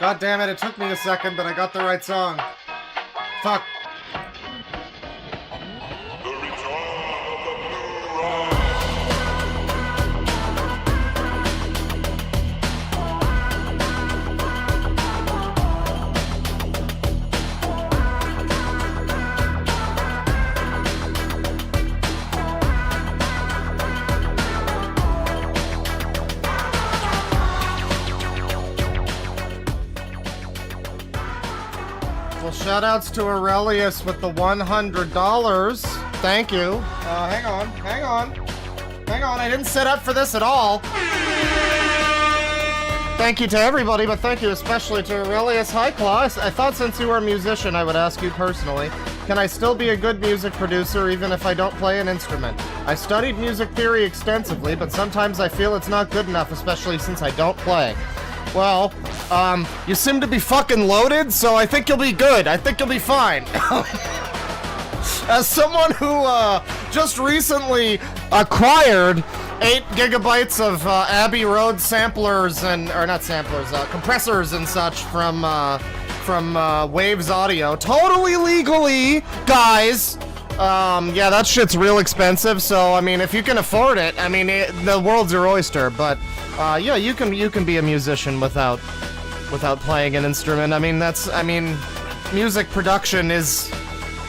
God damn it, it took me a second, but I got the right song. Fuck. Well, shoutouts to Aurelius with the $100. Thank you. Hang on. I didn't set up for this at all. Thank you to everybody, but thank you especially to Aurelius. Hi, Claus. I thought since you were a musician, I would ask you personally, can I still be a good music producer even if I don't play an instrument? I studied music theory extensively, but sometimes I feel it's not good enough, especially since I don't play. Well, you seem to be fucking loaded, so I think you'll be good. I think you'll be fine. As someone who, just recently acquired 8 gigabytes of, Abbey Road samplers or not samplers, compressors and such from Waves Audio. Totally legally, guys. Yeah, that shit's real expensive, so, I mean, if you can afford it, I mean, the world's your oyster, but, yeah, you can be a musician without playing an instrument. I mean, music production is,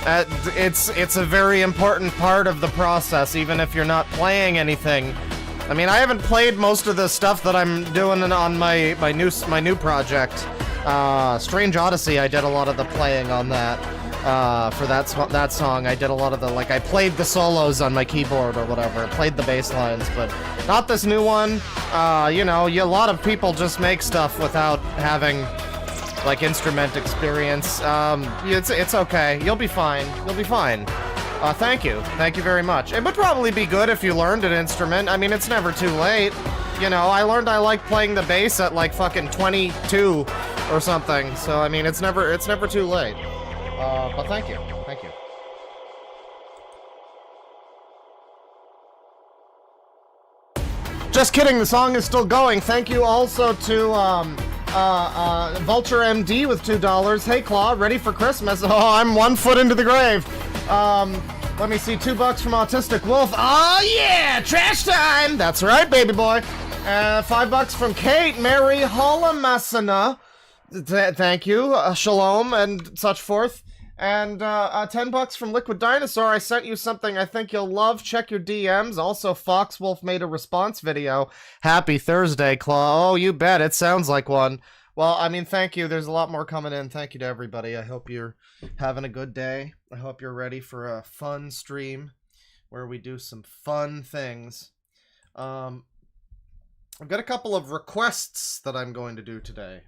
it's a very important part of the process, even if you're not playing anything. I mean, I haven't played most of the stuff that I'm doing on my new project. Strange Odyssey, I did a lot of the playing on that. For that song, I did a lot of the, like, I played the solos on my keyboard or whatever, played the bass lines, but not this new one. You know, a lot of people just make stuff without having, like, instrument experience. It's okay. You'll be fine. You'll be fine. Thank you. Thank you very much. It would probably be good if you learned an instrument. I mean, it's never too late. You know, I learned I like playing the bass at, like, fucking 22 or something, so, I mean, it's never too late. But thank you. Thank you. Just kidding, the song is still going. Thank you also to, Vulture MD with $2. Hey, Claw, ready for Christmas? Oh, I'm 1 foot into the grave. Let me see, $2 from Autistic Wolf. Oh, yeah, trash time! That's right, baby boy. $5 from Kate, Mary Holomasana. Thank you, Shalom, and such forth. And, $10 from Liquid Dinosaur. I sent you something I think you'll love. Check your DMs. Also, Foxwolf made a response video. Happy Thursday, Claw. Oh, you bet. It sounds like one. Well, I mean, thank you. There's a lot more coming in. Thank you to everybody. I hope you're having a good day. I hope you're ready for a fun stream where we do some fun things. I've got a couple of requests that I'm going to do today.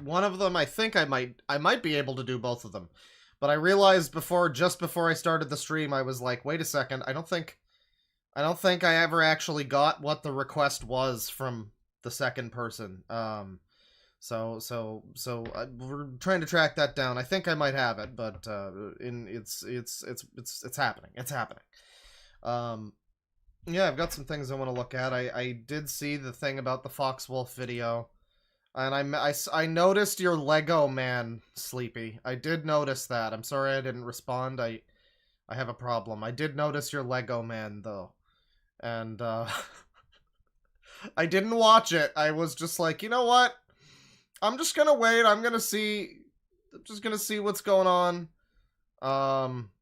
One of them, I think I might be able to do both of them. But I realized just before I started the stream, I was like, wait a second, I don't think I ever actually got what the request was from the second person. So we're trying to track that down. I think I might have it, but it's happening. It's happening. Yeah, I've got some things I want to look at. I did see the thing about the Foxwolf video. And I noticed your Lego man, Sleepy. I did notice that. I'm sorry I didn't respond. I have a problem. I did notice your Lego man, though. And, I didn't watch it. I was just like, you know what? I'm just gonna wait. I'm just gonna see what's going on. I'm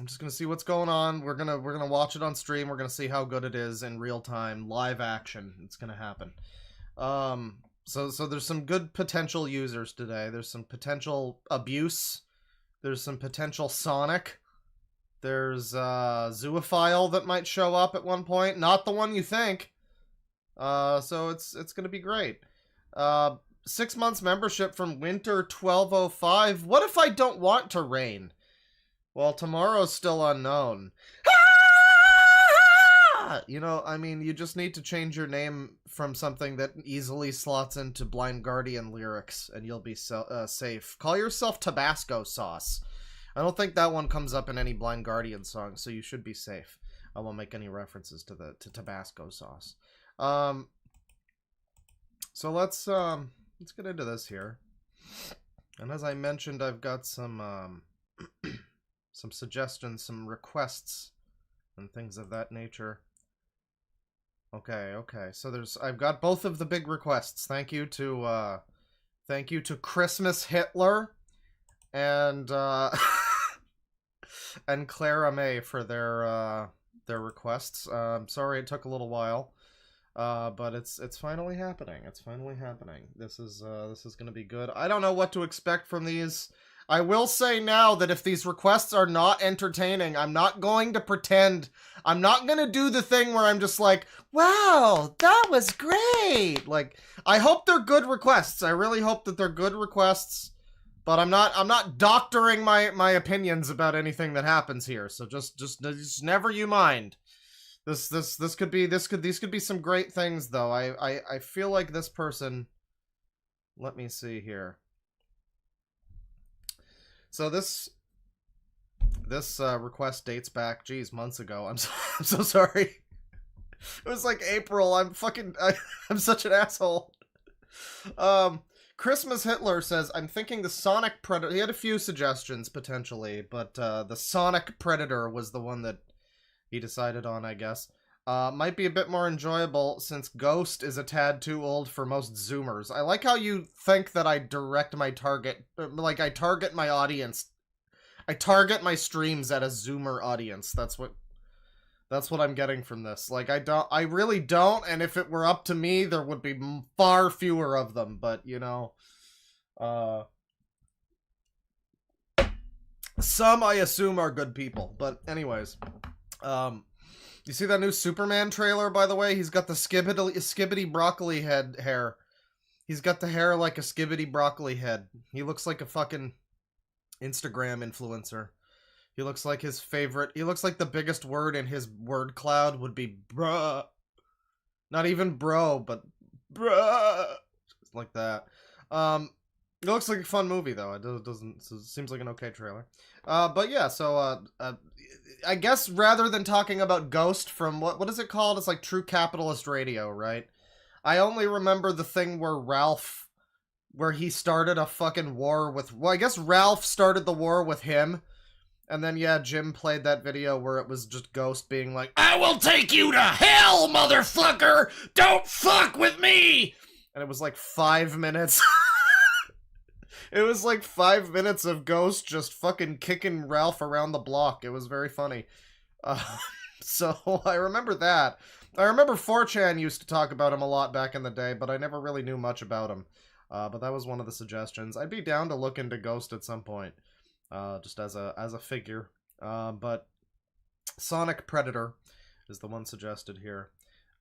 just gonna see what's going on. We're gonna watch it on stream. We're gonna see how good it is in real time, live action. It's gonna happen. So there's some good potential users today. There's some potential abuse. There's some potential Sonic. There's Zoophile that might show up at one point. Not the one you think. So it's gonna be great. 6 months membership from Winter1205. What if I don't want to rain? Well, tomorrow's still unknown. You know, I mean, you just need to change your name from something that easily slots into Blind Guardian lyrics, and you'll be safe. Call yourself Tabasco Sauce. I don't think that one comes up in any Blind Guardian song, so you should be safe. I won't make any references to Tabasco Sauce. So let's let's get into this here. And as I mentioned, I've got some some suggestions, some requests, and things of that nature. Okay. So I've got both of the big requests. Thank you to Christmas Hitler and and Clara May for their requests. Sorry it took a little while. But it's finally happening. It's finally happening. This is gonna be good. I don't know what to expect from these. I will say now that if these requests are not entertaining, I'm not going to pretend. I'm not gonna do the thing where I'm just like, wow, that was great. Like, I hope they're good requests. I really hope that they're good requests. But I'm not doctoring my opinions about anything that happens here. So just never you mind. These could be some great things though. I feel like this person, let me see here. So this request dates back, geez, months ago. I'm so sorry. It was like April. I'm such an asshole. Christmas Hitler says, I'm thinking the Sonic Predator. He had a few suggestions potentially, but the Sonic Predator was the one that he decided on, I guess. Might be a bit more enjoyable since Ghost is a tad too old for most Zoomers. I like how you think that I direct my target, like I target my audience. I target my streams at a Zoomer audience. That's what I'm getting from this. Like, I really don't, and if it were up to me, there would be far fewer of them, but, you know, some I assume are good people, but anyways, you see that new Superman trailer, by the way? He's got the skibbity broccoli head hair. He's got the hair like a skibbity broccoli head. He looks like a fucking Instagram influencer. He looks like his favorite. He looks like the biggest word in his word cloud would be bruh. Not even bro, but bruh. Like that. It looks like a fun movie, though. It doesn't. So it seems like an okay trailer. But yeah, so I guess rather than talking about Ghost from what is it called? It's like True Capitalist Radio, right? I only remember the thing where he started a fucking war with. Well, I guess Ralph started the war with him. And then, yeah, Jim played that video where it was just Ghost being like, I will take you to hell, motherfucker! Don't fuck with me! And it was like 5 minutes. It was like 5 minutes of Ghost just fucking kicking Ralph around the block. It was very funny. So, I remember that. I remember 4chan used to talk about him a lot back in the day, but I never really knew much about him. But that was one of the suggestions. I'd be down to look into Ghost at some point. Just as a figure. But Sonic Predator is the one suggested here.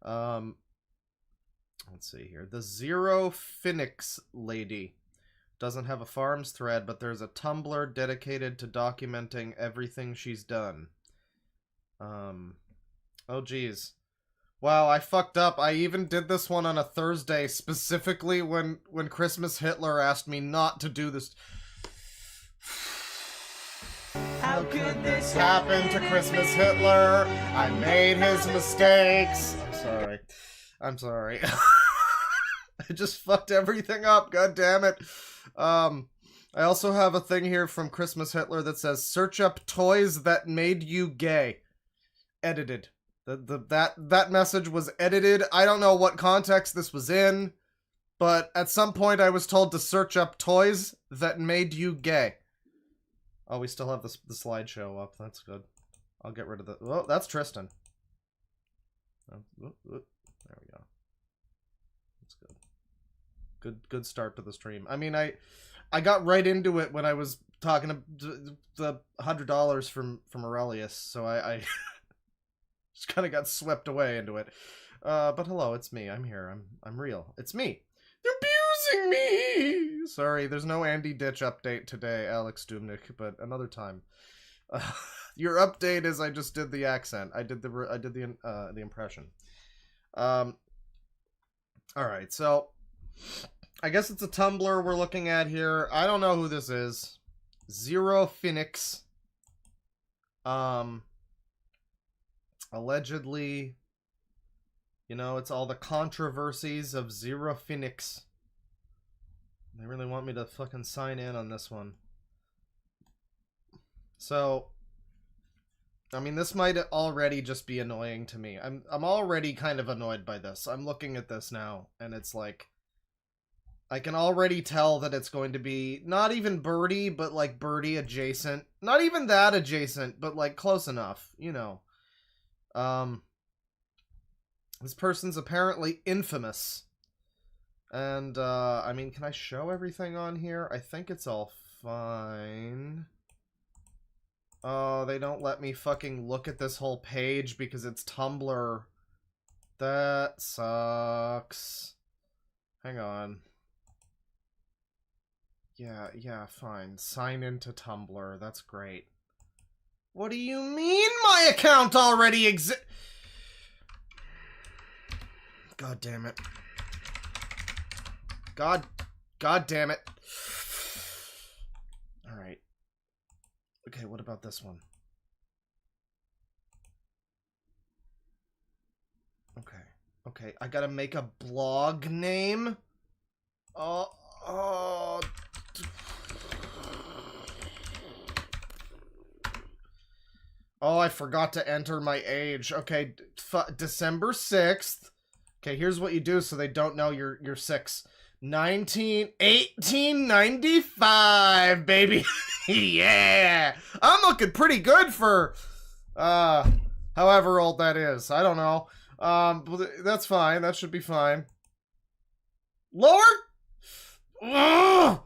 Let's see here. The Zero Phoenix Lady doesn't have a farms thread, but there's a Tumblr dedicated to documenting everything she's done. Oh geez. Wow, I fucked up. I even did this one on a Thursday, specifically when Christmas Hitler asked me not to do this. How could this happen to Christmas Hitler? I made his mistakes. I'm sorry. I just fucked everything up, god damn it. I also have a thing here from Christmas Hitler that says, search up toys that made you gay. Edited. That message was edited. I don't know what context this was in, but at some point I was told to search up toys that made you gay. Oh, we still have the slideshow up. That's good. I'll get rid of the... Oh, that's Tristan. Oh, there we go. That's good. Good start to the stream. I mean, I got right into it when I was talking to the $100 from Aurelius, so I just kind of got swept away into it. But hello, it's me. I'm here. I'm real. It's me. They're abusing me! Sorry, there's no Andy Ditch update today, Alex Dumnik, but another time. Your update is I just did the accent. I did the impression. Alright, so I guess it's a Tumblr we're looking at here. I don't know who this is. Zero Phoenix. Allegedly, you know, it's all the controversies of Zero Phoenix. They really want me to fucking sign in on this one. So, I mean, this might already just be annoying to me. I'm already kind of annoyed by this. I'm looking at this now, and it's like, I can already tell that it's going to be not even Birdie, but like Birdie adjacent. Not even that adjacent, but like close enough, you know. This person's apparently infamous. And, I mean, can I show everything on here? I think it's all fine. Oh, they don't let me fucking look at this whole page because it's Tumblr. That sucks. Hang on. Yeah, fine. Sign into Tumblr. That's great. What do you mean my account already exists? God damn it. God damn it. Alright. Okay, what about this one? Okay, I gotta make a blog name? Oh, I forgot to enter my age. Okay, December 6th. Okay, here's what you do so they don't know you're 6. 1895, baby. Yeah. I'm looking pretty good for however old that is. I don't know. That's fine. That should be fine. Lower? Ugh!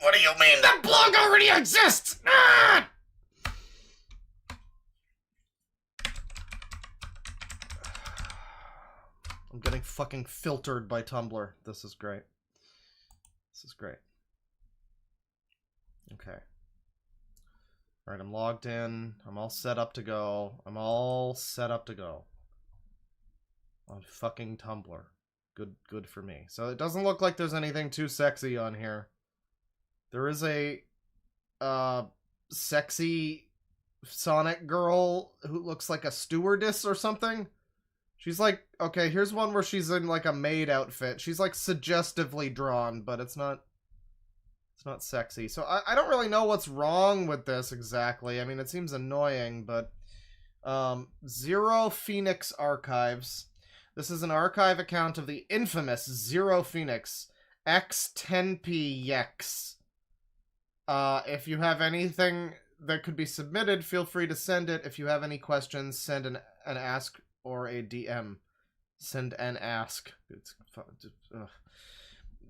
What do you mean that blog already exists? Ah! I'm getting fucking filtered by Tumblr. This is great. This is great. Okay. Alright, I'm logged in. I'm all set up to go. I'm all set up to go. On fucking Tumblr. Good for me. So it doesn't look like there's anything too sexy on here. There is a sexy Sonic girl who looks like a stewardess or something. She's like, okay, here's one where she's in like a maid outfit. She's like suggestively drawn, but it's not sexy. So I don't really know what's wrong with this exactly. I mean, it seems annoying, but Zero Phoenix Archives. This is an archive account of the infamous Zero Phoenix X10PX. If you have anything that could be submitted, feel free to send it. If you have any questions, send an ask or a DM. Send an ask.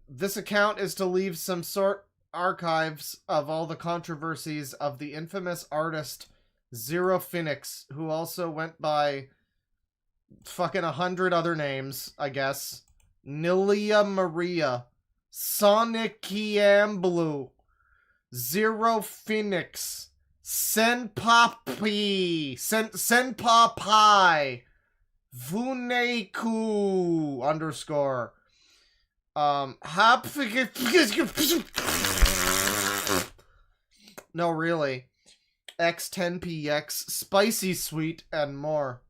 This account is to leave some sort archives of all the controversies of the infamous artist Zero Phoenix, who also went by fucking 100 other names, I guess. Nilia Maria, Sonic-Blue, Zero Phoenix, Senpapi, Senpapai, Vuneku _ no, really. X10PX, Spicy Sweet, and more.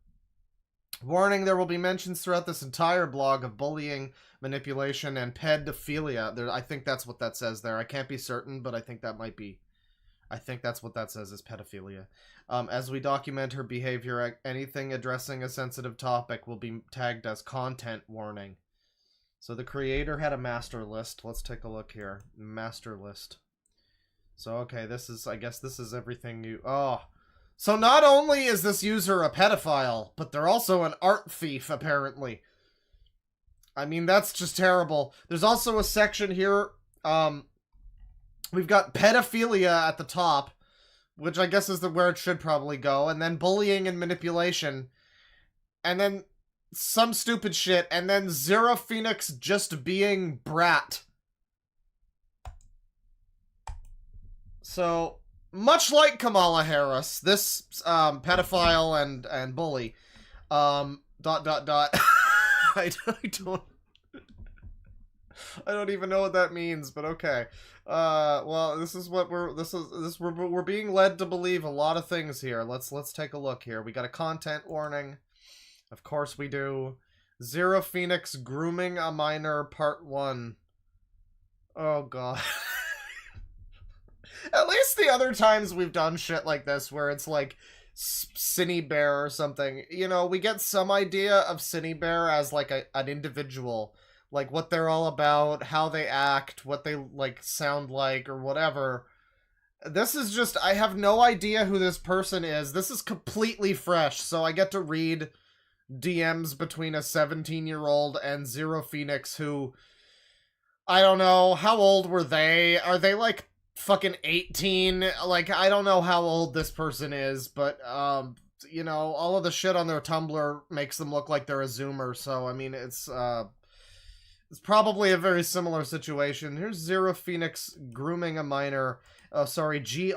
Warning, there will be mentions throughout this entire blog of bullying, manipulation, and pedophilia. I think that's what that says there. I can't be certain, but I think that might be. I think that's what that says is pedophilia. As we document her behavior, anything addressing a sensitive topic will be tagged as content warning. So the creator had a master list. Let's take a look here. Master list. So, okay, this is, I guess this is everything you... Oh. So not only is this user a pedophile, but they're also an art thief, apparently. I mean, that's just terrible. There's also a section here, we've got pedophilia at the top, which I guess is where it should probably go, and then bullying and manipulation, and then some stupid shit, and then Zero Phoenix just being brat. So, much like Kamala Harris, this pedophile and bully, ... I don't even know what that means, but okay. Well, this is what we're being led to believe a lot of things here. Let's take a look here. We got a content warning. Of course we do. Zero Phoenix grooming a minor part 1. Oh god. At least the other times we've done shit like this where it's like Cine Bear or something, you know, we get some idea of Cine Bear as like an individual, like what they're all about, how they act, what they like sound like, or whatever. This is just, I have no idea who this person is. This is completely fresh, so I get to read DMs between a 17-year-old and Zero Phoenix, who, I don't know, how old were they? Are they like fucking 18? Like, I don't know how old this person is, but, you know, all of the shit on their Tumblr makes them look like they're a Zoomer, so, I mean, it's probably a very similar situation. Here's Zero Phoenix grooming a minor. Oh, sorry, GR*****ing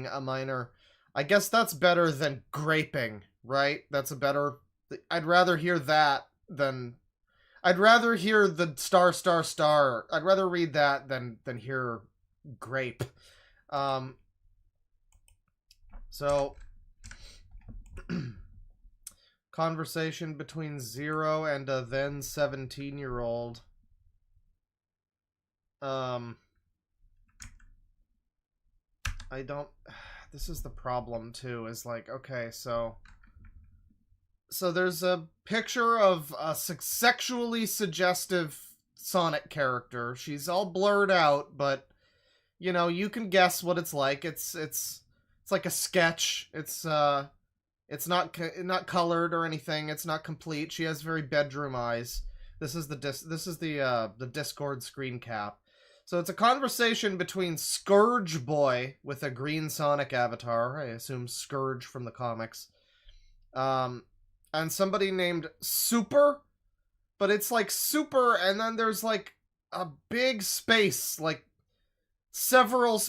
a minor. I guess that's better than graping, right? That's a better... I'd rather hear that than... I'd rather hear the *****. I'd rather read that than hear grape. So... Conversation between Zero and a then 17-year-old. I don't... This is the problem, too, is like, okay, so there's a picture of a sexually suggestive Sonic character. She's all blurred out, but, you know, you can guess what it's like. It's like a sketch. It's not colored or anything. It's not complete. She has very bedroom eyes. This is the Discord screen cap. So it's a conversation between Scourge Boy with a green Sonic avatar. I assume Scourge from the comics. And somebody named Super, but it's like Super, and then there's like a big space, like several,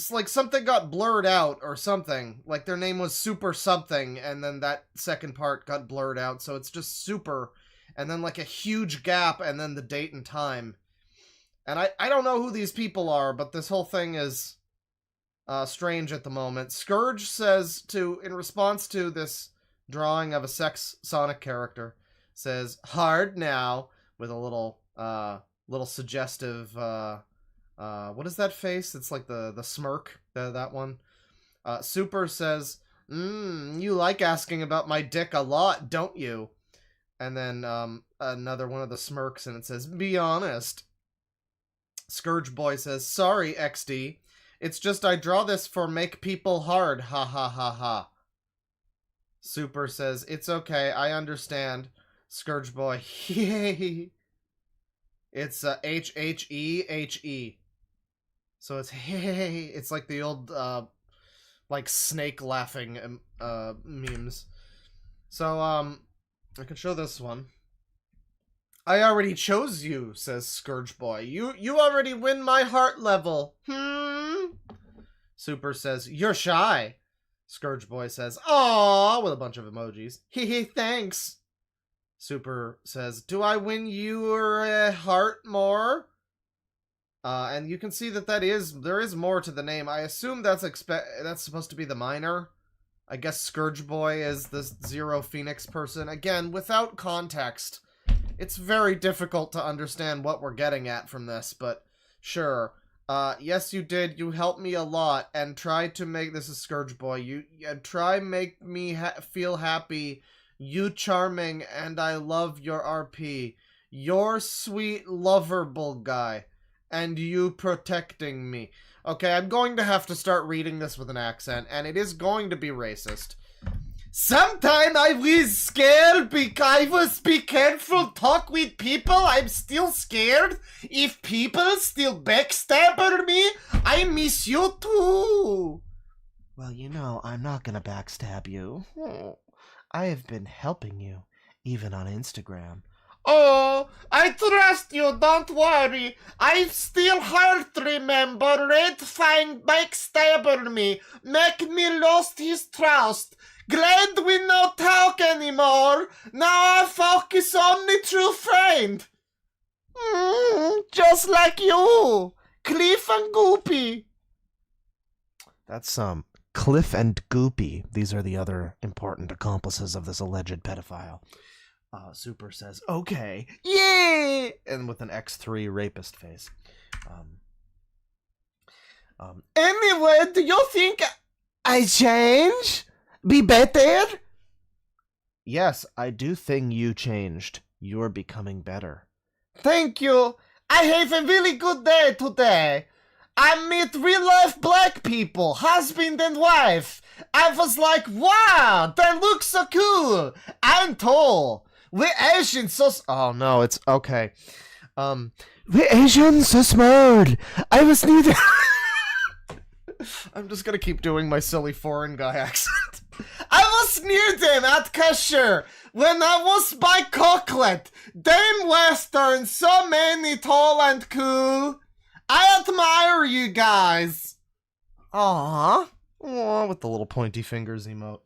like something got blurred out or something. Like their name was Super something, and then that second part got blurred out, so it's just Super, and then like a huge gap, and then the date and time. And I don't know who these people are, but this whole thing is strange at the moment. Scourge says in response to this drawing of a sex Sonic character, says, "Hard now," with a little suggestive, what is that face? It's like the smirk, that one. Super says, you like asking about my dick a lot, don't you? And then, another one of the smirks, and it says, "Be honest." Scourge Boy says, "Sorry, XD. It's just I draw this for make people hard, ha ha ha ha." Super says, "It's okay, I understand." Scourge Boy, yay. It's H-H-E-H-E. So it's hey, it's like the old, like snake laughing memes. So, I can show this one. "I already chose you," says Scourge Boy. You already win my heart level. Super says, "You're shy." Scourge Boy says, "Aww," with a bunch of emojis. Hee, thanks. Super says, "Do I win your heart more?" And you can see that there is more to the name. I assume that's supposed to be the minor. I guess Scourge Boy is this Zero Phoenix person. Again, without context, it's very difficult to understand what we're getting at from this, but sure. Yes, you did. You helped me a lot and tried to make... This is Scourge Boy. You try make me feel happy. You charming, and I love your RP. You're sweet, lovable guy. And you protecting me. Okay, I'm going to have to start reading this with an accent, and it is going to be racist. "Sometime I was scared because I was be careful talk with people. I'm still scared. If people still backstabber me, I miss you too." Well, you know, I'm not gonna backstab you. I have been helping you, even on Instagram. "Oh, I trust you, don't worry. I still hurt, remember? Red Fang backstabber me, make me lost his trust. Glad we no talk anymore. Now I focus on the true friend." Just like you, Cliff and Goopy. That's Cliff and Goopy. These are the other important accomplices of this alleged pedophile. Super says, okay, yeah, and with an X3 rapist face. Anyway, do you think I change? Be better? Yes, I do think you changed. You're becoming better. Thank you. I have a really good day today. I meet real-life black people, husband and wife. I was like, wow, they look so cool. I'm tall. We're Asian, so... Oh, no, it's... Okay. We're Asian, so smart. I was neither... I'm just gonna keep doing my silly foreign guy accent. I was near them at Cashier when I was by Coquelet. Damn Western, so many tall and cool. I admire you guys. Aww. Aww, with the little pointy fingers emote.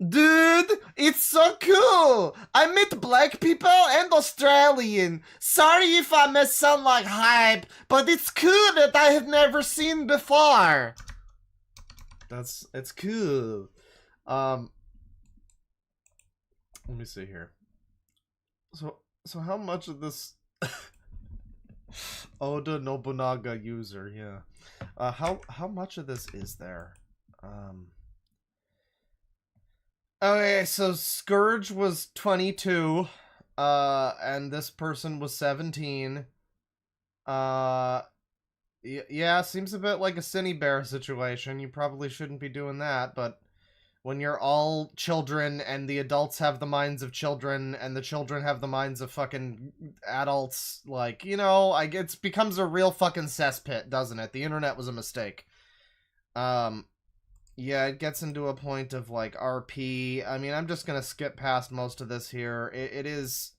Dude, it's so cool. I meet black people and Australian. Sorry if I may sound like hype, but it's cool that I have never seen before. It's cool. Let me see here. So how much of this Oda Nobunaga user, yeah. How much of this is there? Okay, so Scourge was 22, and this person was 17. Yeah, seems a bit like a Cinny Bear situation. You probably shouldn't be doing that, but when you're all children and the adults have the minds of children and the children have the minds of fucking adults, like, you know, it becomes a real fucking cesspit, doesn't it? The internet was a mistake. Yeah, it gets into a point of, like, RP. I mean, I'm just gonna skip past most of this here. It is...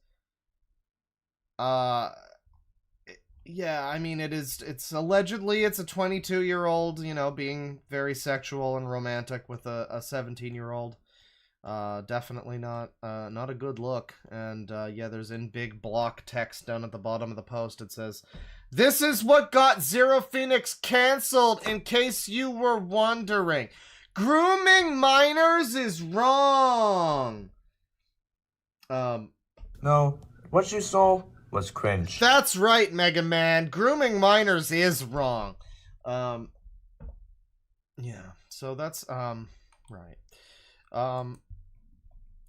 Yeah, I mean, it's allegedly, it's a 22-year-old, you know, being very sexual and romantic with a 17-year-old. Definitely not a good look. And, yeah, there's in big block text down at the bottom of the post, it says, "This is what got Zero Phoenix cancelled, in case you were wondering. Grooming minors is wrong." No, what you saw was cringe. That's right, Mega Man. Grooming minors is wrong. Yeah, so that's, right.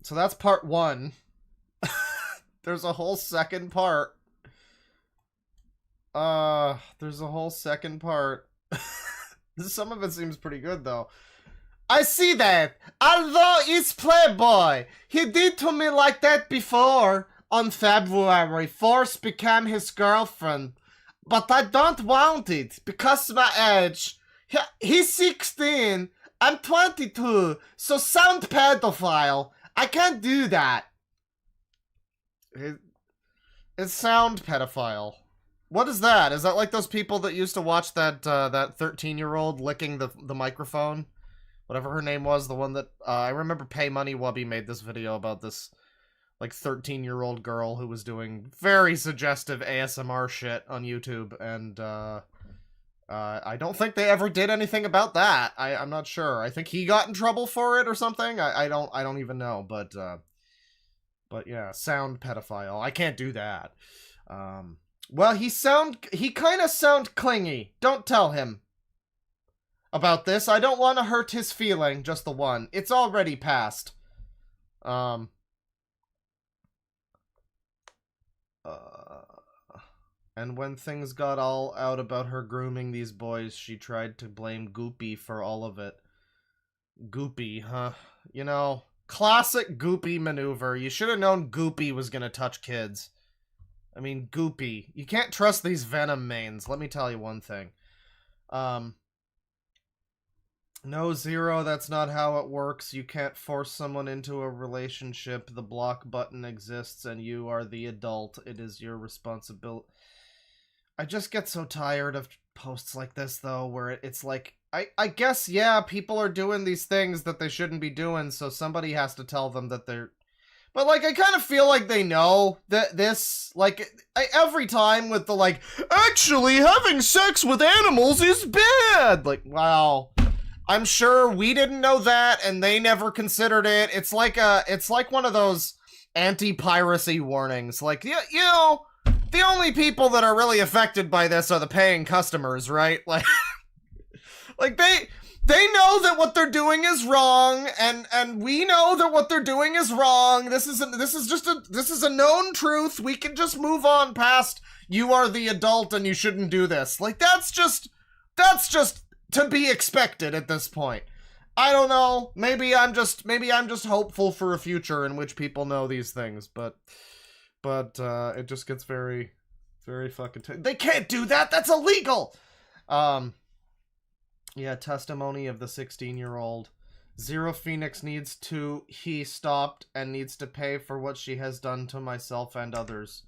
So that's part one. There's a whole second part. There's a whole second part. Some of it seems pretty good, though. "I see that. Although it's Playboy, he did to me like that before. On February, Force became his girlfriend. But I don't want it, because my age. He's 16, I'm 22, so sound pedophile. I can't do that." It's sound pedophile. What is that? Is that like those people that used to watch that 13-year-old licking the microphone? Whatever her name was, the one that, I remember Pay Money Wubby made this video about this, like, 13-year-old girl who was doing very suggestive ASMR shit on YouTube, and, I don't think they ever did anything about that. I'm not sure. I think he got in trouble for it or something. I don't even know, but yeah, sound pedophile. I can't do that. Well, he kinda sound clingy. Don't tell him about this. I don't want to hurt his feeling, just the one. It's already passed. And when things got all out about her grooming these boys, she tried to blame Goopy for all of it. Goopy, huh? You know, classic Goopy maneuver. You should have known Goopy was gonna touch kids. I mean, Goopy. You can't trust these Venom mains, let me tell you one thing. No, Zero, that's not how it works. You can't force someone into a relationship. The block button exists and you are the adult. It is your responsibility. I just get so tired of posts like this, though, where it's like, I guess, yeah, people are doing these things that they shouldn't be doing, so somebody has to tell them that they're... But, like, I kind of feel like they know that this, like, every time with the, like, actually, having sex with animals is bad! Like, wow. I'm sure we didn't know that, and they never considered it. It's like one of those anti-piracy warnings. Like, you know, the only people that are really affected by this are the paying customers, right? Like, like they know that what they're doing is wrong, and we know that what they're doing is wrong. This is a known truth. We can just move on past you are the adult and you shouldn't do this. Like, that's just to be expected at this point. I don't know. Maybe I'm just hopeful for a future in which people know these things, but it just gets very, very fucking. They can't do that. That's illegal. Yeah, testimony of the 16-year-old. Zero Phoenix he stopped and needs to pay for what she has done to myself and others.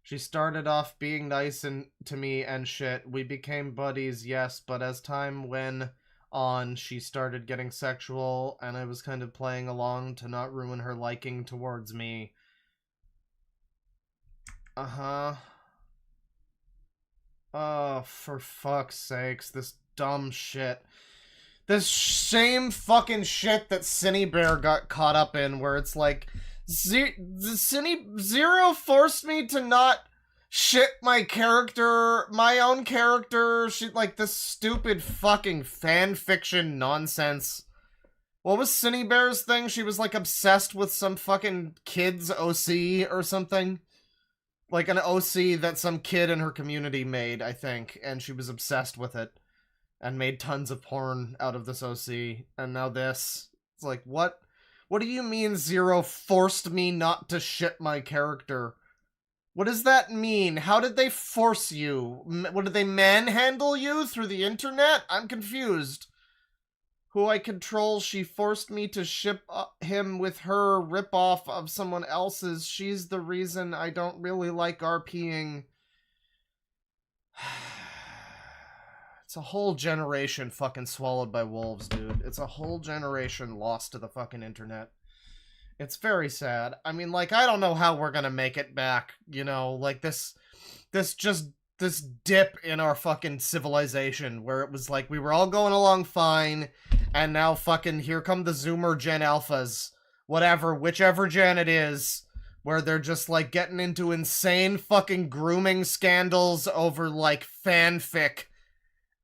She started off being nice to me and shit. We became buddies, yes, but as time went on, she started getting sexual, and I was kind of playing along to not ruin her liking towards me. Uh-huh. Oh, for fuck's sakes, this dumb shit. This same fucking shit that Cinebear got caught up in, where it's like, Zero forced me to not shit my own character, shit, like this stupid fucking fan fiction nonsense. What was Cinebear's thing? She was like obsessed with some fucking kid's OC or something. Like an OC that some kid in her community made, I think, and she was obsessed with it. And made tons of porn out of this OC. And now this. It's like, what? What do you mean Zero forced me not to shit my character? What does that mean? How did they force you? What, did they manhandle you through the internet? I'm confused. Who I control, she forced me to ship him with her ripoff of someone else's. She's the reason I don't really like RPing. It's a whole generation fucking swallowed by wolves, dude. It's a whole generation lost to the fucking internet. It's very sad. I mean, like, I don't know how we're gonna make it back, you know? Like, this dip in our fucking civilization where it was like we were all going along fine, and now fucking here come the Zoomer Gen Alphas. Whatever, whichever gen it is, where they're just, like, getting into insane fucking grooming scandals over, like, fanfic.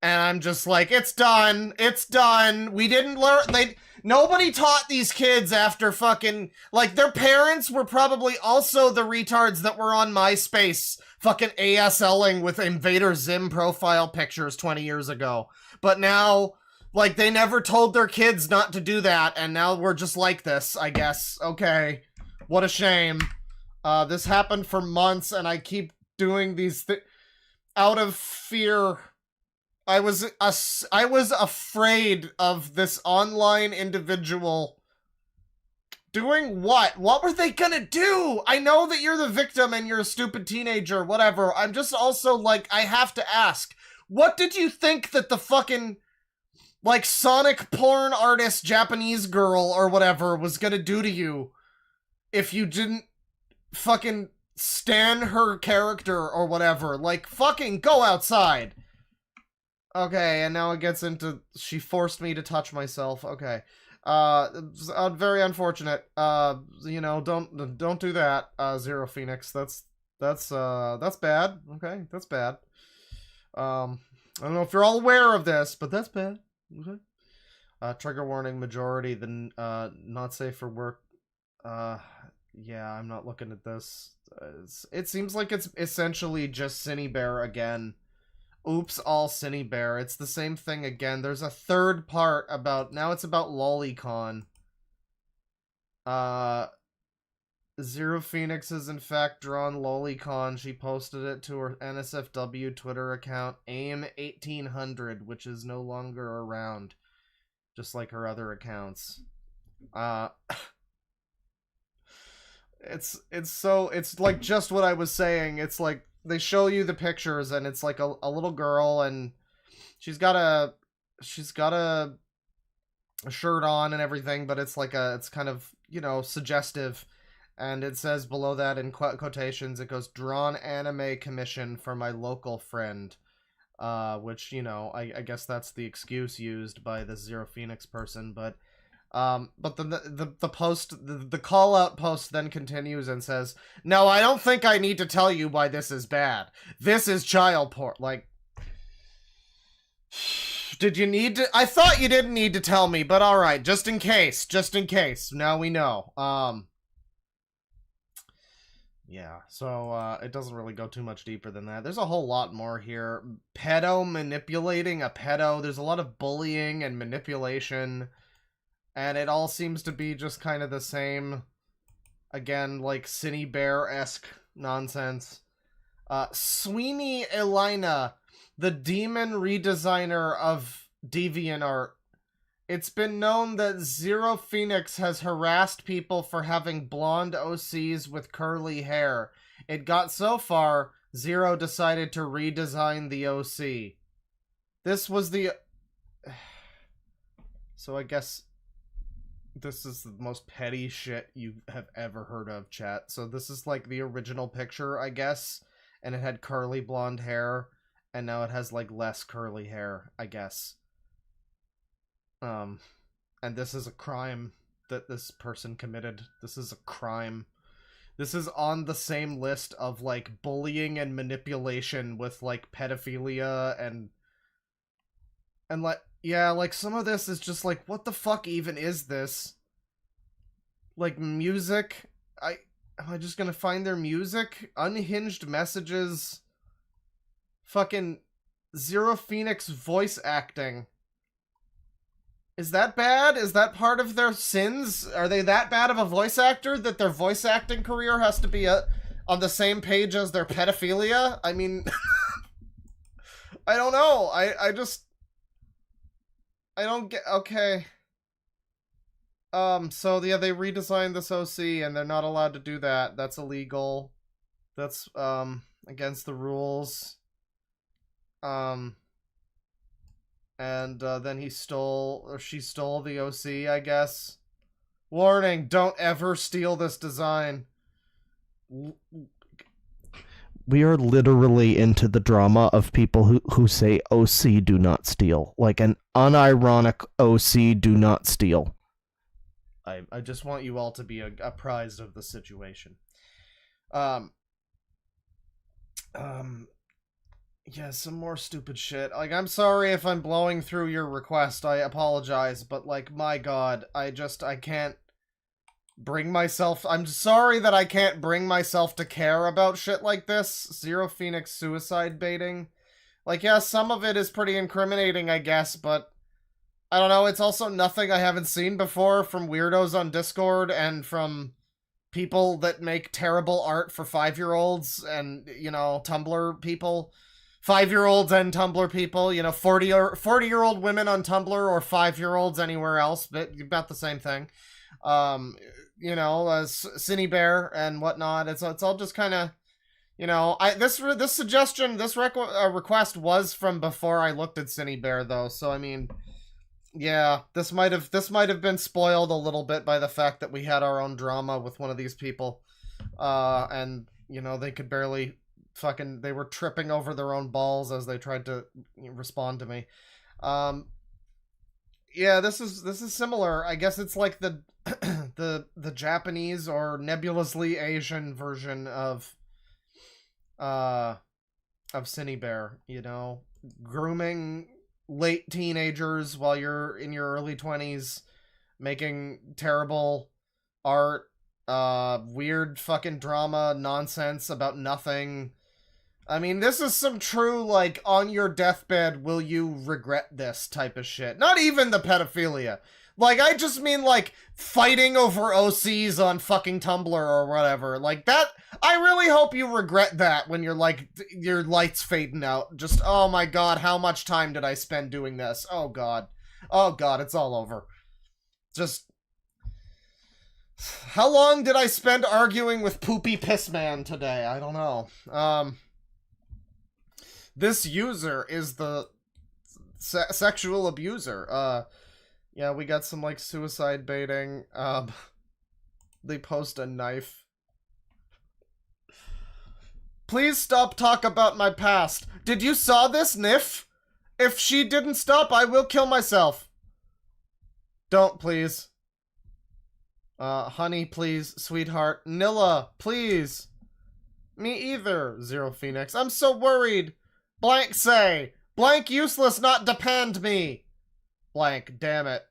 And I'm just like, it's done. It's done. We didn't learn. Nobody taught these kids after fucking, like, their parents were probably also the retards that were on MySpace fucking ASLing with Invader Zim profile pictures 20 years ago. But now, like, they never told their kids not to do that, and now we're just like this, I guess. Okay. What a shame. This happened for months, and I keep doing these things out of fear. I was afraid of this online individual doing what? What were they gonna do? I know that you're the victim and you're a stupid teenager, whatever. I'm just also like, I have to ask, what did you think that the fucking, like, Sonic porn artist Japanese girl or whatever was gonna do to you if you didn't fucking stan her character or whatever? Like, fucking go outside. Okay, and now it gets into, she forced me to touch myself. Okay. Very unfortunate. You know, don't do that, Zero Phoenix. That's bad. Okay, that's bad. I don't know if you're all aware of this, but that's bad. Okay. Trigger warning, majority, not safe for work. Yeah, I'm not looking at this. It seems like it's essentially just Cinebear again. Oops, all Cinebear. It's the same thing again. There's a third part about... Now it's about Lolicon. Zero Phoenix has in fact drawn Lolicon. She posted it to her NSFW Twitter account, AIM1800, which is no longer around. Just like her other accounts. It's like just what I was saying. It's like, they show you the pictures, and it's like a little girl, and she's got a shirt on and everything, but it's like it's kind of, you know, suggestive, and it says below that in quotations, it goes, drawn anime commission for my local friend, which, you know, I guess that's the excuse used by this Zero Phoenix person, but But then the post, the call out post then continues and says, "No, I don't think I need to tell you why this is bad. This is child porn." Like, did you need to? I thought you didn't need to tell me, but all right, just in case. Now we know. Yeah, so, it doesn't really go too much deeper than that. There's a whole lot more here. Pedo manipulating a pedo. There's a lot of bullying and manipulation. And it all seems to be just kind of the same, again, like, Cine Bear-esque nonsense. Sweeney Elina, the demon redesigner of DeviantArt. It's been known that Zero Phoenix has harassed people for having blonde OCs with curly hair. It got so far, Zero decided to redesign the OC. This was the... So I guess this is the most petty shit you have ever heard of, chat. So this is like the original picture, I guess, and it had curly blonde hair, and now it has like less curly hair, I guess. And this is a crime that this person committed. This is a crime. This is on the same list of, like, bullying and manipulation with, like, pedophilia and like, yeah, like, some of this is just like, what the fuck even is this? Like, music? Am I just gonna find their music? Unhinged messages. Fucking Zero Phoenix voice acting. Is that bad? Is that part of their sins? Are they that bad of a voice actor that their voice acting career has to be on the same page as their pedophilia? I mean, I don't know. I don't get, okay. So yeah, they redesigned this OC and they're not allowed to do that. That's illegal. That's, against the rules. And then she stole the OC, I guess. Warning, don't ever steal this design. We are literally into the drama of people who say OC do not steal. Like an unironic OC do not steal. I just want you all to be apprised of the situation. Yeah, some more stupid shit. Like, I'm sorry if I'm blowing through your request. I apologize, but, like, my god, I can't bring myself... I'm sorry that I can't bring myself to care about shit like this. Zero Phoenix suicide baiting. Like, yeah, some of it is pretty incriminating, I guess, but... I don't know, it's also nothing I haven't seen before from weirdos on Discord and from people that make terrible art for 5-year-olds and, you know, Tumblr people. 5-year-olds and Tumblr people, you know, 40-year-old women on Tumblr or 5-year-olds anywhere else, but about the same thing. You know, Cine Bear and whatnot. It's all just kind of, you know, this suggestion, this request was from before I looked at Cine Bear though, so I mean, yeah, this might have been spoiled a little bit by the fact that we had our own drama with one of these people, and you know they could barely. They were tripping over their own balls as they tried to respond to me. Yeah, this is similar. I guess it's like the the Japanese or nebulously Asian version of Cine Bear, you know, grooming late teenagers while you're in your early 20s, making terrible art, weird fucking drama nonsense about nothing. I mean, this is some true, like, on your deathbed, will you regret this type of shit. Not even the pedophilia. Like, I just mean, like, fighting over OCs on fucking Tumblr or whatever. Like, that, I really hope you regret that when you're, like, your light's fading out. Just, oh my god, how much time did I spend doing this? Oh god. Oh god, it's all over. Just... How long did I spend arguing with Poopy Pissman today? I don't know. This user is the sexual abuser. Yeah, we got some, like, suicide baiting. They post a knife. Please stop talk about my past. Did you saw this, Nif? If she didn't stop, I will kill myself. Don't, please. Honey, please, sweetheart. Nilla, please. Me either, Zero Phoenix. I'm so worried. Blank say. Blank useless not depend me. Blank, damn it.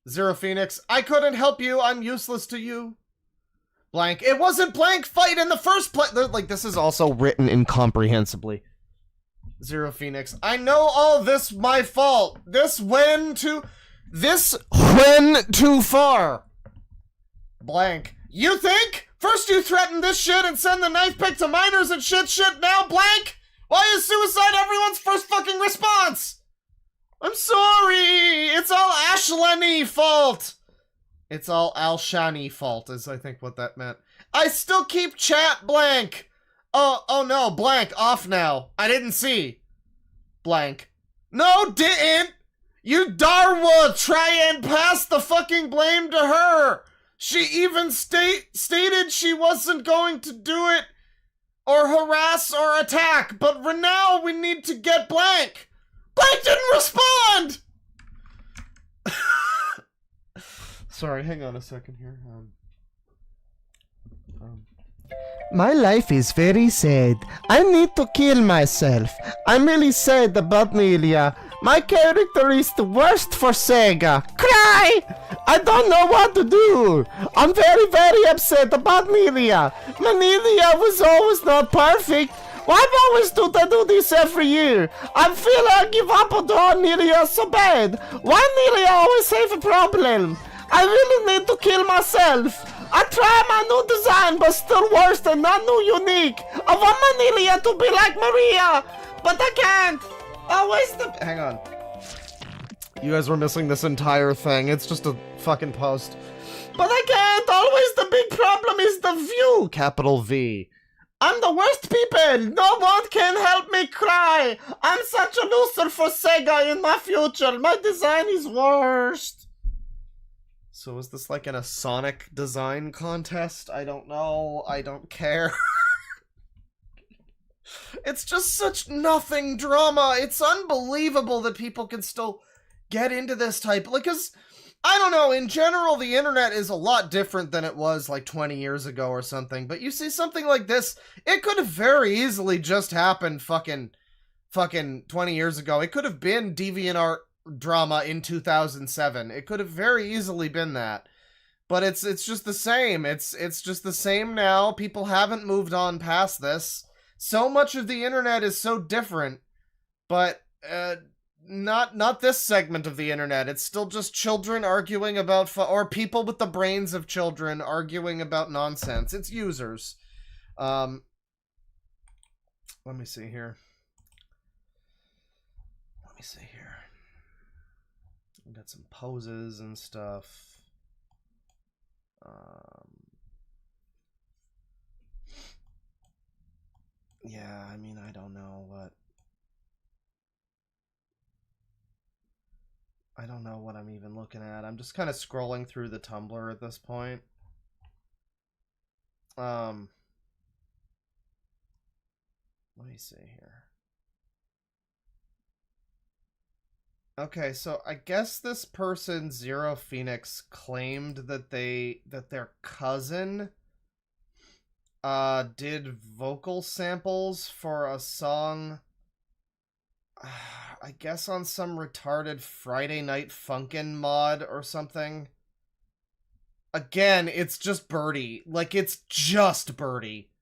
Zero Phoenix, I couldn't help you. I'm useless to you. Blank, it wasn't blank fight in the first place. Like, this is also written incomprehensibly. Zero Phoenix, I know all this my fault. This went too far. Blank, you think? First you threaten this shit and send the knife pick to minors and shit now blank? Why is suicide everyone's first fucking response? I'm sorry. It's all Ashlani fault. It's all Al-Shani fault is I think what that meant. I still keep chat blank. Oh no, blank, off now. I didn't see. Blank. No, didn't. You Darwa try and pass the fucking blame to her. She even stated she wasn't going to do it or harass or attack, but for now we need to get blank. Blank didn't respond! Sorry, hang on a second here. My life is very sad. I need to kill myself. I'm really sad about Nelia. My character is the worst for Sega. Cry! I don't know what to do. I'm very, very upset about Nelia. My Nelia was always not perfect. Why always do they do this every year? I feel I give up on Nelia so bad. Why Nelia always have a problem? I really need to kill myself. I try my new design, but still worse than not new unique. I want my Nelia to be like Maria, but I can't. Always the... Hang on. You guys were missing this entire thing. It's just a fucking post. But I can't. Always the big problem is the view. Capital V. I'm the worst people. No one can help me cry. I'm such a loser for Sega in my future. My design is worst. So is this like in a Sonic design contest? I don't know. I don't care. It's just such nothing drama. It's unbelievable that people can still get into this type. Like, cause, I don't know, in general, the internet is a lot different than it was like 20 years ago or something. But you see something like this, it could have very easily just happened fucking 20 years ago. It could have been DeviantArt drama in 2007. It could have very easily been that. But it's just the same. It's just the same now. People haven't moved on past this. So much of the internet is so different, but not this segment of the internet. It's still just children arguing about or people with the brains of children arguing about nonsense. It's users. Let me see here. We got some poses and stuff. Yeah, I mean, I don't know what I'm even looking at. I'm just kind of scrolling through the Tumblr at this point. Let me see here. Okay, so I guess this person, Zero Phoenix, claimed that their cousin did vocal samples for a song, I guess on some retarded Friday Night Funkin' mod or something. Again, it's just Birdie. Like, it's just Birdie.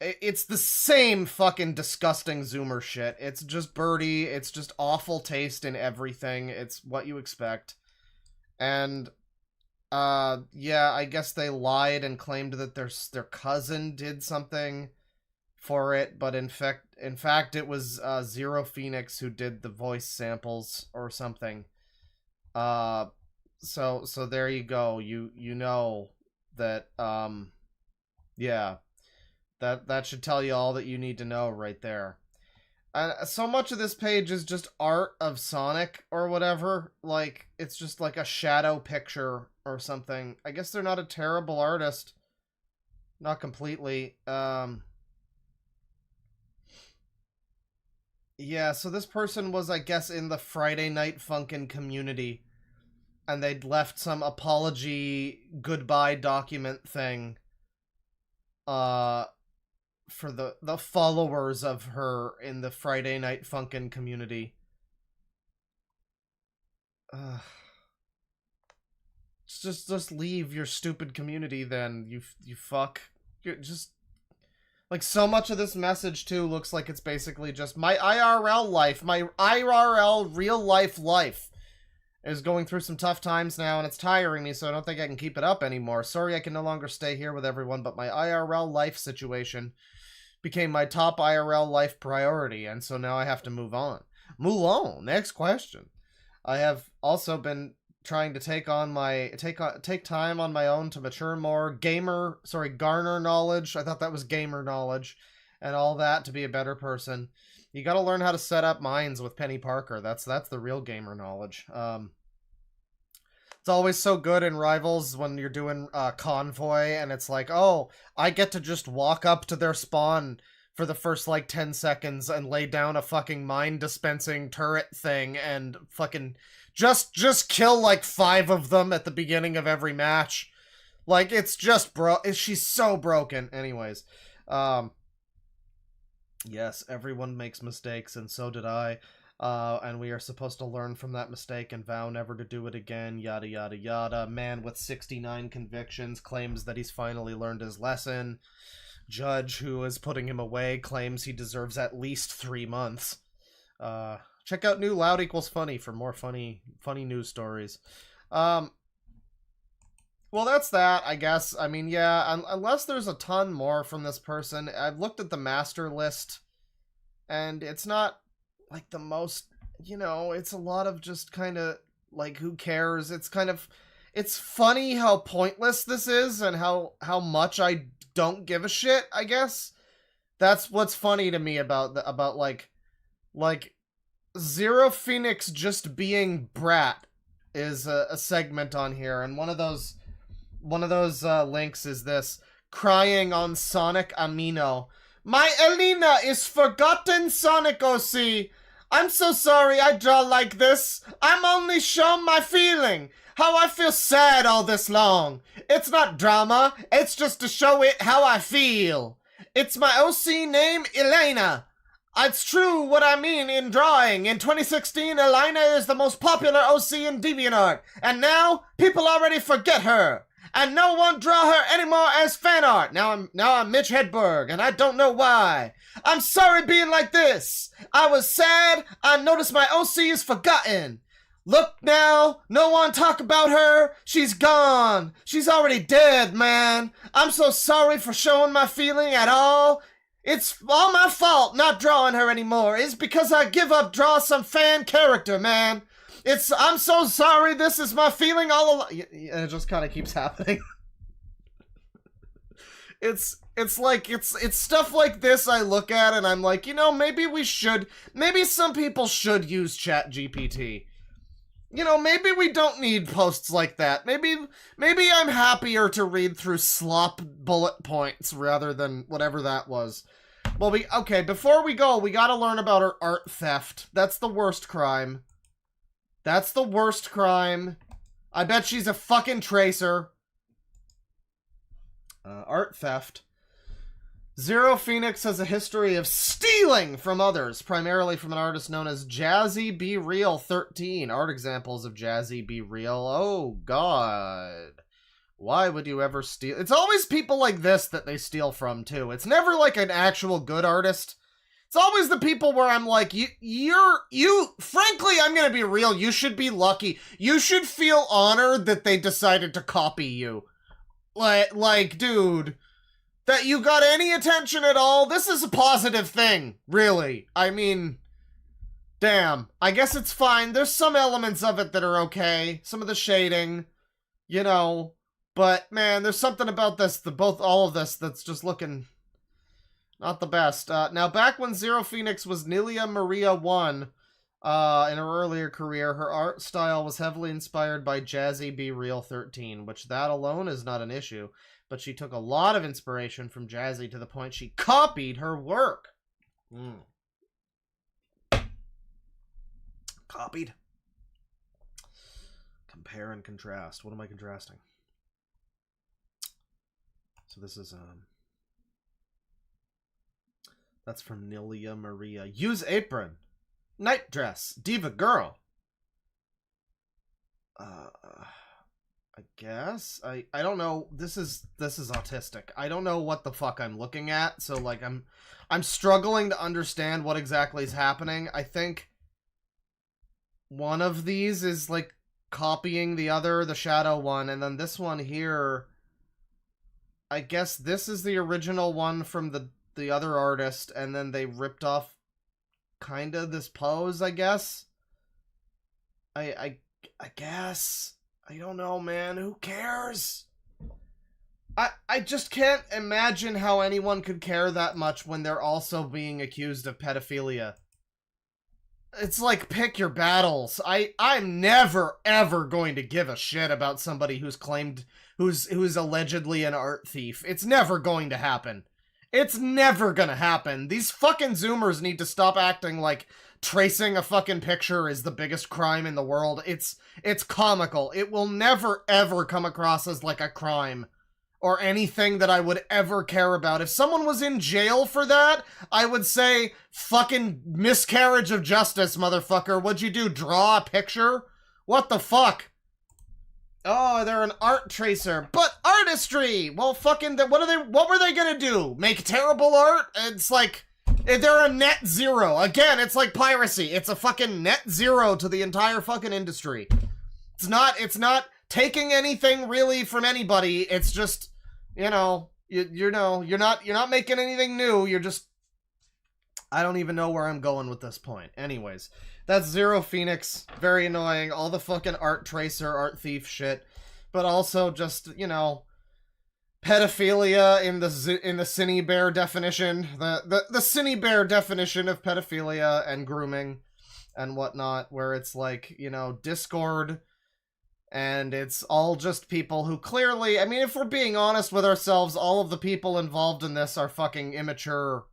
It's the same fucking disgusting Zoomer shit. It's just Birdie. It's just awful taste in everything. It's what you expect. And yeah, I guess they lied and claimed that their cousin did something for it, but in fact it was Zero Phoenix who did the voice samples or something. So there you go. You know that yeah. That should tell you all that you need to know right there. So much of this page is just art of Sonic or whatever. Like, it's just like a shadow picture or something. I guess they're not a terrible artist. Not completely. Yeah, so this person was, I guess, in the Friday Night Funkin' community. and they'd left some apology goodbye document thing for the followers of her in the Friday Night Funkin' community. Just leave your stupid community then, you fuck. You're just... Like, so much of this message, too, looks like it's basically just my IRL life, my IRL real-life life is going through some tough times now, and it's tiring me, so I don't think I can keep it up anymore. Sorry I can no longer stay here with everyone, but my IRL life situation became my top IRL life priority, and so now I have to move on. Move on. Next question. I have also been trying to take time on my own to mature more, garner knowledge. I thought that was gamer knowledge, and all that to be a better person. You gotta learn how to set up mines with Penny Parker. That's the real gamer knowledge. It's always so good in Rivals when you're doing Convoy, and it's like, oh, I get to just walk up to their spawn for the first, like, 10 seconds and lay down a fucking mine dispensing turret thing and fucking just kill, like, 5 of them at the beginning of every match. Like, it's just she's so broken. Anyways, yes, everyone makes mistakes, and so did I. And we are supposed to learn from that mistake and vow never to do it again, yada yada yada. Man with 69 convictions claims that he's finally learned his lesson. Judge who is putting him away claims he deserves at least 3 months. Check out New Loud Equals Funny for more funny news stories. Well, that's that, I guess. I mean, yeah, unless there's a ton more from this person. I've looked at the master list, and it's not, like, the most, you know, it's a lot of just kind of, like, who cares? It's kind of, it's funny how pointless this is, and how much I don't give a shit, I guess. That's what's funny to me about like, Zero Phoenix just being brat is a segment on here, and one of those links is this: crying on Sonic Amino. My Elena is forgotten, Sonic OC. I'm so sorry I draw like this. I'm only showing my feeling. How I feel sad all this long. It's not drama. It's just to show it how I feel. It's my OC name, Elena. It's true what I mean in drawing. In 2016, Elena is the most popular OC in DeviantArt. And now, people already forget her. And no one draw her anymore as fan art. Now I'm Mitch Hedberg, and I don't know why. I'm sorry being like this. I was sad. I noticed my OC is forgotten. Look now, no one talk about her. She's gone. She's already dead, man. I'm so sorry for showing my feeling at all. It's all my fault not drawing her anymore. It's because I give up draw some fan character, man. I'm so sorry, this is my feeling all along. It just kind of keeps happening. It's stuff like this I look at and I'm like, you know, maybe some people should use ChatGPT. You know, maybe we don't need posts like that. Maybe I'm happier to read through slop bullet points rather than whatever that was. Well, okay, before we go, we gotta learn about her art theft. That's the worst crime. That's the worst crime. I bet she's a fucking tracer. Art theft. Zero Phoenix has a history of stealing from others, primarily from an artist known as Jazzy Be Real 13. Art examples of Jazzy Be Real. Oh, God. Why would you ever steal? It's always people like this that they steal from, too. It's never like an actual good artist. It's always the people where I'm like, frankly, I'm gonna be real, you should be lucky. You should feel honored that they decided to copy you. Like, dude, that you got any attention at all, this is a positive thing, really. I mean, damn, I guess it's fine. There's some elements of it that are okay. Some of the shading, you know, but man, there's something about this, all of this, that's just looking not the best. Now, back when Zero Phoenix was Nilia Maria 1, in her earlier career, her art style was heavily inspired by Jazzy Be Real 13, which that alone is not an issue, but she took a lot of inspiration from Jazzy to the point she copied her work. Copied. Compare and contrast. What am I contrasting? So this is that's from Nilia Maria. Use apron. Night dress. Diva girl. I guess. I don't know. This is autistic. I don't know what the fuck I'm looking at. So like I'm struggling to understand what exactly is happening. I think one of these is like copying the other, the shadow one, and then this one here, I guess this is the original one from the other artist, and then they ripped off kind of this pose, I guess. I guess. I don't know, man. Who cares? I just can't imagine how anyone could care that much when they're also being accused of pedophilia. It's like, pick your battles. I'm never, ever going to give a shit about somebody who's allegedly an art thief. It's never going to happen. It's never gonna happen. These fucking Zoomers need to stop acting like tracing a fucking picture is the biggest crime in the world. It's comical. It will never, ever come across as like a crime. Or anything that I would ever care about. If someone was in jail for that, I would say, fucking miscarriage of justice, motherfucker. What'd you do, draw a picture? What the fuck? Oh, they're an art tracer. But artistry! Well, fucking, what were they gonna do? Make terrible art? It's like, they're a net zero. Again, it's like piracy. It's a fucking net zero to the entire fucking industry. It's not taking anything really from anybody. It's just, you know, you're not making anything new. You're just, I don't even know where I'm going with this point. Anyways, that's Zero Phoenix. Very annoying. All the fucking art tracer, art thief shit, but also just, you know, pedophilia in the Cine Bear definition, the Cine Bear definition of pedophilia and grooming and whatnot, where it's like, you know, Discord. And it's all just people who clearly, I mean, if we're being honest with ourselves, all of the people involved in this are fucking immature.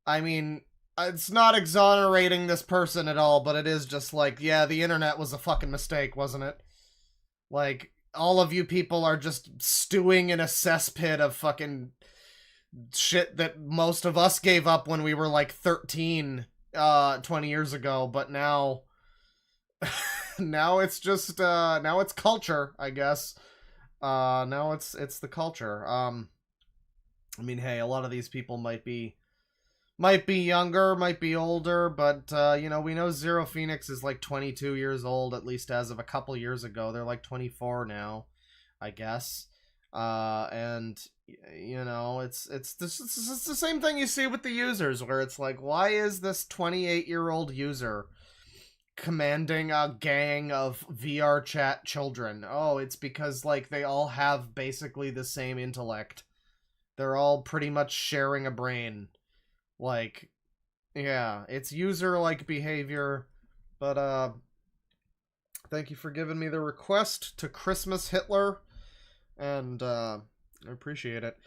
I mean, it's not exonerating this person at all, but it is just like, yeah, the internet was a fucking mistake, wasn't it? Like, all of you people are just stewing in a cesspit of fucking shit that most of us gave up when we were like 13, 20 years ago, but now... now it's just now it's culture, I guess. Now it's the culture. I mean, hey, a lot of these people might be younger, might be older, but you know, we know Zero Phoenix is like 22 years old, at least as of a couple years ago. They're like 24 now, I guess. And you know, it's the same thing you see with the users, where it's like, why is this 28-year-old user commanding a gang of VR chat children? Oh, it's because, like, they all have basically the same intellect. They're all pretty much sharing a brain. Like, yeah, it's user-like behavior, but, thank you for giving me the request to Christmas Hitler, and, I appreciate it.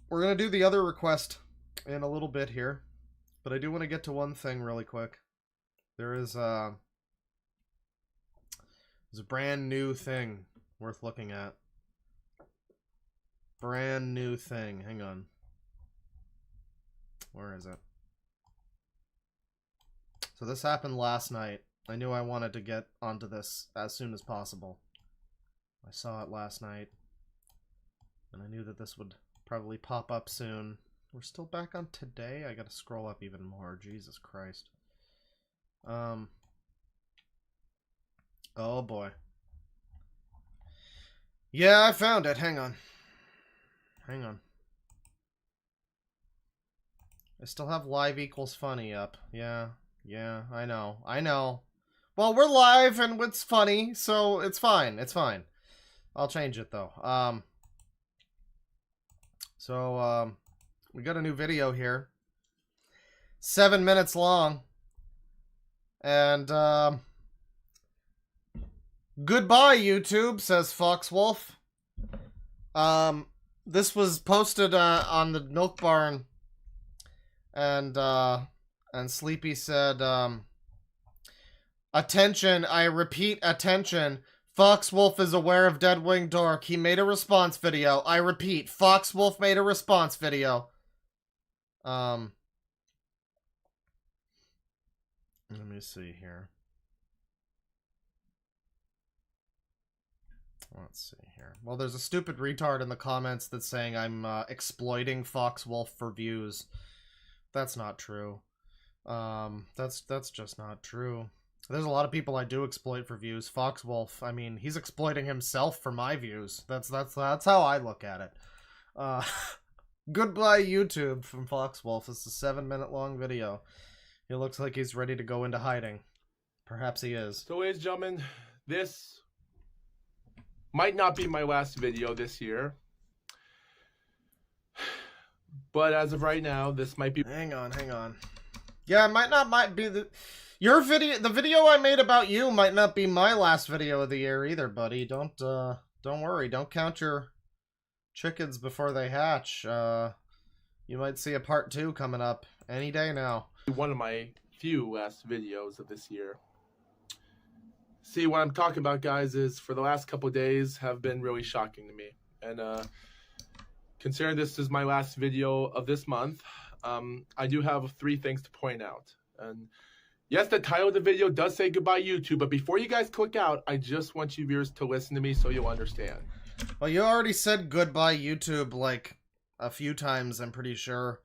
We're gonna do the other request in a little bit here, but I do want to get to one thing really quick. There's a brand new thing worth looking at. Brand new thing. Hang on. Where is it? So this happened last night. I knew I wanted to get onto this as soon as possible. I saw it last night, and I knew that this would probably pop up soon. We're still back on today? I gotta scroll up even more. Jesus Christ. Oh boy. Yeah, I found it. Hang on. I still have live equals funny up. Yeah, I know. Well, we're live and it's funny, so it's fine. I'll change it though. We got a new video here. 7 minutes long. And, goodbye, YouTube, says Foxwolf. This was posted, on the Milk Barn. And Sleepy said, attention, I repeat, attention. Foxwolf is aware of DeadwingDork. He made a response video. I repeat, Foxwolf made a response video. Let me see here. Let's see here. Well, there's a stupid retard in the comments that's saying I'm exploiting Foxwolf for views. That's not true. That's just not true. There's a lot of people I do exploit for views. Foxwolf, I mean, he's exploiting himself for my views. That's how I look at it. Goodbye YouTube from Foxwolf. It's a 7-minute long video. He looks like he's ready to go into hiding. Perhaps he is. So ladies and gentlemen, this might not be my last video this year. But as of right now, this might be... Hang on. Yeah, it might be the... Your video, the video I made about you might not be my last video of the year either, buddy. Don't worry. Don't count your chickens before they hatch. You might see a part 2 coming up any day now. One of my few last videos of this year. See, what I'm talking about, guys, is for the last couple of days have been really shocking to me. And considering this is my last video of this month, I do have 3 things to point out. And yes, the title of the video does say goodbye YouTube, but before you guys click out, I just want you viewers to listen to me so you'll understand. Well, you already said goodbye YouTube like a few times, I'm pretty sure.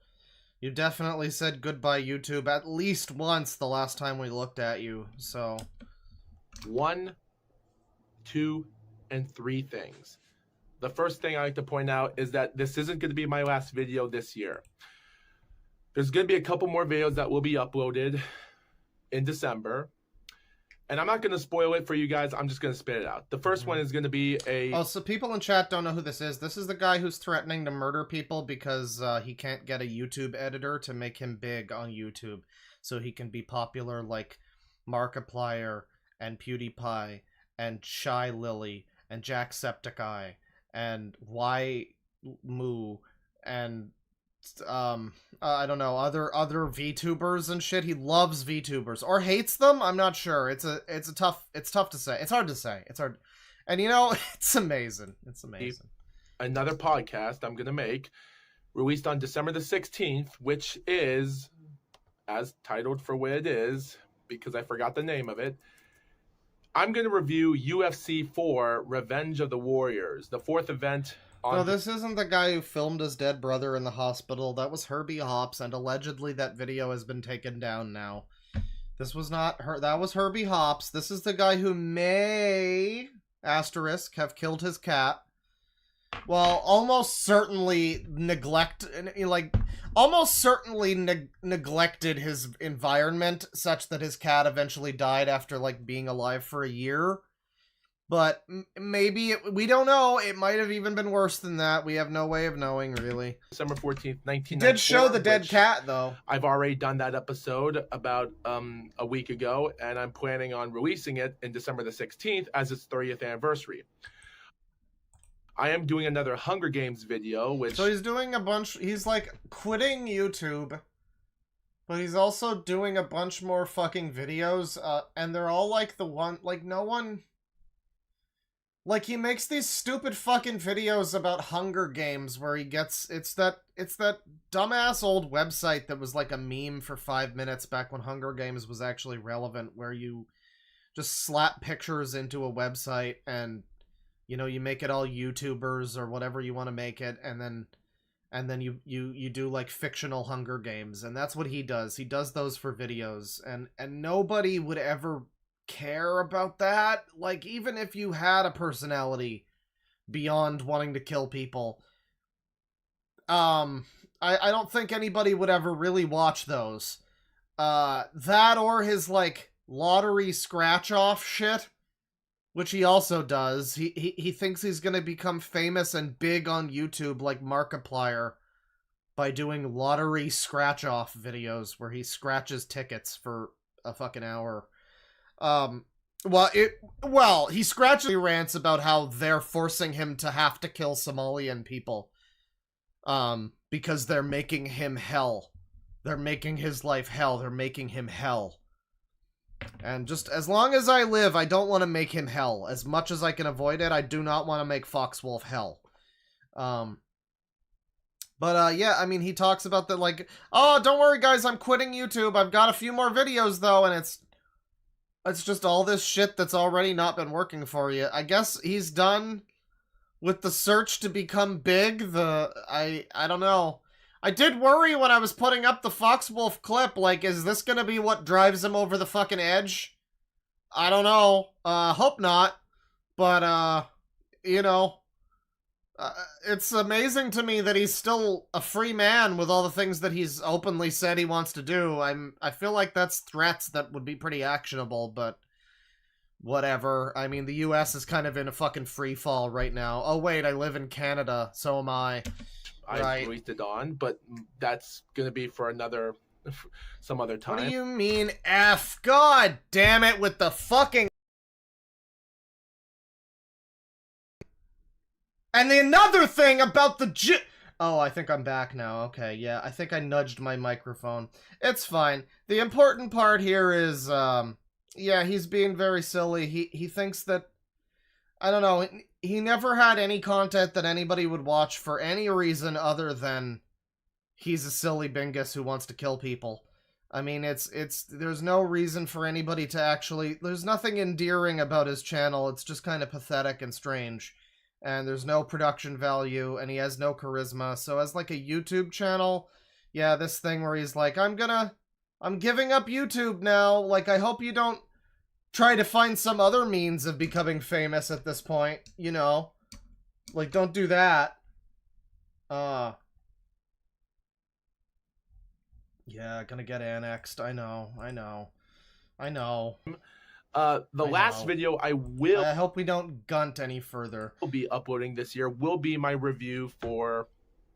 You definitely said goodbye YouTube at least once the last time we looked at you, so... 1, 2, and 3 things. The first thing I like to point out is that this isn't going to be my last video this year. There's going to be a couple more videos that will be uploaded in December. And I'm not going to spoil it for you guys. I'm just going to spit it out. The first one is going to be a... Oh, so people in chat don't know who this is. This is the guy who's threatening to murder people because he can't get a YouTube editor to make him big on YouTube. So he can be popular like Markiplier and PewDiePie and Shy Lily and Jacksepticeye and Moo and I don't know, other VTubers and shit. He loves VTubers or hates them. I'm not sure. It's tough to say. It's hard to say. It's hard. And you know, it's amazing. It's amazing. Another podcast I'm going to make released on December the 16th, which is as titled for what it is because I forgot the name of it. I'm going to review UFC 4 Revenge of the Warriors, the 4th event. No, this isn't the guy who filmed his dead brother in the hospital. That was Herbie Hops, and allegedly that video has been taken down now. This was not her. That was Herbie Hops. This is the guy who may, asterisk, have killed his cat. Well, almost certainly neglected his environment such that his cat eventually died after, like, being alive for a year. But maybe, we don't know, it might have even been worse than that. We have no way of knowing, really. December 14th, 1994. He did show the dead cat, though. I've already done that episode about a week ago, and I'm planning on releasing it in December the 16th as its 30th anniversary. I am doing another Hunger Games video, which... So he's doing a bunch... He's, like, quitting YouTube, but he's also doing a bunch more fucking videos, and they're all, like, the one... Like, no one... Like, he makes these stupid fucking videos about Hunger Games where he gets... It's that dumbass old website that was, like, a meme for 5 minutes back when Hunger Games was actually relevant, where you just slap pictures into a website and... You know, you make it all YouTubers or whatever you want to make it, and then you do like fictional Hunger Games, and that's what he does. He does those for videos, and nobody would ever care about that. Like, even if you had a personality beyond wanting to kill people, I don't think anybody would ever really watch those. That or his like lottery scratch off shit, which he also does. He thinks he's gonna become famous and big on YouTube like Markiplier by doing lottery scratch-off videos where he scratches tickets for a fucking hour. He scratches rants about how they're forcing him to have to kill Somalian people. Because they're making him hell. They're making his life hell. They're making him hell. And just as long as I live, I don't want to make him hell. As much as I can avoid it, I do not want to make Foxwolf hell. Yeah, I mean, he talks about that, like, oh, don't worry, guys, I'm quitting YouTube. I've got a few more videos, though, and it's just all this shit that's already not been working for you. I guess he's done with the search to become big. I don't know. I did worry when I was putting up the Foxwolf clip, like, is this gonna be what drives him over the fucking edge? I don't know. Hope not. But, you know, it's amazing to me that he's still a free man with all the things that he's openly said he wants to do. I feel like that's threats that would be pretty actionable, but whatever. I mean, the US is kind of in a fucking free fall right now. Oh wait, I live in Canada, so am I. I released it on, but that's gonna be for another, some other time. What do you mean F? God damn it with the fucking... And the another thing about the Oh, I think I'm back now. Okay, yeah, I think I nudged my microphone. It's fine. The important part here is, yeah, he's being very silly. He thinks that, I don't know, he never had any content that anybody would watch for any reason other than he's a silly bingus who wants to kill people. I mean, there's no reason for anybody to actually, there's nothing endearing about his channel. It's just kind of pathetic and strange. And there's no production value, and he has no charisma. So as like a YouTube channel, yeah, this thing where he's like, I'm giving up YouTube now. Like, I hope you don't try to find some other means of becoming famous at this point, you know? Like, don't do that. Yeah, gonna get annexed. I know. The last video I hope we don't gunt any further. Will be uploading this year will be my review for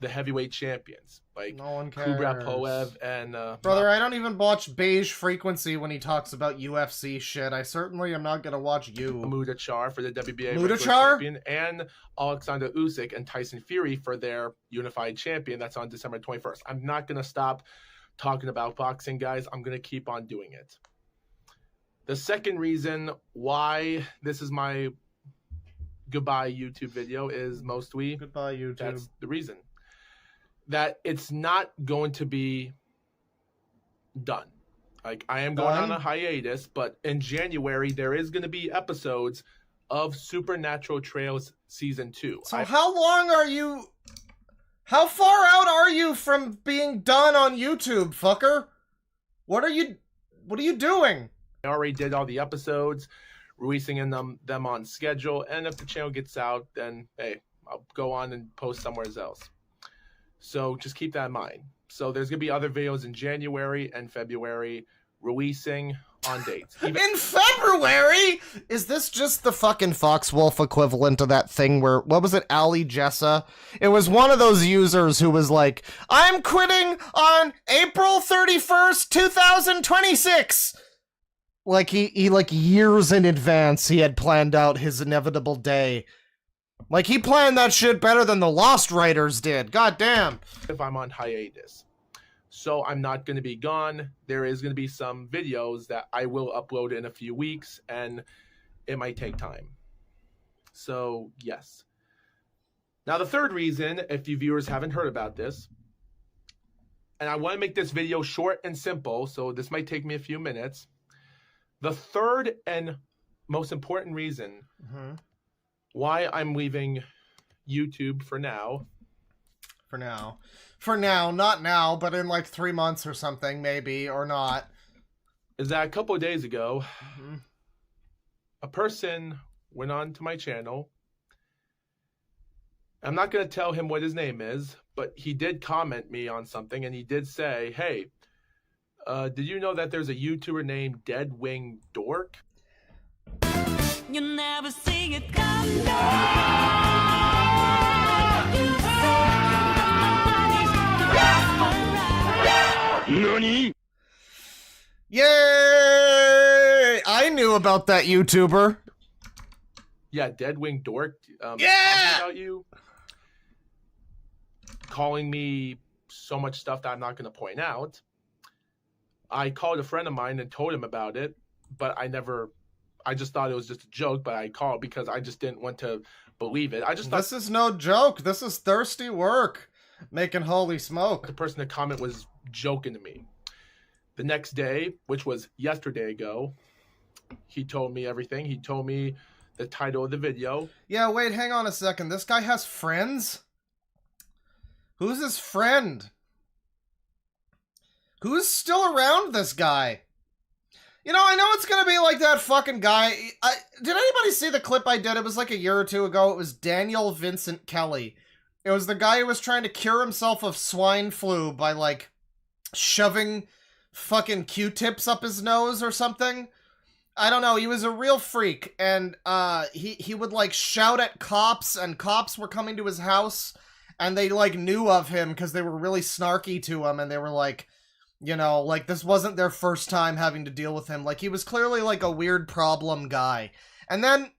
the heavyweight champions, like no one cares. Kubrat Pulev and brother, I don't even watch Beige Frequency when he talks about UFC shit. I certainly am not gonna watch you. Mudachar for the WBA Mudachar? champion, and Alexander Usyk and Tyson Fury for their unified champion. That's on December 21st. I'm not gonna stop talking about boxing, guys. I'm gonna keep on doing it. The second reason why this is my goodbye YouTube video is mostly goodbye YouTube. That's the reason that it's not going to be done. Like, I am going on a hiatus, but in January there is going to be episodes of Supernatural Trails Season 2. So how long are you? How far out are you from being done on YouTube, fucker? What are you doing? I already did all the episodes, releasing them on schedule, and if the channel gets out, then hey, I'll go on and post somewhere else. So just keep that in mind. So there's gonna be other videos in January and February releasing on dates. In February? Is this just the fucking Foxwolf equivalent of that thing where, what was it, Ali Jessa? It was one of those users who was like, I'm quitting on April 31st, 2026. Like, he like, years in advance, he had planned out his inevitable day. Like, he planned that shit better than the Lost Writers did. God damn. If I'm on hiatus. So I'm not going to be gone. There is going to be some videos that I will upload in a few weeks, and it might take time. So, yes. Now, the third reason, if you viewers haven't heard about this, and I want to make this video short and simple, so this might take me a few minutes. The third and most important reason why I'm leaving YouTube for now. For now, not now, but in like 3 months or something, maybe, or not. Is that a couple of days ago, a person went on to my channel. I'm not going to tell him what his name is, but he did comment me on something, and he did say, hey, did you know that there's a YouTuber named DeadwingDork? You never see it come NANI? Yay! I knew about that YouTuber. Yeah, DeadwingDork. Yeah! About you calling me so much stuff that I'm not going to point out. I called a friend of mine and told him about it, but I just thought it was just a joke, but I called because I just didn't want to believe it. I just thought This is no joke. This is thirsty work. Making holy smoke. the person in the comment was joking to me. The next day, which was yesterday ago, he told me everything. He told me the title of the video. Yeah, wait, hang on a second. This guy has friends? Who's his friend? Who's still around this guy? You know, I know it's gonna be like that fucking guy. Did anybody see the clip I did? It was like a year or two ago. It was Daniel Vincent Kelly. It was the guy who was trying to cure himself of swine flu by, like, shoving fucking Q-tips up his nose or something. I don't know, he was a real freak, and he would, like, shout at cops, and cops were coming to his house, and they, like, knew of him because they were really snarky to him, and they were like, you know, like, this wasn't their first time having to deal with him. Like, he was clearly, like, a weird problem guy. And then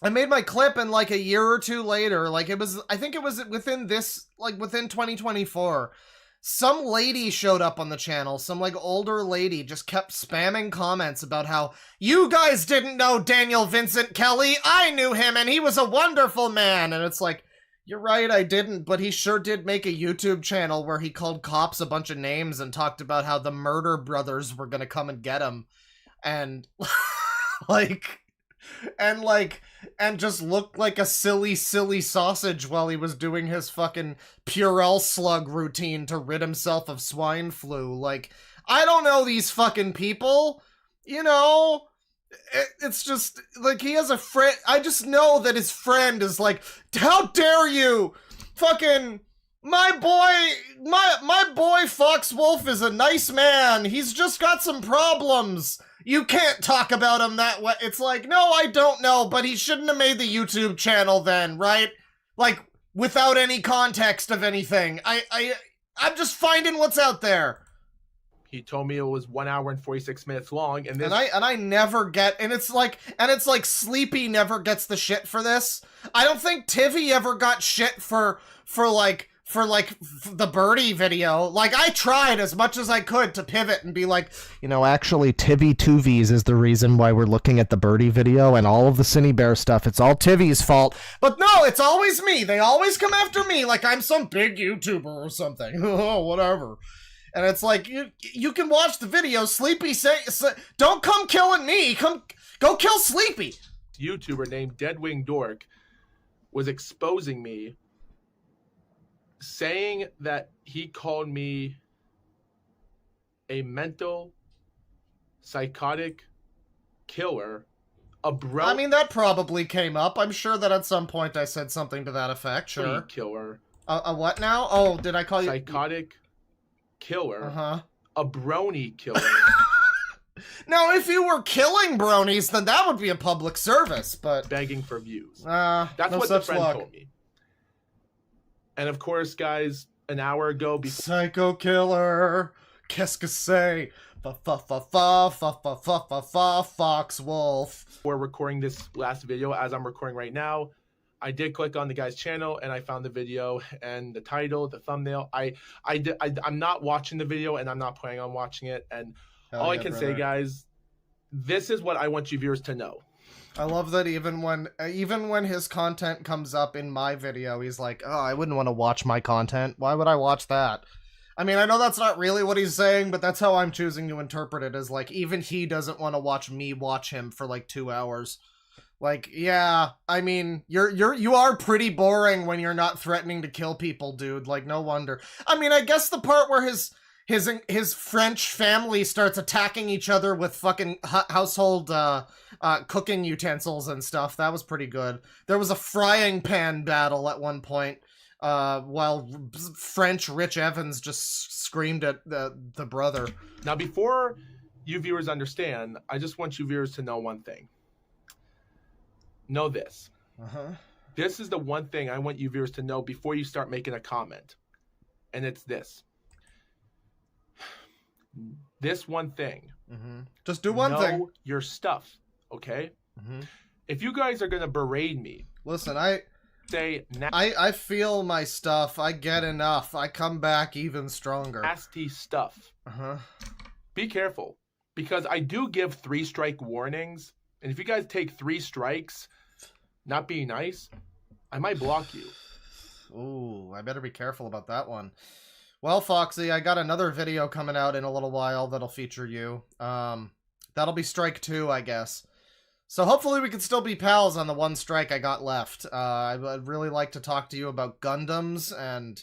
I made my clip, and, like, a year or two later, like, I think it was within 2024, some lady showed up on the channel, some, like, older lady just kept spamming comments about how, you guys didn't know Daniel Vincent Kelly, I knew him, and he was a wonderful man, and it's like, you're right, I didn't, but he sure did make a YouTube channel where he called cops a bunch of names and talked about how the Murder Brothers were gonna come and get him, and, and just looked like a silly sausage while he was doing his fucking Purell slug routine to rid himself of swine flu. Like, I don't know these fucking people, you know? It's just, like, he has a friend, I just know that his friend is like, how dare you! Fucking, my boy Fox Wolf is a nice man, he's just got some problems. You can't talk about him that way. It's like, no, I don't know, but he shouldn't have made the YouTube channel then, right? Like, without any context of anything. I'm just finding what's out there. He told me it was 1 hour and 46 minutes long, and this I never get, and it's like Sleepy never gets the shit for this. I don't think Tivy ever got shit for the birdie video. Like, I tried as much as I could to pivot and be like, you know, actually Tivy 2Vs is the reason why we're looking at the birdie video and all of the Cinny Bear stuff. It's all Tivy's fault. But no, it's always me. They always come after me like I'm some big YouTuber or something. Oh, whatever. And it's like, you can watch the video. Sleepy say, don't come killing me. Go kill Sleepy. YouTuber named DeadwingDork was exposing me, saying that he called me a mental, psychotic killer, I mean, that probably came up. I'm sure that at some point I said something to that effect, sure. Killer. A what now? Oh, did I call you? Psychotic killer. Uh-huh. A brony killer. Now, if you were killing bronies, then that would be a public service, but... Begging for views. That's no what the friend told me. And of course, guys, an hour ago... Psycho killer, qu'est-ce que c'est? Fox Wolf. Before recording this last video, as I'm recording right now, I did click on the guy's channel, and I found the video and the title, the thumbnail. I'm not watching the video, and I'm not planning on watching it, and all I can say, guys, this is what I want you viewers to know. I love that even when his content comes up in my video, he's like, oh, I wouldn't want to watch my content. Why would I watch that? I mean, I know that's not really what he's saying, but that's how I'm choosing to interpret it, as like, even he doesn't want to watch me watch him for like 2 hours. Like, yeah, I mean, you are pretty boring when you're not threatening to kill people, dude. Like, no wonder. I mean, I guess the part where his French family starts attacking each other with fucking household cooking utensils and stuff, that was pretty good. There was a frying pan battle at one point, while French Rich Evans just screamed at the brother. Now, before you viewers understand, I just want you viewers to know one thing. Know this. This is the one thing I want you viewers to know before you start making a comment. And it's this. This one thing. Just do one thing. Know your stuff, okay? If you guys are going to berate me. Listen, I feel my stuff. I get enough. I come back even stronger. Nasty stuff. Be careful. because I do give 3-strike warnings. And if you guys take 3 strikes, not being nice, I might block you. Ooh, I better be careful about that one. Well, Foxy, I got another video coming out in a little while that'll feature you. That'll be strike 2, I guess. So hopefully we can still be pals on the 1 strike I got left. I'd really like to talk to you about Gundams and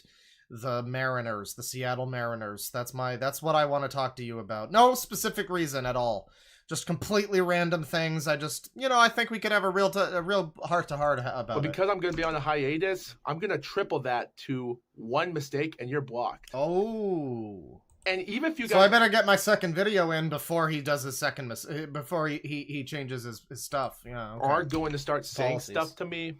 the Mariners, the Seattle Mariners. That's what I want to talk to you about. No specific reason at all. Just completely random things. I just, I think we could have a real heart-to-heart about But because I'm going to be on a hiatus, I'm going to triple that to 1 mistake and you're blocked. Oh. And even if you guys... So I better get my second video in before he does his second before he changes his stuff. Yeah. Okay. Are going to start saying stuff to me,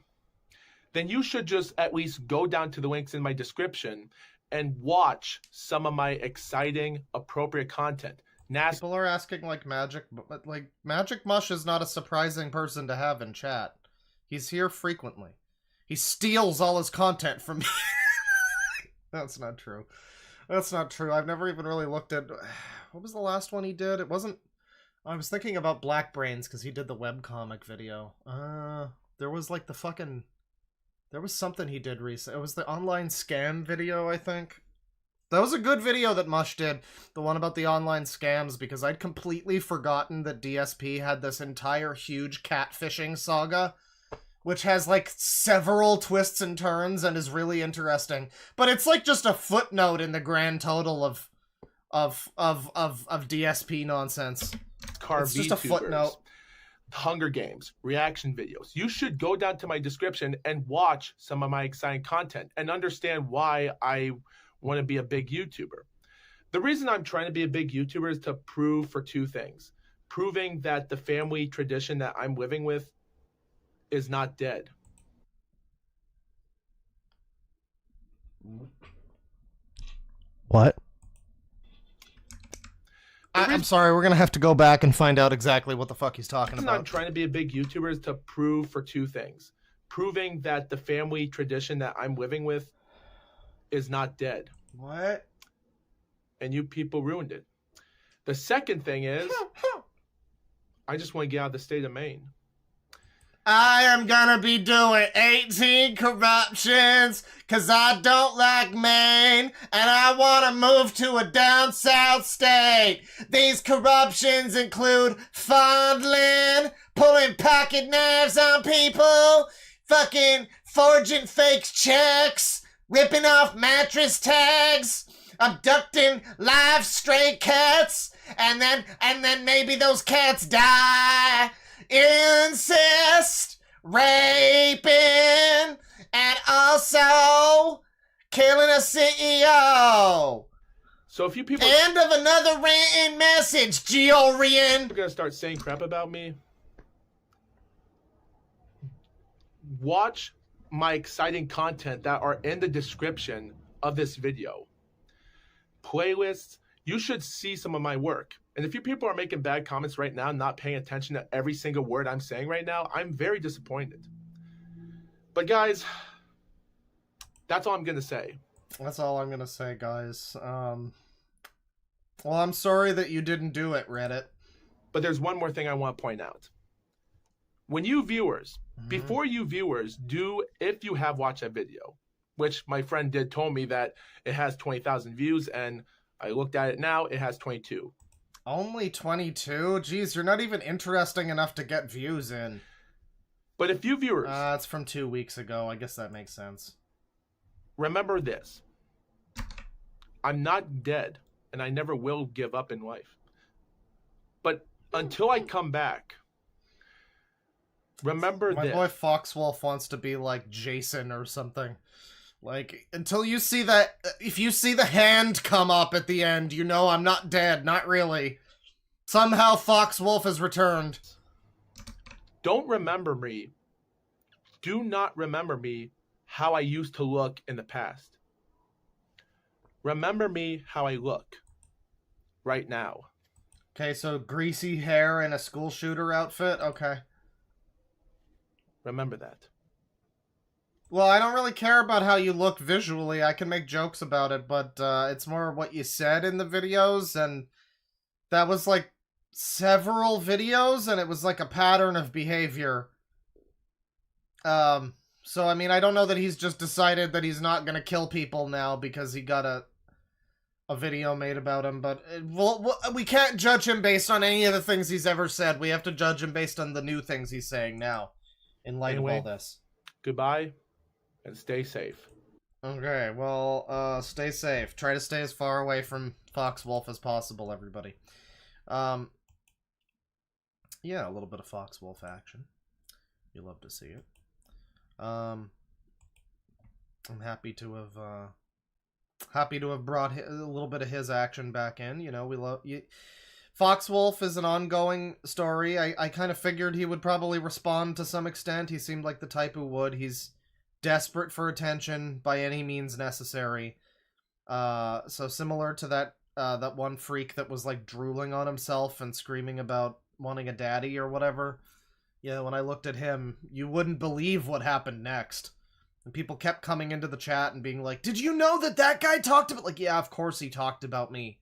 then you should just at least go down to the links in my description and watch some of my exciting, appropriate content. People are asking Magic Mush is not a surprising person to have in chat. He's here frequently. He steals all his content from me. That's not true. That's not true. I've never even really looked at... What was the last one he did? It wasn't... I was thinking about Black Brains because he did the webcomic video. There was like the fucking... There was something he did recently. It was the online scam video, I think. That was a good video that Mush did. The one about the online scams, because I'd completely forgotten that DSP had this entire huge catfishing saga, which has like several twists and turns and is really interesting. But it's like just a footnote in the grand total of DSP nonsense. It's just a footnote. Hunger Games, reaction videos. You should go down to my description and watch some of my exciting content and understand why I want to be a big YouTuber. The reason I'm trying to be a big YouTuber is to prove for 2 things. Proving that the family tradition that I'm living with is not dead. What? I'm sorry, we're gonna have to go back and find out exactly what the fuck he's talking about. I'm trying to be a big YouTuber is to prove for 2 things. Proving that the family tradition that I'm living with is not dead. What? And you people ruined it. The second thing is, I just want to get out of the state of Maine. I am gonna be doing 18 corruptions, cause I don't like Maine, and I wanna move to a down south state. These corruptions include fondling, pulling pocket knives on people, fucking forging fake checks, ripping off mattress tags, abducting live stray cats, and then maybe those cats die. Incest, raping, and also killing a CEO. So if you people... End of another ranting message, Georian. You're gonna start saying crap about me. Watch my exciting content that are in the description of this video. Playlists. You should see some of my work. And if you people are making bad comments right now, not paying attention to every single word I'm saying right now, I'm very disappointed. But guys, that's all I'm going to say. That's all I'm going to say, guys. Well, I'm sorry that you didn't do it, Reddit. But there's one more thing I want to point out. When you viewers, before you viewers do, if you have watched that video, which my friend did told me that it has 20,000 views, and I looked at it now, it has 22. Only 22? Jeez, you're not even interesting enough to get views in. But if you viewers... it's from 2 weeks ago. I guess that makes sense. Remember this. I'm not dead, and I never will give up in life. But until I come back, remember this. My boy Foxwolf wants to be like Jason or something. Like, until you see that, if you see the hand come up at the end, you know I'm not dead. Not really. Somehow Foxwolf has returned. Don't remember me. Do not remember me how I used to look in the past. Remember me how I look right now. Okay, so greasy hair and a school shooter outfit? Okay. Remember that. Well, I don't really care about how you look visually. I can make jokes about it, but it's more what you said in the videos, and that was like several videos, and it was like a pattern of behavior. So, I mean, I don't know that he's just decided that he's not gonna kill people now because he got a video made about him, but we can't judge him based on any of the things he's ever said. We have to judge him based on the new things he's saying now, in light of all this. Goodbye, and stay safe. Okay, well, stay safe. Try to stay as far away from Foxwolf as possible, everybody. Yeah, a little bit of Foxwolf action. You love to see it. I'm happy to have brought a little bit of his action back in. You know, we love Foxwolf is an ongoing story. I kind of figured he would probably respond to some extent. He seemed like the type who would. He's desperate for attention by any means necessary. So similar to that one freak that was like drooling on himself and screaming about wanting a daddy or whatever. Yeah, when I looked at him, you wouldn't believe what happened next. And people kept coming into the chat and being like, did you know that guy talked about... Like, yeah, of course he talked about me.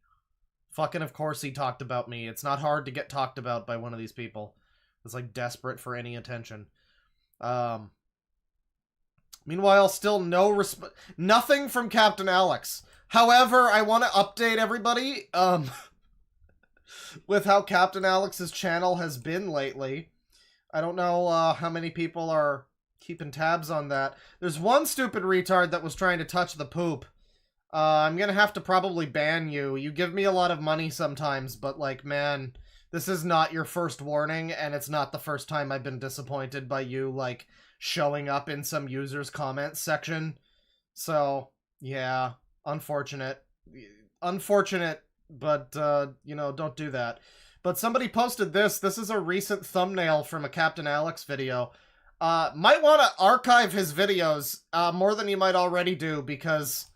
Fucking of course he talked about me. It's not hard to get talked about by one of these people. It's like desperate for any attention. Meanwhile, still nothing from Captain Alex. However, I want to update everybody with how Captain Alex's channel has been lately. I don't know how many people are keeping tabs on that. There's one stupid retard that was trying to touch the poop. I'm gonna have to probably ban you. You give me a lot of money sometimes, but like, man, this is not your first warning, and it's not the first time I've been disappointed by you, like, showing up in some user's comments section. So, yeah, unfortunate. Unfortunate, but, you know, don't do that. But somebody posted this. This is a recent thumbnail from a Captain Alex video. Might want to archive his videos more than you might already do, because,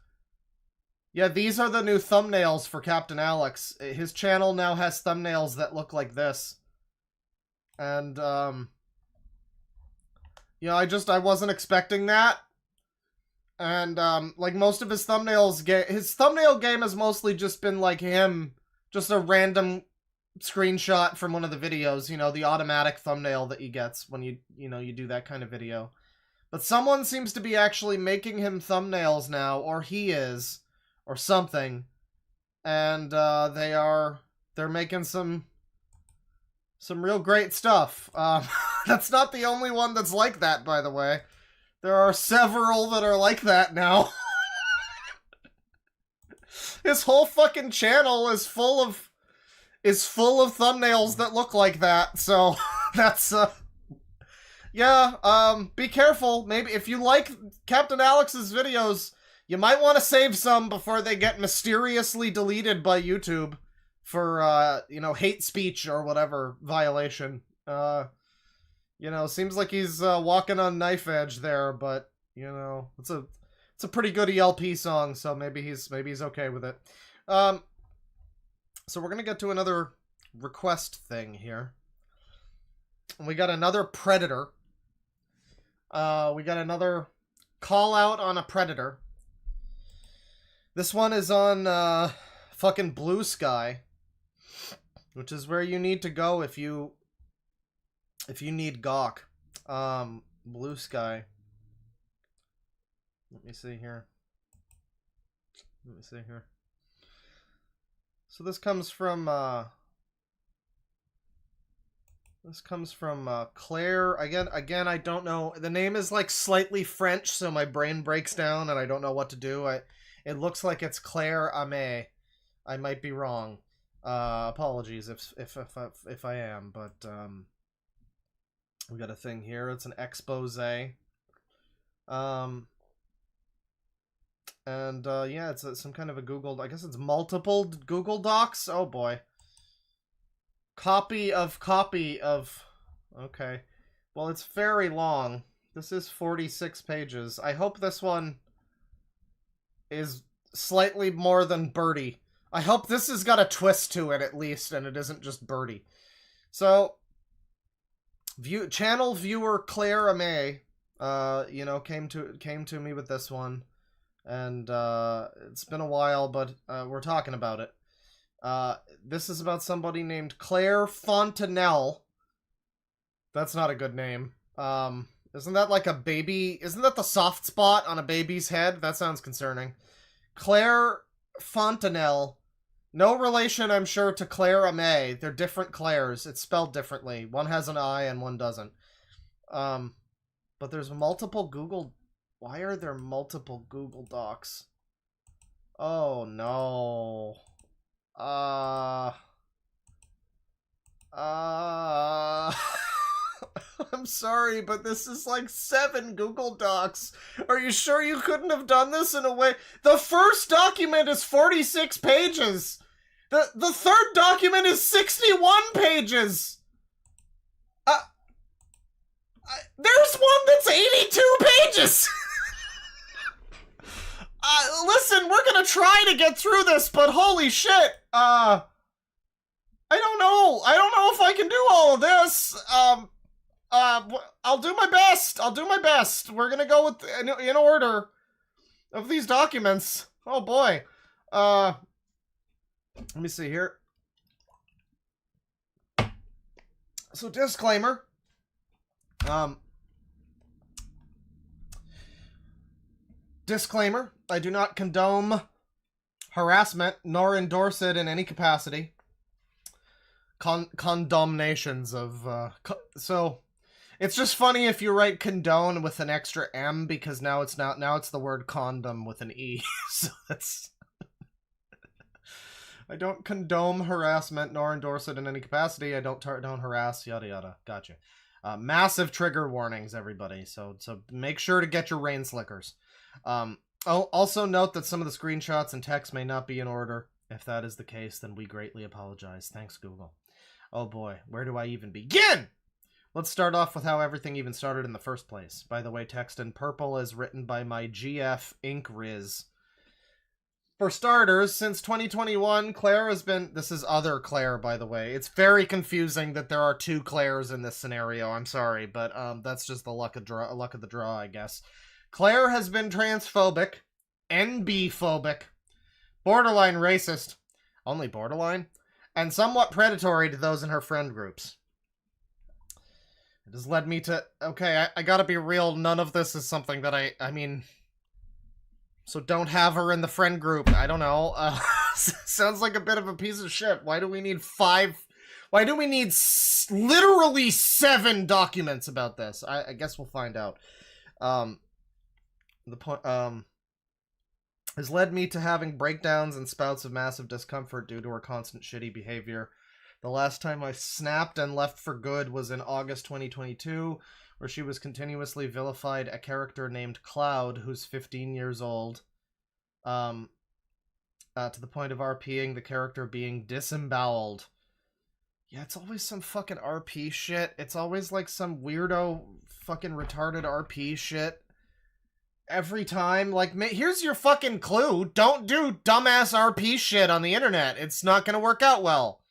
yeah, these are the new thumbnails for Captain Alex. His channel now has thumbnails that look like this. And, you know, I wasn't expecting that. And, like, most of his thumbnails, his thumbnail game has mostly just been, like, him, just a random screenshot from one of the videos, you know, the automatic thumbnail that he gets when you do that kind of video. But someone seems to be actually making him thumbnails now, or he is, or something. And, they're making some real great stuff. That's not the only one that's like that, by the way. There are several that are like that now. His whole fucking channel is full of thumbnails that look like that, so that's, yeah, be careful. Maybe if you like Captain Alex's videos, you might want to save some before they get mysteriously deleted by YouTube for, you know, hate speech or whatever violation. You know, seems like he's, walking on knife edge there, but, you know, it's a pretty good ELP song, so maybe he's okay with it. So we're gonna get to another request thing here. We got another Predator. We got another call out on a Predator. This one is on, fucking Blue Sky, which is where you need to go if you need Gawk. Blue Sky. Let me see here. So this comes from Claire. Again, I don't know. The name is like slightly French, so my brain breaks down and I don't know what to do. It looks like it's Claire Ame. I might be wrong. Apologies if I am, but we got a thing here. It's an expose. And, yeah, it's some kind of a Google... I guess it's multiple Google Docs? Oh, boy. Copy of... Okay. Well, it's very long. This is 46 pages. I hope this one is slightly more than Birdie. I hope this has got a twist to it, at least, and it isn't just Birdie. So, channel viewer Claire Ame, you know, came to me with this one. And, it's been a while, but, we're talking about it. This is about somebody named Claire Fontanelle. That's not a good name. Isn't that like a baby? Isn't that the soft spot on a baby's head? That sounds concerning. Claire Fontanelle. No relation, I'm sure, to Claire May. They're different Claires. It's spelled differently. One has an I and one doesn't. But there's multiple Google... Why are there multiple Google Docs? Oh, no. I'm sorry, but this is like 7 Google Docs. Are you sure you couldn't have done this in a way? The first document is 46 pages. The third document is 61 pages. There's one that's 82 pages. Listen, we're gonna try to get through this, but holy shit. I don't know. I don't know if I can do all of this. I'll do my best. I'll do my best. We're gonna go with in order of these documents. Oh boy. Let me see here. So disclaimer. Disclaimer. I do not condone harassment nor endorse it in any capacity. Condemnations of so it's just funny if you write condone with an extra M, because now it's the word condom with an E. So that's I don't condone harassment nor endorse it in any capacity. I don't harass, yada yada. Gotcha. Massive trigger warnings, everybody. So make sure to get your rain slickers. Also note that some of the screenshots and text may not be in order. If that is the case, then we greatly apologize. Thanks, Google. Oh boy, where do I even begin? Let's start off with how everything even started in the first place. By the way, text in purple is written by my GF Ink Riz. For starters, since 2021, Claire has been... This is other Claire, by the way. It's very confusing that there are 2 Claires in this scenario. I'm sorry, but that's just the luck of the draw, I guess. Claire has been transphobic, NB-phobic, borderline racist, only borderline, and somewhat predatory to those in her friend groups. It has led me to... Okay, I gotta be real, none of this is something that I mean... So don't have her in the friend group. I don't know. Sounds like a bit of a piece of shit. Why do we need 5... Why do we need literally 7 documents about this? I guess we'll find out. The point has led me to having breakdowns and spouts of massive discomfort due to her constant shitty behavior. The last time I snapped and left for good was in August 2022, where she was continuously vilified a character named Cloud, who's 15 years old, to the point of RPing the character being disemboweled. Yeah, it's always some fucking RP shit. It's always like some weirdo fucking retarded RP shit. Every time, like, here's your fucking clue. Don't do dumbass RP shit on the internet. It's not gonna work out well.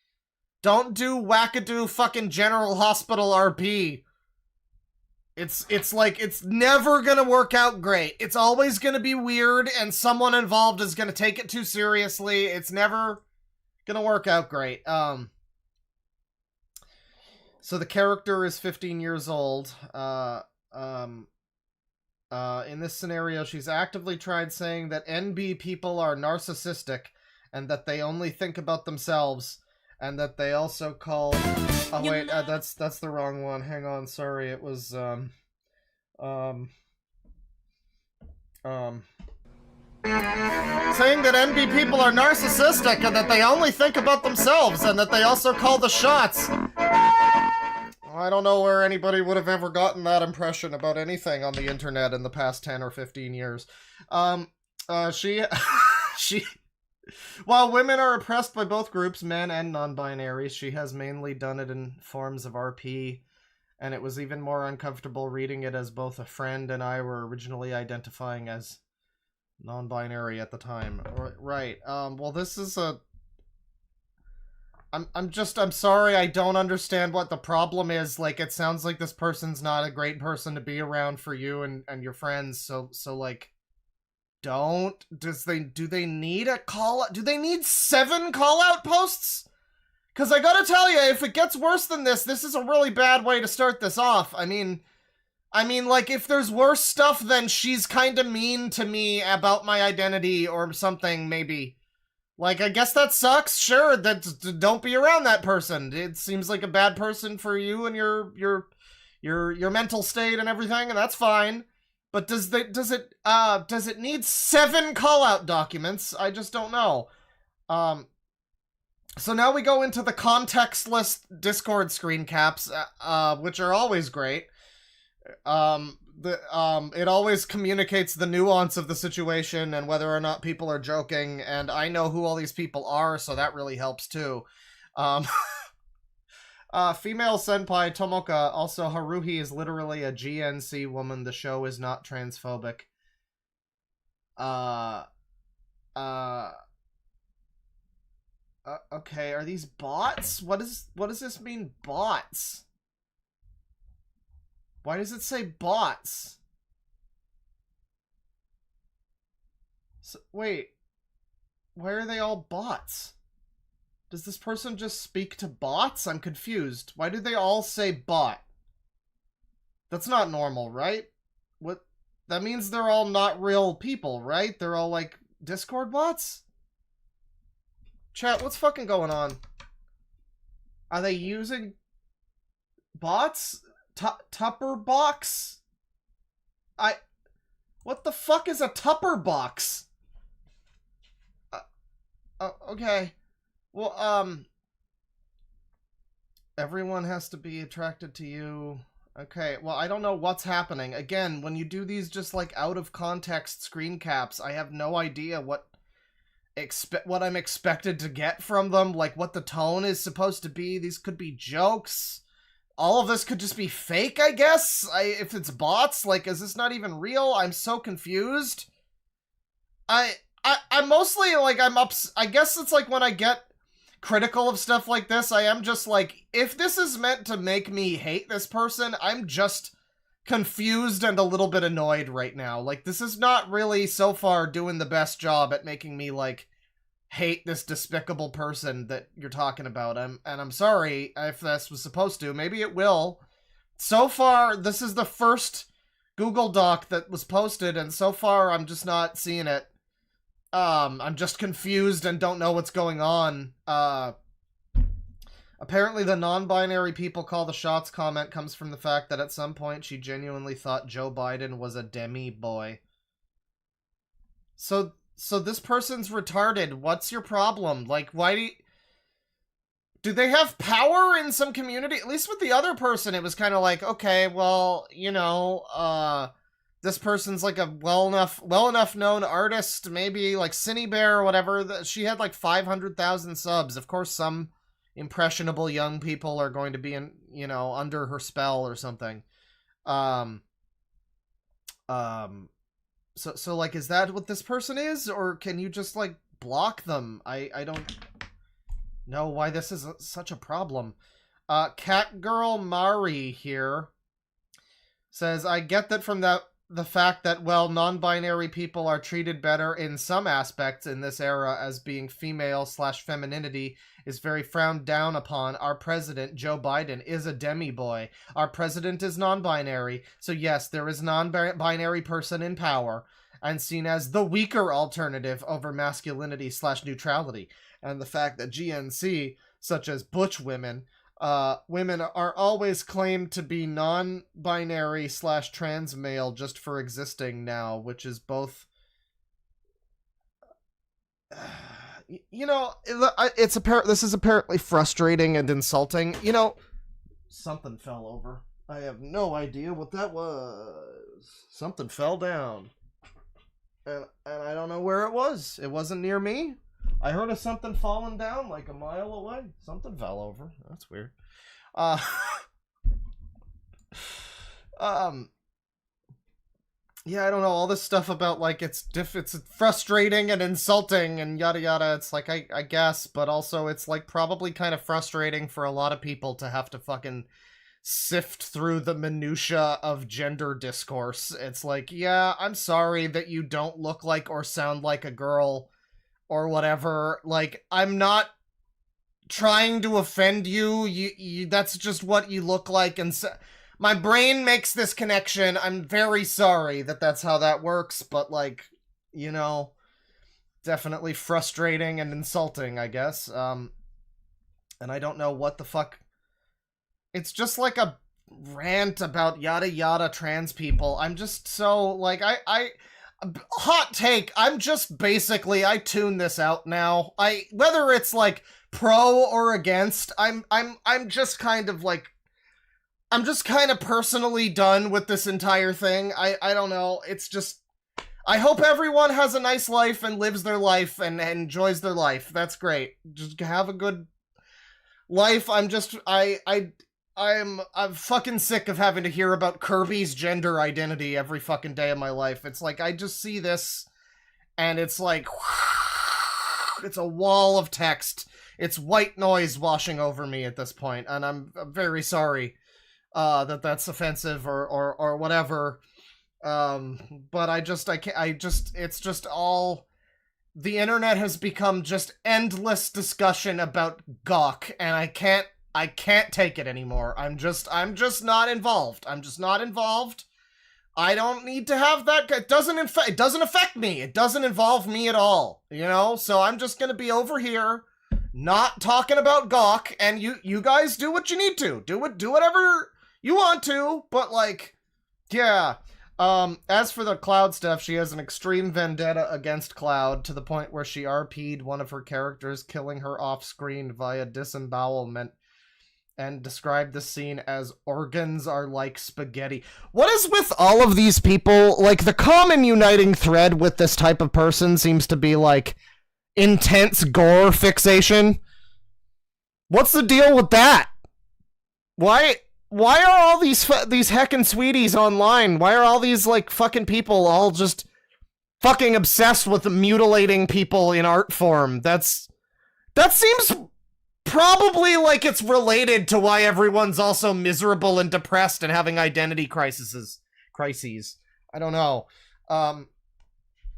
Don't do wackadoo fucking General Hospital RP. It's like, it's never gonna work out great. It's always gonna be weird, and someone involved is gonna take it too seriously. It's never gonna work out great. So the character is 15 years old. In this scenario, she's actively tried saying that NB people are narcissistic and that they only think about themselves, and that they also call... Oh, wait, that's the wrong one. Hang on, sorry, it was, saying that NB people are narcissistic and that they only think about themselves, and that they also call the shots. I don't know where anybody would have ever gotten that impression about anything on the internet in the past 10 or 15 years. While women are oppressed by both groups, men and non-binaries, she has mainly done it in forms of RP, and it was even more uncomfortable reading it as both a friend and I were originally identifying as non-binary at the time. Right, well this is a... I'm sorry, I don't understand what the problem is. Like, it sounds like this person's not a great person to be around for you and your friends, so like... do they need a call? Do they need 7 call out posts? Because I gotta tell you, if it gets worse than this is a really bad way to start this off. I mean, like, if there's worse stuff, then she's kind of mean to me about my identity or something, maybe. Like, I guess that sucks. Sure, don't be around that person. It seems like a bad person for you and your mental state and everything, and that's fine. But does it need 7 call-out documents? I just don't know. So now we go into the contextless Discord screen caps, which are always great. It always communicates the nuance of the situation and whether or not people are joking, and I know who all these people are, so that really helps too. Female senpai Tomoka, also Haruhi is literally a GNC woman, the show is not transphobic. Okay, are these bots? What does this mean, bots? Why does it say bots? So, wait. Why are they all bots? Does this person just speak to bots? I'm confused. Why do they all say bot? That's not normal, right? What? That means they're all not real people, right? They're all, like, Discord bots? Chat, what's fucking going on? Are they using bots? Tupper box? What the fuck is a Tupper box? Okay. Well, everyone has to be attracted to you. Okay, well, I don't know what's happening. Again, when you do these just, like, out-of-context screen caps, I have no idea what I'm expected to get from them, like, what the tone is supposed to be. These could be jokes. All of this could just be fake, I guess? If it's bots, like, is this not even real? I'm so confused. I'm mostly, like, I guess it's like when I get critical of stuff like this, I am just like, if this is meant to make me hate this person, I'm just confused and a little bit annoyed right now. Like, this is not really, so far, doing the best job at making me, like, hate this despicable person that you're talking about. I'm sorry if this was supposed to. Maybe it will. So far, this is the first Google Doc that was posted, and so far, I'm just not seeing it. I'm just confused and don't know what's going on. Apparently the non-binary people call the shots comment comes from the fact that at some point she genuinely thought Joe Biden was a demi-boy. So this person's retarded. What's your problem? Like, why do they have power in some community? At least with the other person, it was kind of like, okay, well, you know, this person's like a well enough known artist, maybe like Cinebear or whatever. She had like 500,000 subs. Of course, some impressionable young people are going to be in, you know, under her spell or something. So like, is that what this person is, or can you just like block them? I don't know why this is such a problem. Catgirl Mari here says, I get that from the fact that, well, non-binary people are treated better in some aspects in this era, as being female/femininity is very frowned down upon. Our president, Joe Biden, is a demi-boy. Our president is non-binary, so yes, there is non-binary person in power, and seen as the weaker alternative over masculinity/neutrality. And the fact that GNC, such as butch women are always claimed to be non-binary/trans male just for existing now, which is both, you know, this is apparently frustrating and insulting. You know, something fell over. I have no idea what that was. Something fell down. And I don't know where it was. It wasn't near me. I heard of something falling down like a mile away. Something fell over. That's weird. Yeah, I don't know, all this stuff about, like, it's frustrating and insulting and yada yada. It's like, I guess, but also it's, like, probably kind of frustrating for a lot of people to have to fucking sift through the minutia of gender discourse. It's like, yeah, I'm sorry that you don't look like or sound like a girl or whatever. Like, I'm not trying to offend you. You that's just what you look like, and so my brain makes this connection. I'm very sorry that that's how that works, but like, you know, definitely frustrating and insulting, I guess. And I don't know what the fuck. It's just like a rant about yada yada trans people. I'm just so like hot take. I'm just basically I tune this out now. Whether it's like pro or against, I'm just kind of like I'm just kind of personally done with this entire thing. I don't know. It's just I hope everyone has a nice life and lives their life and enjoys their life. That's great. Just have a good life. I'm fucking sick of having to hear about Kirby's gender identity every fucking day of my life. It's like, I just see this, and it's like, it's a wall of text. It's white noise washing over me at this point, and I'm very sorry that that's offensive or whatever. But it's just all... The internet has become just endless discussion about Gawk, and I can't take it anymore. I'm just not involved. I'm just not involved. I don't need to have that. It doesn't affect me. It doesn't involve me at all. You know? So I'm just gonna be over here, not talking about Gawk, and you guys do what you need to. Do whatever you want to, but like, yeah. As for the Cloud stuff, she has an extreme vendetta against Cloud to the point where she RP'd one of her characters, killing her off-screen via disembowelment, and described the scene as organs are like spaghetti. What is with all of these people? Like, the common uniting thread with this type of person seems to be, like, intense gore fixation. What's the deal with that? Why are all these heckin' sweeties online? Why are all these, like, fucking people all just fucking obsessed with mutilating people in art form? That seems probably like it's related to why everyone's also miserable and depressed and having identity crises. I don't know.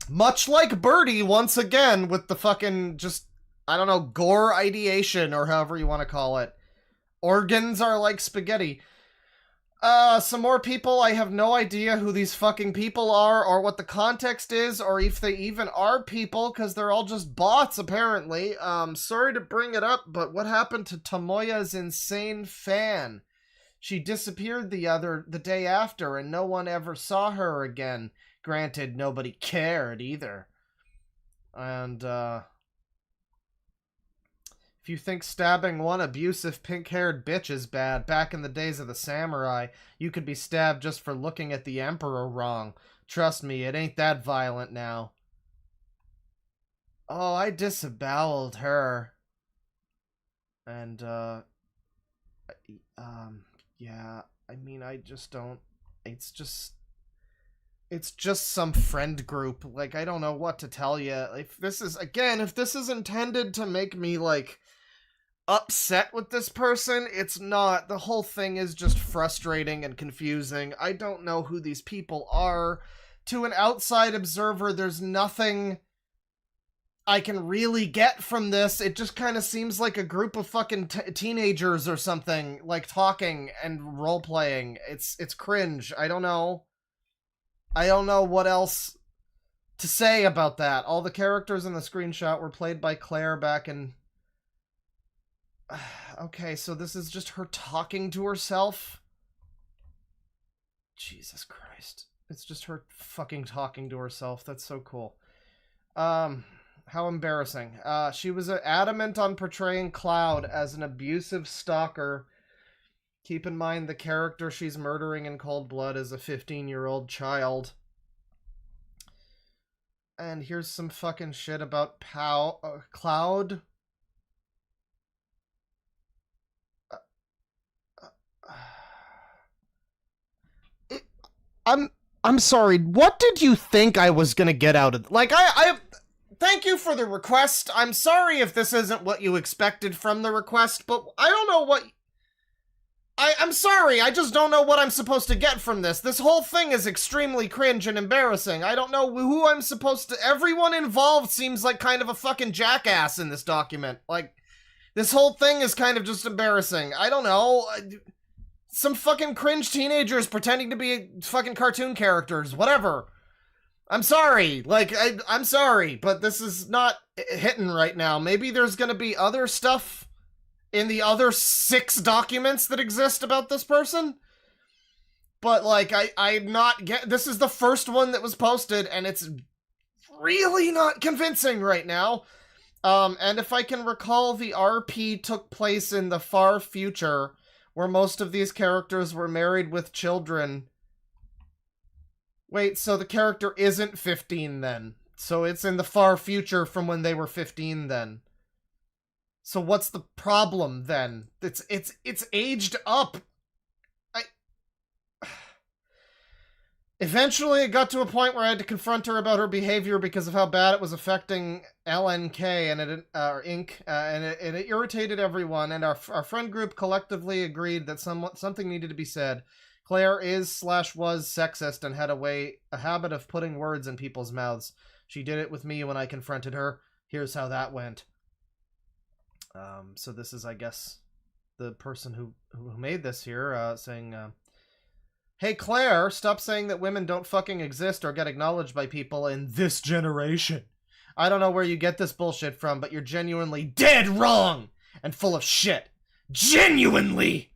Much like Birdie, once again, with the fucking just, I don't know, gore ideation, or however you want to call it. Organs are like spaghetti. Some more people. I have no idea who these fucking people are, or what the context is, or if they even are people, because they're all just bots, apparently. Sorry to bring it up, but what happened to Tomoya's insane fan? She disappeared the day after, and no one ever saw her again. Granted, nobody cared either. And, if you think stabbing one abusive pink-haired bitch is bad, back in the days of the samurai, you could be stabbed just for looking at the emperor wrong. Trust me, it ain't that violent now. Oh, I disemboweled her. And, yeah, I mean, I just don't... It's just some friend group. Like, I don't know what to tell you. If this is intended to make me, like, upset with this person, it's not. The whole thing is just frustrating and confusing. I don't know who these people are. To an outside observer, there's nothing I can really get from this. It just kind of seems like a group of fucking teenagers or something, like, talking and role-playing. It's cringe. I don't know what else to say about that. All the characters in the screenshot were played by Claire back in... Okay, so this is just her talking to herself? Jesus Christ. It's just her fucking talking to herself. That's so cool. How embarrassing. She was adamant on portraying Cloud as an abusive stalker. Keep in mind the character she's murdering in cold blood is a 15-year-old child. And here's some fucking shit about Cloud. I'm sorry, what did you think I was gonna get out of... Like, I thank you for the request. I'm sorry if this isn't what you expected from the request, but I don't know what... I'm sorry, I just don't know what I'm supposed to get from this. This whole thing is extremely cringe and embarrassing. I don't know who I'm supposed to... Everyone involved seems like kind of a fucking jackass in this document. Like, this whole thing is kind of just embarrassing. I don't know. Some fucking cringe teenagers pretending to be fucking cartoon characters. Whatever. I'm sorry. Like, I'm sorry, but this is not hitting right now. Maybe there's gonna be other stuff in the other 6 documents that exist about this person. But, like, I'm not this is the first one that was posted, and it's really not convincing right now. And if I can recall, the RP took place in the far future, where most of these characters were married with children. Wait, so the character isn't 15 then? So it's in the far future from when they were 15 then? So what's the problem then? It's aged up. Eventually it got to a point where I had to confront her about her behavior because of how bad it was affecting LNK and Inc. And it irritated everyone, and our friend group collectively agreed that something needed to be said. Claire is/was sexist and had a habit of putting words in people's mouths. She did it with me when I confronted her. Here's how that went. So this is, I guess, the person who made this here, saying, hey, Claire, stop saying that women don't fucking exist or get acknowledged by people in this generation. I don't know where you get this bullshit from, but you're genuinely dead wrong and full of shit. Genuinely!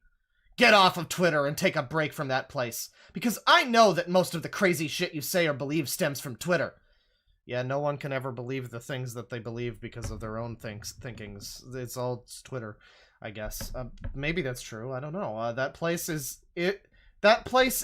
Get off of Twitter and take a break from that place. Because I know that most of the crazy shit you say or believe stems from Twitter. Yeah, no one can ever believe the things that they believe because of their own thinkings. It's all Twitter, I guess. Maybe that's true. I don't know. That place,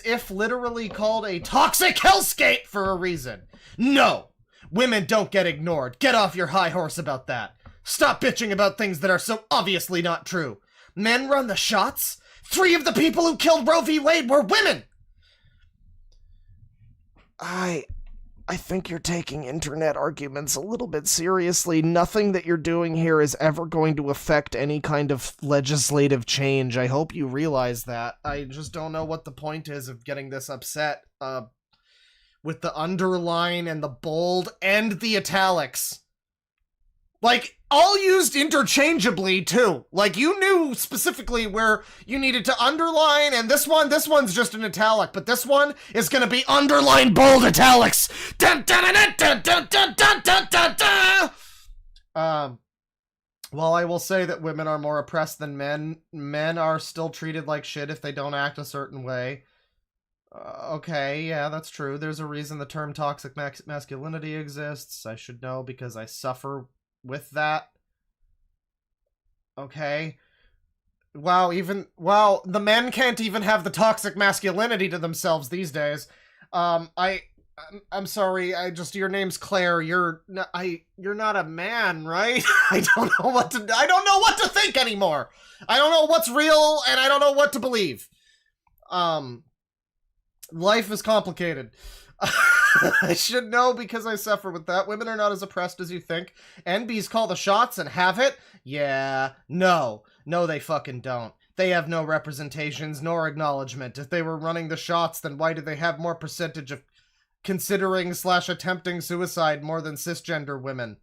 if literally called a toxic hellscape for a reason. No! Women don't get ignored. Get off your high horse about that. Stop bitching about things that are so obviously not true. Men run the shots? 3 of the people who killed Roe v. Wade were women! I think you're taking internet arguments a little bit seriously. Nothing that you're doing here is ever going to affect any kind of legislative change. I hope you realize that. I just don't know what the point is of getting this upset, with the underline and the bold and the italics. Like, all used interchangeably, too. Like, you knew specifically where you needed to underline, and this one's just an italic, but this one is gonna be underline bold italics. Dun, dun, dun, dun, dun, dun, dun, dun, dun, dun. While I will say that women are more oppressed than men, men are still treated like shit if they don't act a certain way. Okay, yeah, that's true. There's a reason the term toxic masculinity exists. I should know because I suffer with that. Okay. Wow, the men can't even have the toxic masculinity to themselves these days. I'm sorry, your name's Claire. You're not a man, right? I don't know what to think anymore. I don't know what's real, and I don't know what to believe. Life is complicated. I should know because I suffer with that. Women are not as oppressed as you think. NBs call the shots and have it? Yeah. No, they fucking don't. They have no representations nor acknowledgement. If they were running the shots, then why do they have more percentage of considering/attempting suicide more than cisgender women?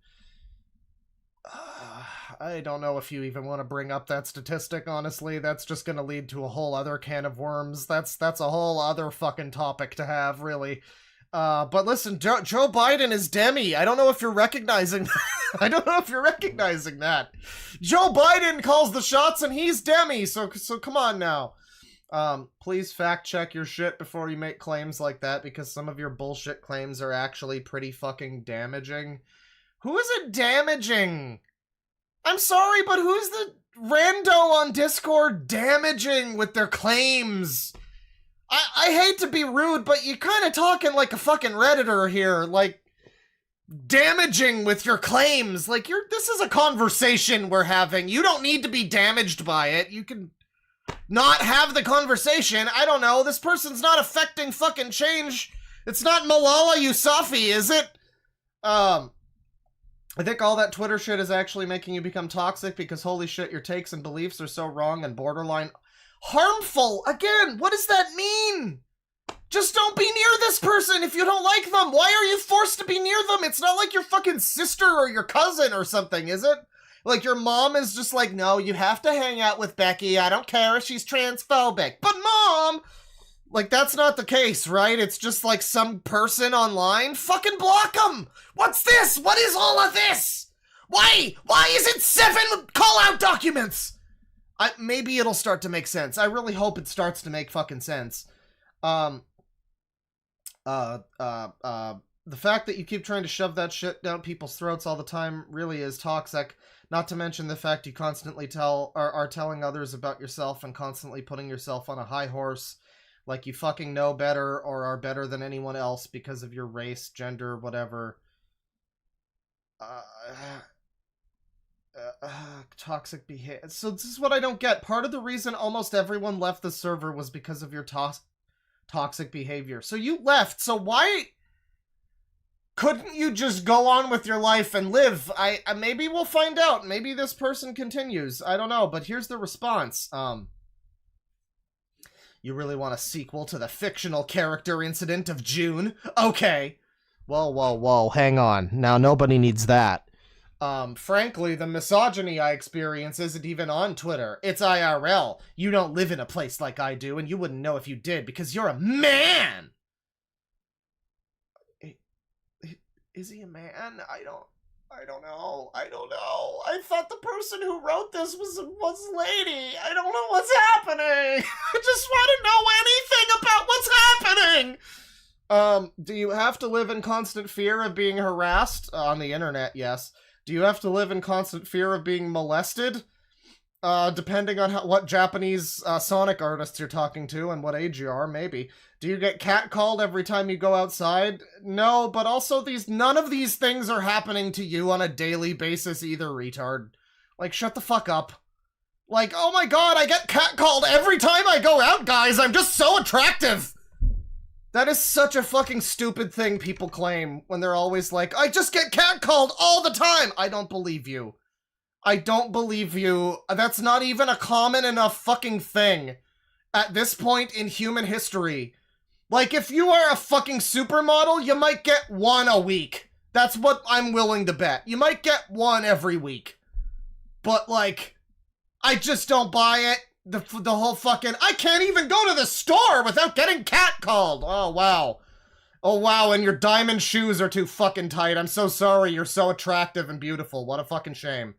I don't know if you even want to bring up that statistic, honestly. That's just gonna lead to a whole other can of worms. That's a whole other fucking topic to have, really. But listen, Joe Biden is Demi. I don't know if you're recognizing I don't know if you're recognizing that. Joe Biden calls the shots and he's Demi, so come on now. Please fact check your shit before you make claims like that, because some of your bullshit claims are actually pretty fucking damaging. Who is it damaging? I'm sorry, but who's the rando on Discord damaging with their claims? I hate to be rude, but you're kind of talking like a fucking Redditor here, like, damaging with your claims. Like, this is a conversation we're having. You don't need to be damaged by it. You can not have the conversation. I don't know, this person's not affecting fucking change. It's not Malala Yousafzai, is it? I think all that Twitter shit is actually making you become toxic because holy shit, your takes and beliefs are so wrong and borderline Harmful. Again, what does that mean? Just don't be near this person if you don't like them. Why are you forced to be near them? It's not like your fucking sister or your cousin or something, is it? Like your mom is just like, no, you have to hang out with Becky. I don't care if she's transphobic. But mom, like that's not the case, right? It's just like some person online. Fucking block them. What's this? What is all of this? Why? Why is it 7 call-out documents? Maybe it'll start to make sense. I really hope it starts to make fucking sense. The fact that you keep trying to shove that shit down people's throats all the time really is toxic. Not to mention the fact you constantly are telling others about yourself and constantly putting yourself on a high horse, like you fucking know better or are better than anyone else because of your race, gender, whatever. Toxic behavior. So this is what I don't get. Part of the reason almost everyone left the server was because of your toxic behavior. So you left, so why couldn't you just go on with your life and live? Maybe we'll find out. Maybe this person continues. I don't know, but here's the response. You really want a sequel to the fictional character incident of June? Okay. Whoa, hang on. Now, nobody needs that. Frankly, the misogyny I experience isn't even on Twitter. It's IRL. You don't live in a place like I do, and you wouldn't know if you did, because you're a man! Is he a man? I don't know. I thought the person who wrote this was a lady. I don't know what's happening. I just want to know anything about what's happening. Do you have to live in constant fear of being harassed? On the internet, yes. Do you have to live in constant fear of being molested? Depending on what Japanese Sonic artists you're talking to and what age you are, maybe. Do you get catcalled every time you go outside? No, but also none of these things are happening to you on a daily basis either, retard. Like, shut the fuck up. Like, oh my god, I get catcalled every time I go out, guys! I'm just so attractive! That is such a fucking stupid thing people claim when they're always like, I just get catcalled all the time! I don't believe you. I don't believe you. That's not even a common enough fucking thing at this point in human history. Like, if you are a fucking supermodel, you might get 1 a week. That's what I'm willing to bet. You might get 1 every week. But, like, I just don't buy it. The whole fucking, I can't even go to the store without getting catcalled. Oh, wow. Oh, wow, and your diamond shoes are too fucking tight. I'm so sorry. You're so attractive and beautiful. What a fucking shame.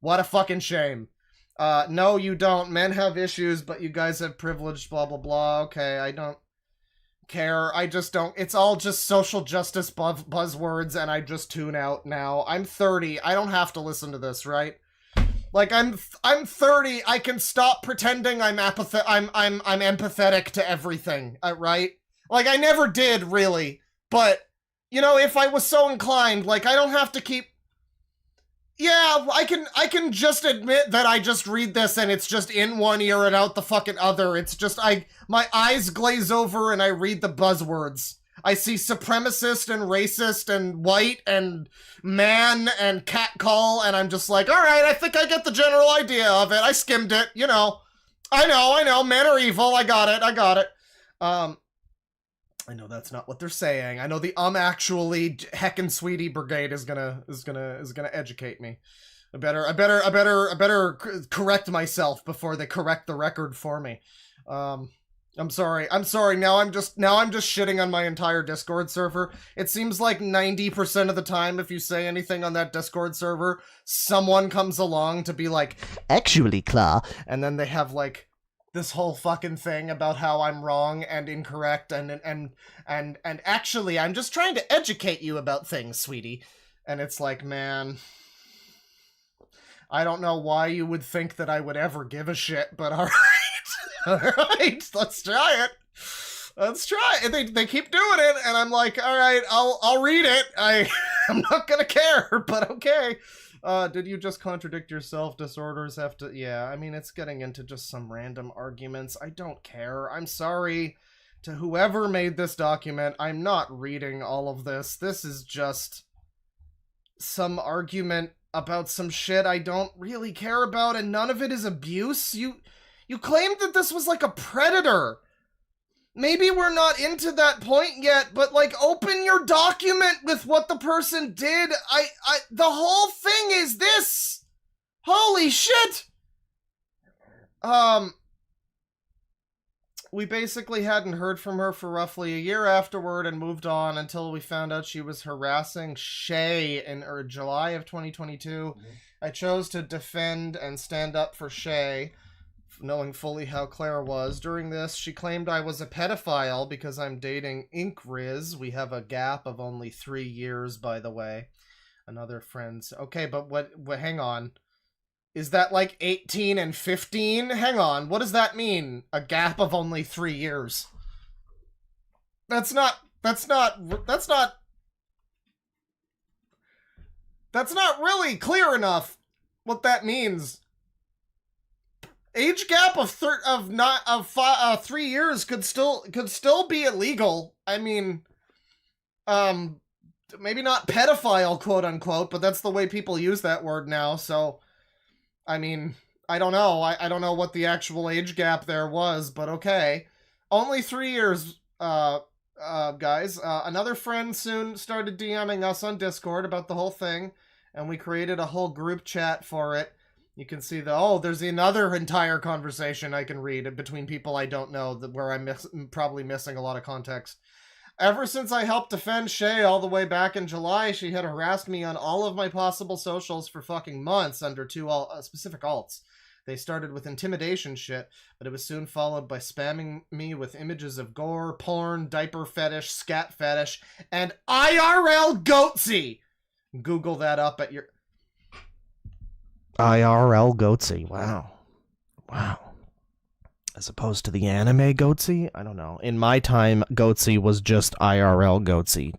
What a fucking shame. No, you don't. Men have issues, but you guys have privilege, blah, blah, blah. Okay, I don't care. I just don't. It's all just social justice buzzwords, and I just tune out now. I'm 30. I don't have to listen to this, right? Like, I'm 30. I can stop pretending I'm empathetic to everything, right? Like, I never did, really. But, you know, if I was so inclined, like, I don't have to keep... Yeah, I can just admit that I just read this and it's just in one ear and out the fucking other. It's just, my eyes glaze over and I read the buzzwords. I see supremacist and racist and white and man and catcall and I'm just like, alright, I think I get the general idea of it. I skimmed it, you know. I know, men are evil, I got it. I know that's not what they're saying. I know the actually heckin' sweetie brigade is gonna educate me. I better correct myself before they correct the record for me. I'm sorry. Now I'm just shitting on my entire Discord server. It seems like 90% of the time if you say anything on that Discord server, someone comes along to be like, actually, Claw, and then they have like this whole fucking thing about how I'm wrong and incorrect and actually I'm just trying to educate you about things, sweetie. And it's like, man, I don't know why you would think that I would ever give a shit, but alright. Alright, let's try it. They keep doing it, and I'm like, alright, I'll read it. I'm not gonna care, but okay. Did you just contradict yourself? Disorders have to... Yeah, I mean, it's getting into just some random arguments. I don't care. I'm sorry to whoever made this document. I'm not reading all of this. This is just some argument about some shit I don't really care about, and none of it is abuse. You claimed that this was like a predator. Maybe we're not into that point yet, but like open your document with what the person did. The whole thing is this. Holy shit. We basically hadn't heard from her for roughly a year afterward and moved on until we found out she was harassing Shay in July of 2022. I chose to defend and stand up for Shay, knowing fully how Claire was. During this, she claimed I was a pedophile because I'm dating Inkriz. We have a gap of only 3 years, by the way. Another friend's... Okay, but what hang on. Is that like 18 and 15? Hang on, what does that mean? A gap of only 3 years. That's not really clear enough what that means. Age gap of 3 years could still be illegal. I mean, maybe not pedophile, quote unquote, but that's the way people use that word now, so... I mean, I don't know. I don't know what the actual age gap there was, but okay. Only 3 years, guys. Another friend soon started DMing us on Discord about the whole thing, and we created a whole group chat for it. You can see there's another entire conversation I can read between people I don't know where I'm probably missing a lot of context. Ever since I helped defend Shay all the way back in July, she had harassed me on all of my possible socials for fucking months under two specific alts. They started with intimidation shit, but it was soon followed by spamming me with images of gore, porn, diaper fetish, scat fetish, and IRL goatsy! Google that up at your... IRL goatsy, wow. Wow. As opposed to the anime goatsy? I don't know. In my time, goatsy was just IRL goatsy.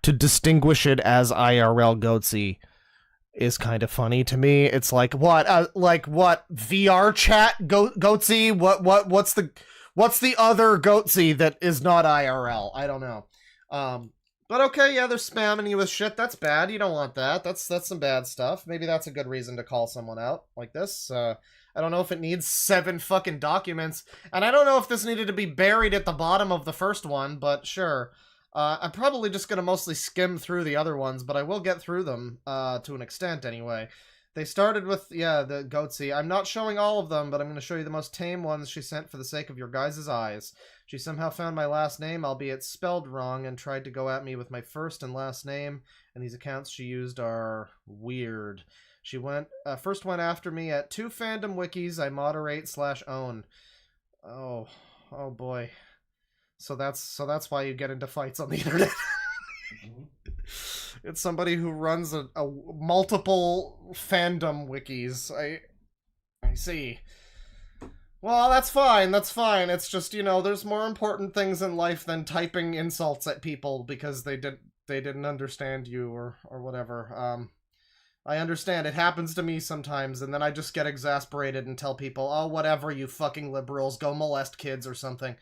To distinguish it as IRL goatsy is kind of funny to me. It's like what VR chat goatsy? What's the other goatsy that is not IRL? I don't know. But okay, yeah, they're spamming you with shit. That's bad. You don't want that. That's some bad stuff. Maybe that's a good reason to call someone out like this. I don't know if it needs 7 fucking documents, and I don't know if this needed to be buried at the bottom of the first one, but sure. I'm probably just gonna mostly skim through the other ones, but I will get through them, to an extent anyway. They started with, yeah, the goatsy. I'm not showing all of them, but I'm gonna show you the most tame ones she sent for the sake of your guys' eyes. She somehow found my last name, albeit spelled wrong, and tried to go at me with my first and last name, and these accounts she used are weird. She first went after me at 2 fandom wikis I moderate/own. Oh boy. So that's why you get into fights on the internet. It's somebody who runs a multiple fandom wikis. I see. Well, that's fine. That's fine. It's just, there's more important things in life than typing insults at people because they didn't understand you or whatever. I understand. It happens to me sometimes, and then I just get exasperated and tell people, oh, whatever, you fucking liberals, go molest kids or something.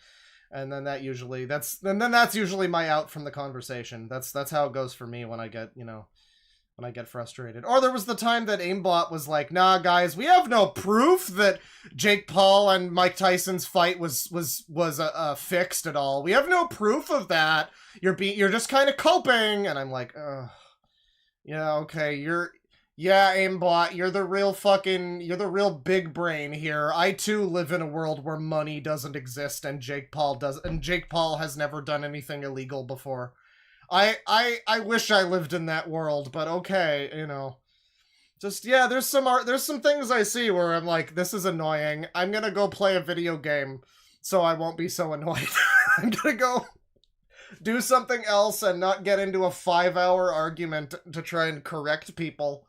And then that's usually my out from the conversation. That's how it goes for me when I get, when I get frustrated. Or there was the time that Aimbot was like, nah, guys, we have no proof that Jake Paul and Mike Tyson's fight was fixed at all. We have no proof of that. You're just kind of coping. And I'm like, yeah, okay, yeah, Aimbot, you're the real big brain here. I too live in a world where money doesn't exist and Jake Paul has never done anything illegal before. I wish I lived in that world, but okay, Just, yeah, there's some things I see where I'm like, this is annoying. I'm gonna go play a video game so I won't be so annoyed. I'm gonna go do something else and not get into a 5-hour argument to try and correct people.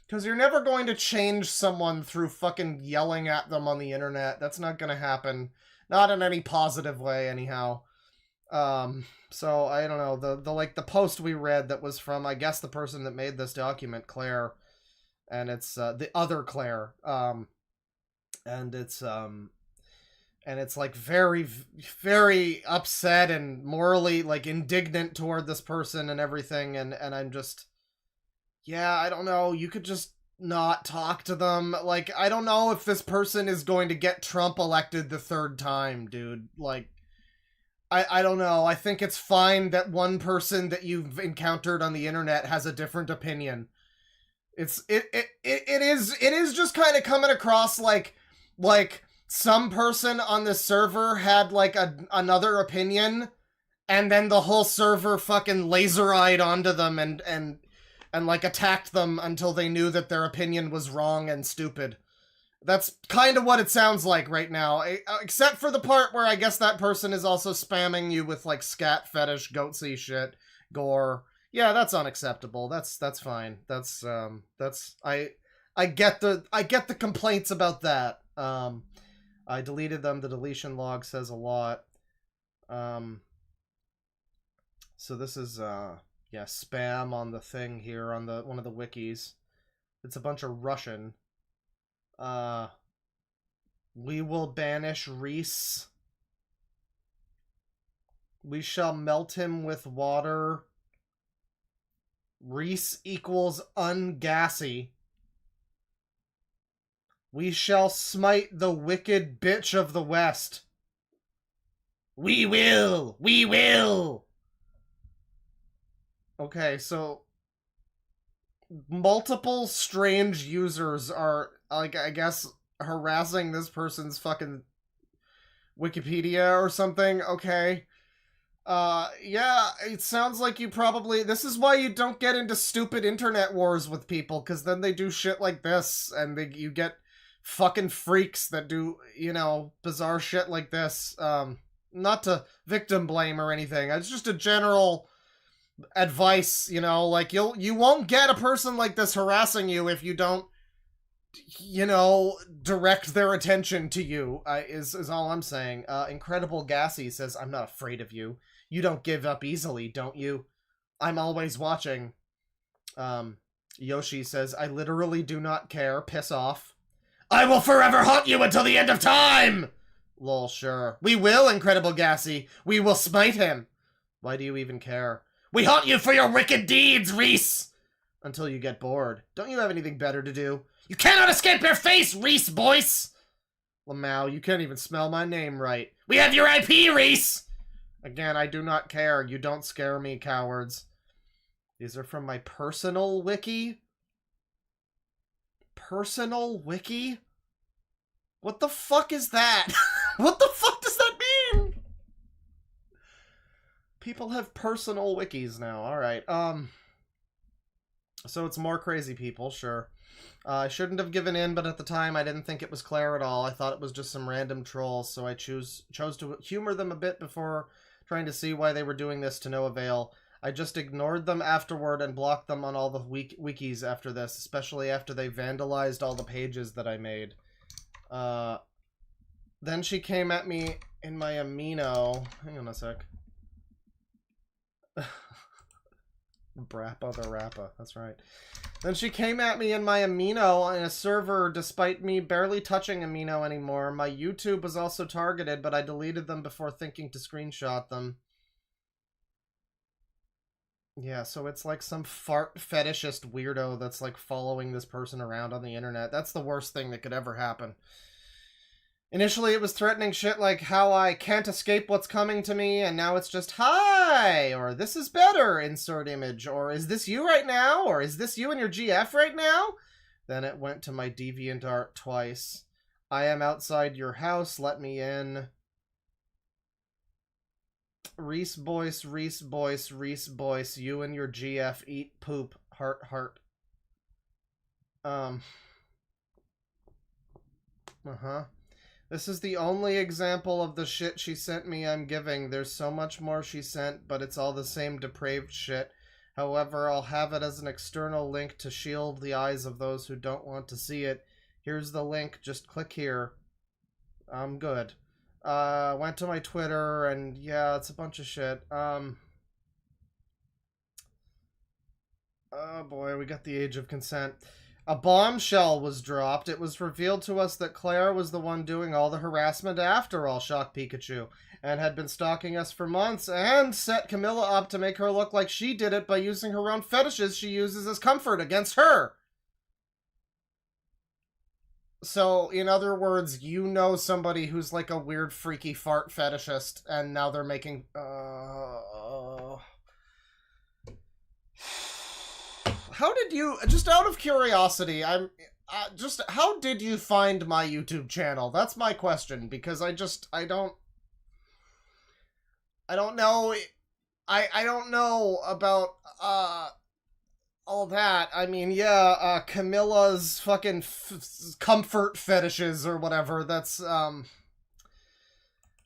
Because you're never going to change someone through fucking yelling at them on the internet. That's not gonna happen. Not in any positive way, anyhow. So, I don't know, the post we read that was from, I guess, the person that made this document, Claire, and it's, the other Claire, and it's like very, very upset and morally, like, indignant toward this person and everything, and I'm just, yeah, I don't know, you could just not talk to them. Like, I don't know if this person is going to get Trump elected the third time, dude. Like, I don't know. I think it's fine that one person that you've encountered on the internet has a different opinion. It is just kind of coming across like some person on the server had like another opinion, and then the whole server fucking laser-eyed onto them and like attacked them until they knew that their opinion was wrong and stupid. That's kind of what it sounds like right now, except for the part where I guess that person is also spamming you with like scat fetish, goatsy shit, gore. Yeah, that's unacceptable. That's fine. I get the complaints about that. I deleted them. The deletion log says a lot. So this is yeah, spam on the thing here on the one of the wikis. It's a bunch of Russian. We will banish Reese. We shall melt him with water. Reese equals ungassy. We shall smite the wicked bitch of the West. We will! We will! Okay, so multiple strange users are, like, I guess, harassing this person's fucking Wikipedia or something. Okay. Yeah, it sounds like you probably... This is why you don't get into stupid internet wars with people, because then they do shit like this, and you get fucking freaks that do, you know, bizarre shit like this. Not to victim blame or anything. It's just a general advice, you know, like you won't get a person like this harassing you if you don't, you know, direct their attention to you, is all I'm saying. Incredible Gassy says, I'm not afraid of you. You don't give up easily, don't you? I'm always watching. Yoshi says, I literally do not care. Piss off. I will forever haunt you until the end of time! Lol, sure. We will, Incredible Gassy. We will smite him. Why do you even care? We haunt you for your wicked deeds, Reese! Until you get bored. Don't you have anything better to do? You cannot escape your face, Reese Boyce! Lamau, you can't even spell my name right. We have your IP, Reese! Again, I do not care. You don't scare me, cowards. These are from my personal wiki? Personal wiki? What the fuck is that? What the fuck does that mean? People have personal wikis now. Alright, so it's more crazy people, sure. I shouldn't have given in, but at the time I didn't think it was Claire at all. I thought it was just some random trolls, so I chose to humor them a bit before trying to see why they were doing this to no avail. I just ignored them afterward and blocked them on all the wikis after this, especially after they vandalized all the pages that I made. Then she came at me in my amino. Hang on a sec. Brappa the Rappa, that's right. Then she came at me in my amino on a server despite me barely touching amino anymore. My YouTube was also targeted, but I deleted them before thinking to screenshot them. Yeah, so it's like some fart fetishist weirdo that's like following this person around on the internet. That's the worst thing that could ever happen. Initially, it was threatening shit like how I can't escape what's coming to me, and now it's just, hi, or this is better, insert image, or is this you right now, or is this you and your GF right now? Then it went to my DeviantArt twice. I am outside your house, let me in. Reese Boyce, Reese Boyce, Reese Boyce, you and your GF eat poop, heart, heart. This is the only example of the shit she sent me I'm giving. There's so much more she sent, but it's all the same depraved shit. However, I'll have it as an external link to shield the eyes of those who don't want to see it. Here's the link, just click here. I'm good. Went to my Twitter, and yeah, it's a bunch of shit. Oh boy, we got the age of consent. A bombshell was dropped. It was revealed to us that Claire was the one doing all the harassment after all, Shock Pikachu, and had been stalking us for months, and set Camilla up to make her look like she did it by using her own fetishes she uses as comfort against her. So, in other words, you know somebody who's like a weird, freaky fart fetishist, and now they're making, How did you, just out of curiosity, how did you find my YouTube channel? That's my question, because I don't know, I don't know about, all that. I mean, yeah, Camilla's fucking comfort fetishes or whatever, that's,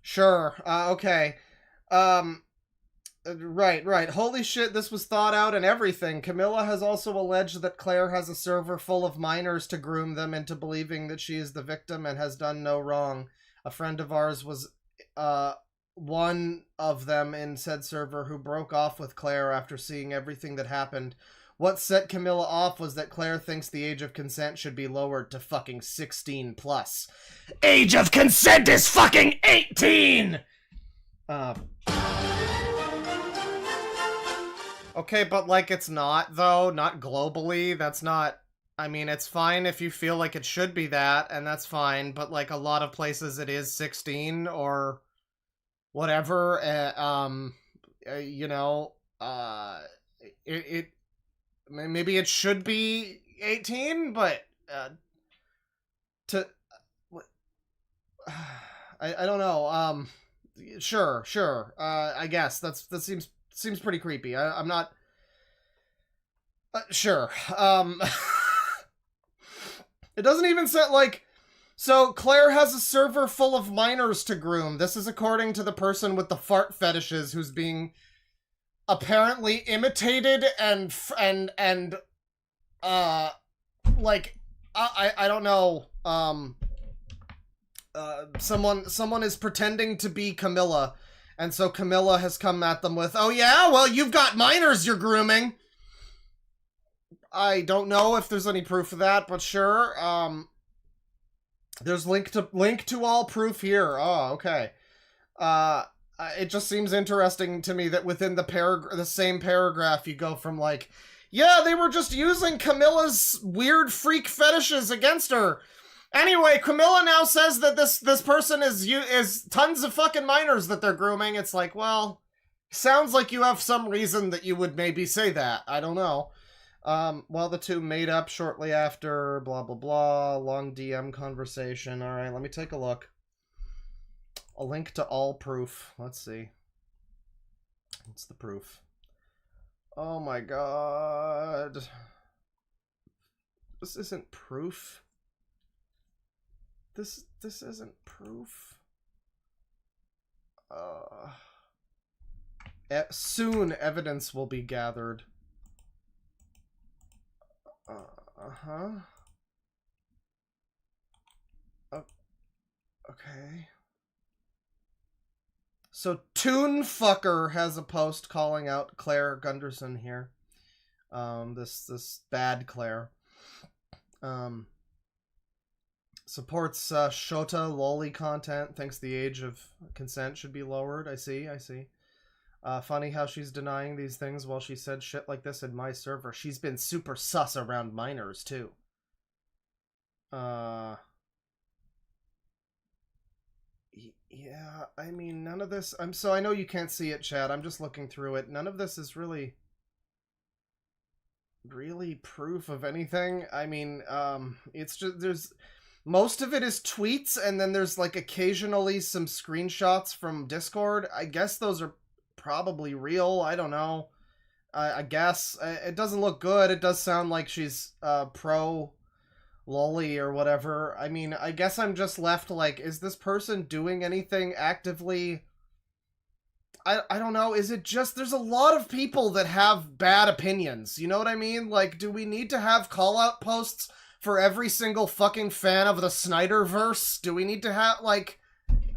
sure, okay. Right. Holy shit, this was thought out and everything. Camilla has also alleged that Claire has a server full of minors to groom them into believing that she is the victim and has done no wrong. A friend of ours was, one of them in said server who broke off with Claire after seeing everything that happened. What set Camilla off was that Claire thinks the age of consent should be lowered to fucking 16 plus. Age of consent is fucking 18! Okay, but like it's not, though, not globally, that's not, I mean, it's fine if you feel like it should be that, and that's fine, but like a lot of places it is 16 or whatever, you know, maybe it should be 18, but, I don't know, sure, I guess, that seems pretty creepy, I'm not, sure, it doesn't even sound like, so Claire has a server full of minors to groom, this is according to the person with the fart fetishes who's being apparently imitated and like, I don't know, someone is pretending to be Camilla, and so Camilla has come at them with, oh yeah, well you've got minors you're grooming. I don't know if there's any proof of that, but sure, there's link to all proof here. Oh, okay. It just seems interesting to me that within the same paragraph you go from like, yeah, they were just using Camilla's weird freak fetishes against her. Anyway, Camilla now says that this person is tons of fucking minors that they're grooming. It's like, well, sounds like you have some reason that you would maybe say that. I don't know. Well, the two made up shortly after, blah, blah, blah, long DM conversation. All right, let me take a look. A link to all proof. Let's see. What's the proof? Oh my god. This isn't proof. This isn't proof. Soon evidence will be gathered. Okay. So Toonfucker has a post calling out Claire Gunderson here. This bad Claire. Supports Shota lolly content, thinks the age of consent should be lowered. I see. Funny how she's denying these things while she said shit like this in my server. She's been super sus around minors, too. Yeah, I mean, none of this... I know you can't see it, Chad. I'm just looking through it. None of this is really proof of anything. I mean, it's just... There's... Most of it is tweets, and then there's, like, occasionally some screenshots from Discord. I guess those are probably real. I don't know. I guess. It doesn't look good. It does sound like she's, pro lolly or whatever. I mean, I guess I'm just left, like, is this person doing anything actively? I don't know. Is it just... There's a lot of people that have bad opinions. You know what I mean? Like, do we need to have call-out posts for every single fucking fan of the Snyderverse? Do we need to have, like...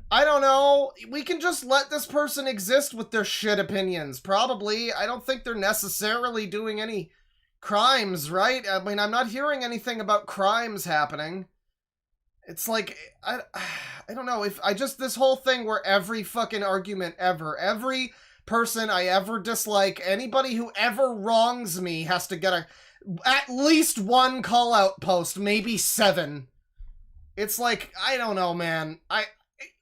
I don't know. We can just let this person exist with their shit opinions. Probably. I don't think they're necessarily doing any crimes, right? I mean, I'm not hearing anything about crimes happening. It's like, I don't know. If I just... This whole thing where every fucking argument ever, every person I ever dislike, anybody who ever wrongs me has to get at least one call-out post, maybe 7. it's like, I don't know, man.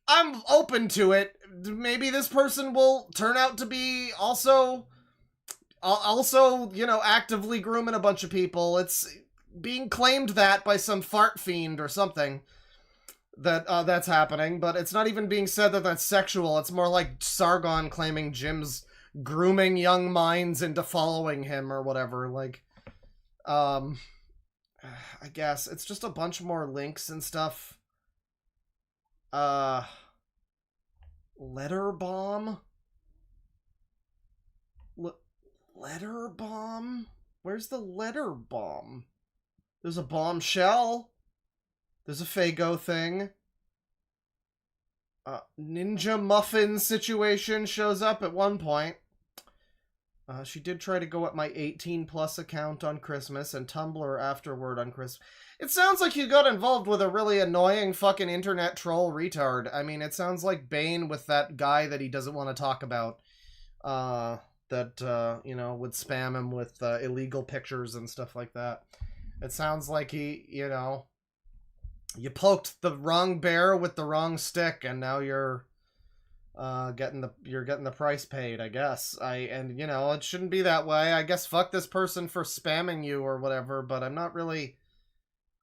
I'm open to it. Maybe this person will turn out to be also, you know, actively grooming a bunch of people. It's being claimed that by some fart fiend or something that that's happening, but it's not even being said that that's sexual. It's more like Sargon claiming Jim's grooming young minds into following him or whatever. Like, I guess it's just a bunch more links and stuff. Letter bomb? Letter bomb? Where's the letter bomb? There's a bombshell. There's a Fago thing. Ninja muffin situation shows up at one point. She did try to go at my 18+ account on Christmas and Tumblr afterward on Christmas. It sounds like you got involved with a really annoying fucking internet troll retard. I mean, it sounds like Bane with that guy that he doesn't want to talk about. You know, would spam him with illegal pictures and stuff like that. It sounds like he, you know, you poked the wrong bear with the wrong stick, and now you're getting the price paid, I guess. And you know, it shouldn't be that way. I guess fuck this person for spamming you or whatever, but I'm not really,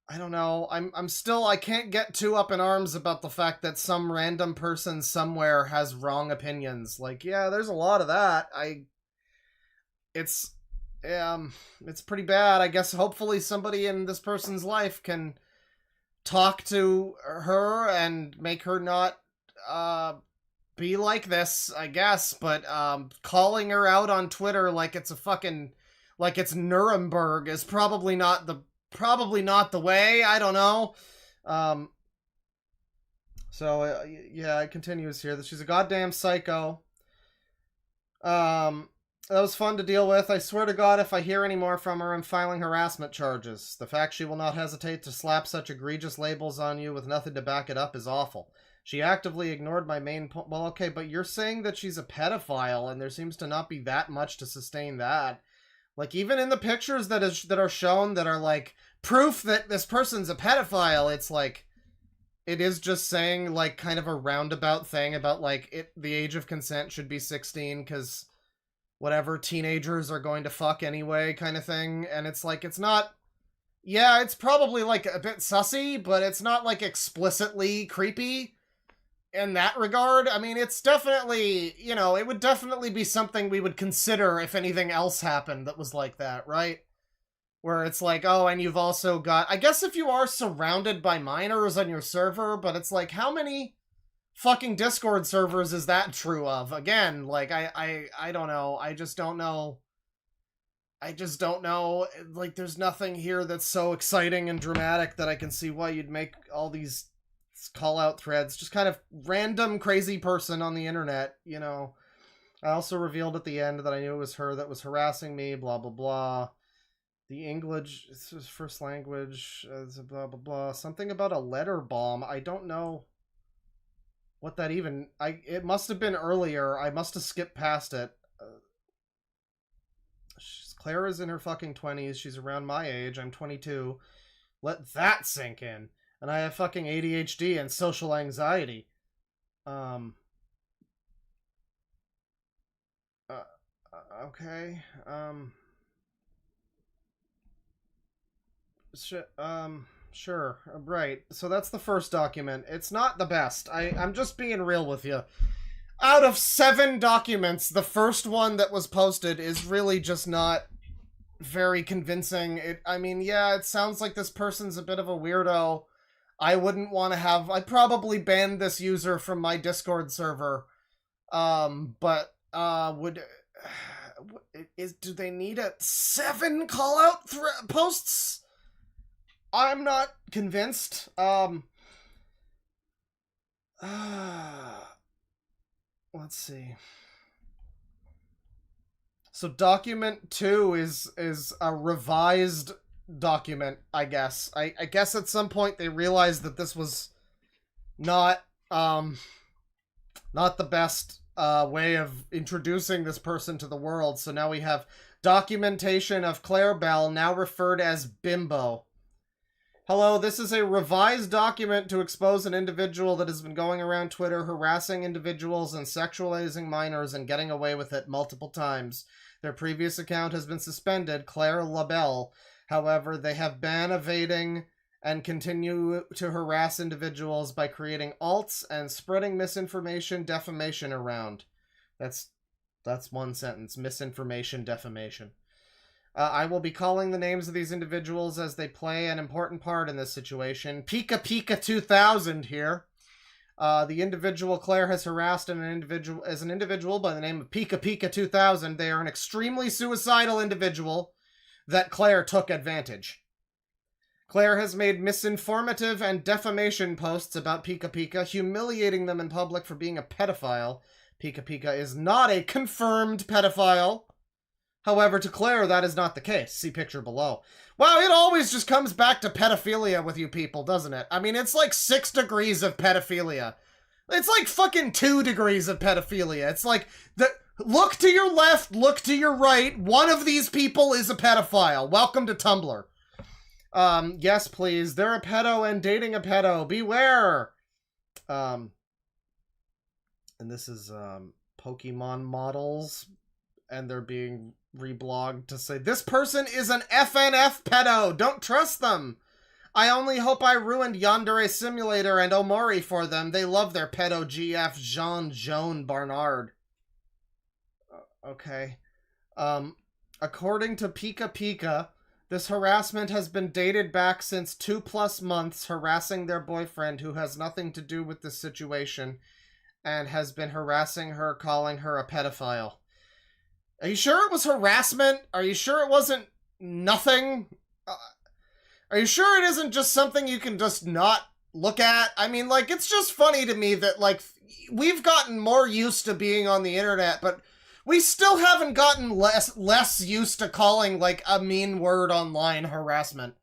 I don't know. I'm still, I can't get too up in arms about the fact that some random person somewhere has wrong opinions. Like, yeah, there's a lot of that. It's pretty bad. I guess hopefully somebody in this person's life can talk to her and make her not be like this, I guess. But calling her out on Twitter like it's a fucking, like it's Nuremberg is probably not the way. I don't know. Yeah, it continues here that she's a goddamn psycho. That was fun to deal with. I swear to God, if I hear any more from her, I'm filing harassment charges. The fact she will not hesitate to slap such egregious labels on you with nothing to back it up is awful. She actively ignored my main point. Well, okay, but you're saying that she's a pedophile, and there seems to not be that much to sustain that. Like, even in the pictures that are shown that are, like, proof that this person's a pedophile, it's like, it is just saying, like, kind of a roundabout thing about, like, the age of consent should be 16, because whatever, teenagers are going to fuck anyway, kind of thing. And it's like, it's not, yeah, it's probably like a bit sussy, but it's not like explicitly creepy in that regard. I mean, it's definitely, you know, it would definitely be something we would consider if anything else happened that was like that, right? Where it's like, oh, and you've also got, I guess if you are surrounded by minors on your server, but it's like, how many fucking Discord servers is that true of? Again, like, I don't know. I just don't know. Like, there's nothing here that's so exciting and dramatic that I can see why you'd make all these call-out threads. Just kind of random crazy person on the internet, you know. I also revealed at the end that I knew it was her that was harassing me, blah, blah, blah. The English, this was first language, blah, blah, blah. Something about a letter bomb. I don't know what that even, it must have been earlier. I must have skipped past it. Clara's in her fucking 20s. She's around my age. I'm 22. Let that sink in. And I have fucking ADHD and social anxiety. Okay. Sure, right. So that's the first document. It's not the best. I'm just being real with you. Out of 7 documents, the first one that was posted is really just not very convincing. I mean, yeah, it sounds like this person's a bit of a weirdo. I wouldn't want to have... I'd probably ban this user from my Discord server. Do they need 7 call-out posts? I'm not convinced. Let's see. So document 2 is a revised document, I guess. I guess at some point they realized that this was not the best way of introducing this person to the world. So now we have documentation of Claire Bell, now referred as Bimbo. Hello, this is a revised document to expose an individual that has been going around Twitter harassing individuals and sexualizing minors and getting away with it multiple times. Their previous account has been suspended, Claire LaBelle. However, they have been evading and continue to harass individuals by creating alts and spreading misinformation, defamation around. That's one sentence. Misinformation, defamation. I will be calling the names of these individuals as they play an important part in this situation. Pika Pika 2000 here. The individual Claire has harassed an individual by the name of Pika Pika 2000. They are an extremely suicidal individual that Claire took advantage. Claire has made misinformative and defamation posts about Pika Pika, humiliating them in public for being a pedophile. Pika Pika is not a confirmed pedophile. However, to Claire, that is not the case. See picture below. Wow, it always just comes back to pedophilia with you people, doesn't it? I mean, it's like 6 degrees of pedophilia. It's like fucking 2 degrees of pedophilia. It's like, look to your left, look to your right. One of these people is a pedophile. Welcome to Tumblr. Yes, please. They're a pedo and dating a pedo. Beware! And this is, Pokemon models, and they're being reblogged to say, this person is an FNF pedo! Don't trust them! I only hope I ruined Yandere Simulator and Omori for them. They love their pedo GF Jean Barnard. Okay. According to Pika Pika, this harassment has been dated back since 2+ months, harassing their boyfriend who has nothing to do with this situation and has been harassing her, calling her a pedophile. Are you sure it was harassment? Are you sure it wasn't nothing? Are you sure it isn't just something you can just not look at? I mean, like, it's just funny to me that, like, we've gotten more used to being on the internet, but we still haven't gotten less used to calling, like, a mean word online harassment.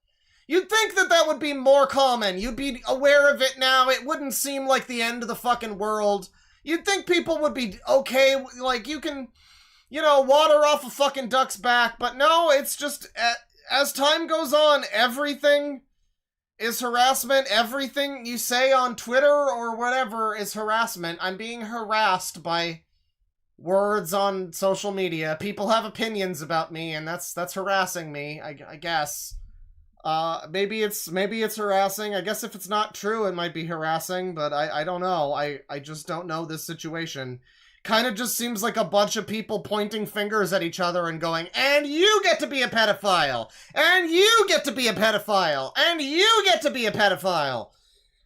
You'd think that that would be more common. You'd be aware of it now. It wouldn't seem like the end of the fucking world. You'd think people would be okay, like, you can, you know, water off a fucking duck's back, but no, it's just, as time goes on, everything is harassment. Everything you say on Twitter or whatever is harassment. I'm being harassed by words on social media. People have opinions about me, and that's harassing me, I guess. Maybe it's harassing. I guess if it's not true, it might be harassing, but I don't know. I just don't know this situation. Kind of just seems like a bunch of people pointing fingers at each other and going, and you get to be a pedophile! And you get to be a pedophile! And you get to be a pedophile!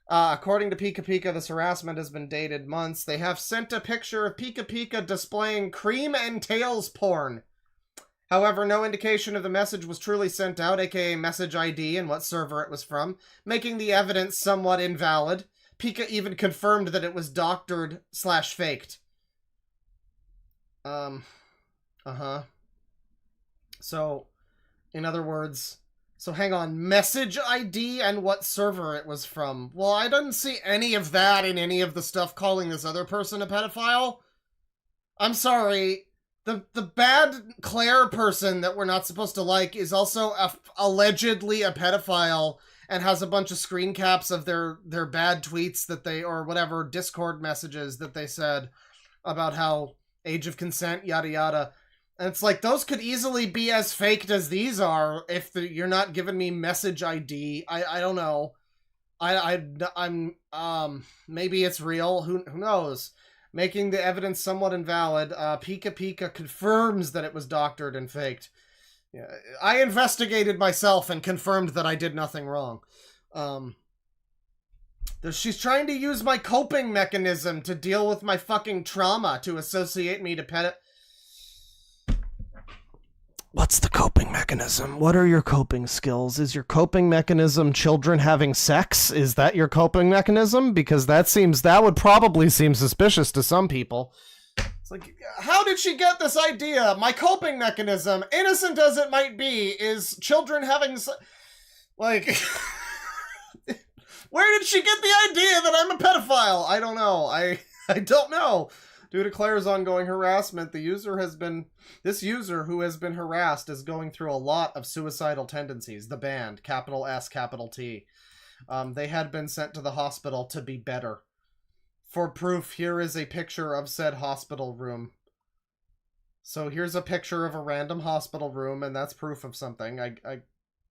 According to Pika Pika, this harassment has been dated months. They have sent a picture of Pika Pika displaying cream and tails porn. However, no indication of the message was truly sent out, aka message ID and what server it was from, making the evidence somewhat invalid. Pika even confirmed that it was doctored/faked. So, in other words, so hang on, message ID and what server it was from. Well, I didn't see any of that in any of the stuff calling this other person a pedophile. I'm sorry, the bad Claire person that we're not supposed to like is also allegedly a pedophile and has a bunch of screen caps of their bad tweets that they, or whatever, Discord messages that they said about how age of consent, yada yada. And it's like, those could easily be as faked as these are if you're not giving me message ID. I don't know. I'm maybe it's real. Who knows? Making the evidence somewhat invalid. Pika Pika confirms that it was doctored and faked. Yeah, I investigated myself and confirmed that I did nothing wrong. She's trying to use my coping mechanism to deal with my fucking trauma to associate me to What's the coping mechanism? What are your coping skills? Is your coping mechanism children having sex? Is that your coping mechanism? Because that would probably seem suspicious to some people. It's like, how did she get this idea? My coping mechanism, innocent as it might be, is children having like... Where did she get the idea that I'm a pedophile? I don't know. I don't know. Due to Claire's ongoing harassment, this user who has been harassed is going through a lot of suicidal tendencies. The band, capital S, capital T. They had been sent to the hospital to be better. For proof, here is a picture of said hospital room. So here's a picture of a random hospital room, and that's proof of something, I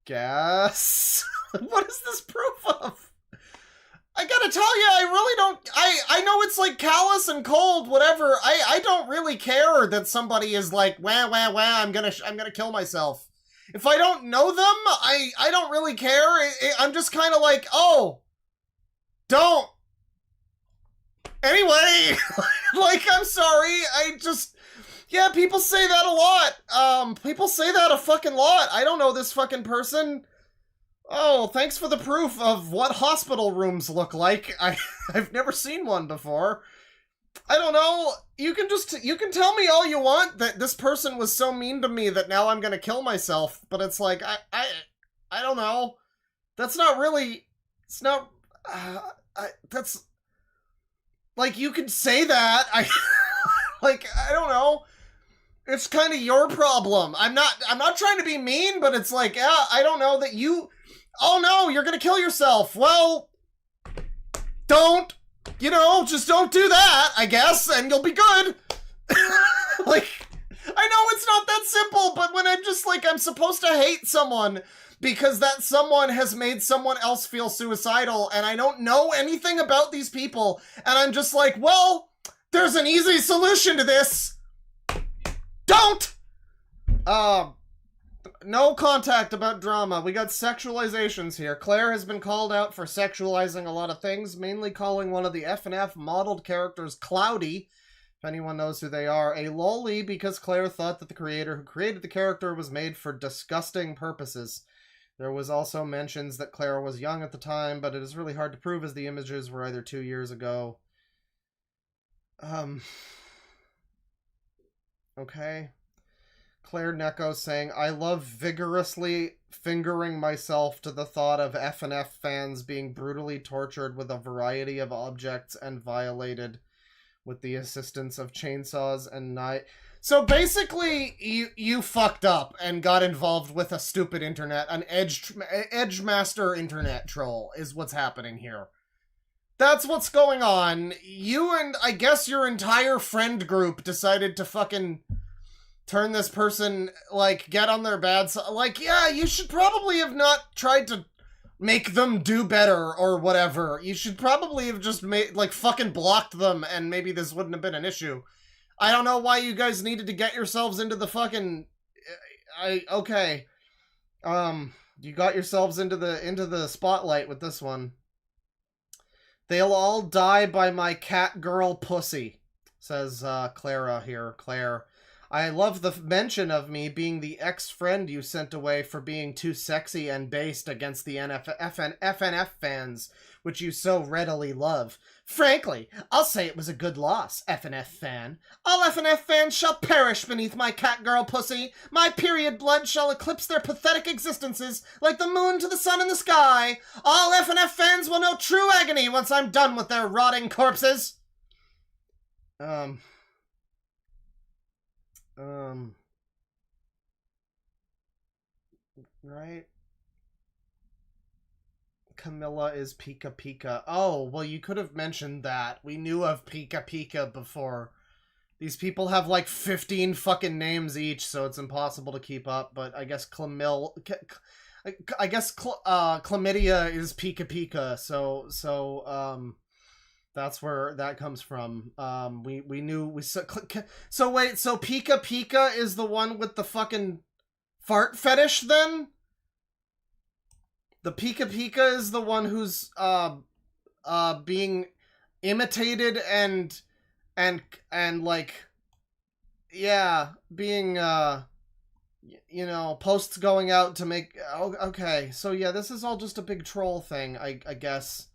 guess. What is this proof of? I gotta tell you, I really don't, I know it's like callous and cold, whatever. I don't really care that somebody is like, wah, wah, wah, I'm gonna kill myself. If I don't know them, I don't really care. I'm just kind of like, oh, don't. Anyway, like, I'm sorry, yeah, people say that a lot. People say that a fucking lot. I don't know this fucking person. Oh, thanks for the proof of what hospital rooms look like. I've never seen one before. I don't know. You can tell me all you want that this person was so mean to me that now I'm gonna kill myself, but it's like, I don't know. That's not really, it's not, that's, like, you can say that. Like, I don't know. It's kind of your problem. I'm not trying to be mean, but it's like, yeah, I don't know that you, oh no, you're gonna kill yourself. Well, don't, just don't do that, I guess, and you'll be good. Like, I know it's not that simple, but when I'm just like, I'm supposed to hate someone because that someone has made someone else feel suicidal, and I don't know anything about these people, and I'm just like, well, there's an easy solution to this. Don't! No contact about drama. We got sexualizations here. Claire has been called out for sexualizing a lot of things, mainly calling one of the F&F modeled characters Cloudy, if anyone knows who they are, a loli because Claire thought that the creator who created the character was made for disgusting purposes. There was also mentions that Claire was young at the time, but it is really hard to prove as the images were either 2 years ago. Okay. Claire Neko saying, I love vigorously fingering myself to the thought of F&F fans being brutally tortured with a variety of objects and violated with the assistance of chainsaws and knives. So basically, you fucked up and got involved with a stupid internet, an edge master internet troll is what's happening here. That's what's going on. You and, I guess, your entire friend group decided to fucking turn this person, like, get on their bad side. Like, yeah, you should probably have not tried to make them do better or whatever. You should probably have just made, like, fucking blocked them and maybe this wouldn't have been an issue. I don't know why you guys needed to get yourselves into the fucking... Okay. You got yourselves into the spotlight with this one. They'll all die by my cat girl pussy, says Clara here. Claire. I love the mention of me being the ex-friend you sent away for being too sexy and based against the FNF fans, which you so readily love. Frankly, I'll say it was a good loss, FNF fan. All FNF fans shall perish beneath my catgirl pussy. My period blood shall eclipse their pathetic existences like the moon to the sun in the sky. All FNF fans will know true agony once I'm done with their rotting corpses. Right? Camilla is Pika Pika. Oh, well, you could have mentioned that. We knew of Pika Pika before. These people have like 15 fucking names each, so it's impossible to keep up, but I guess Chlamydia is Pika Pika, so that's where that comes from. We knew, so wait, so Pika Pika is the one with the fucking fart fetish then? The Pika Pika is the one who's, being imitated and like, yeah, being, you know, posts going out to make, oh, okay, so yeah, this is all just a big troll thing, I guess.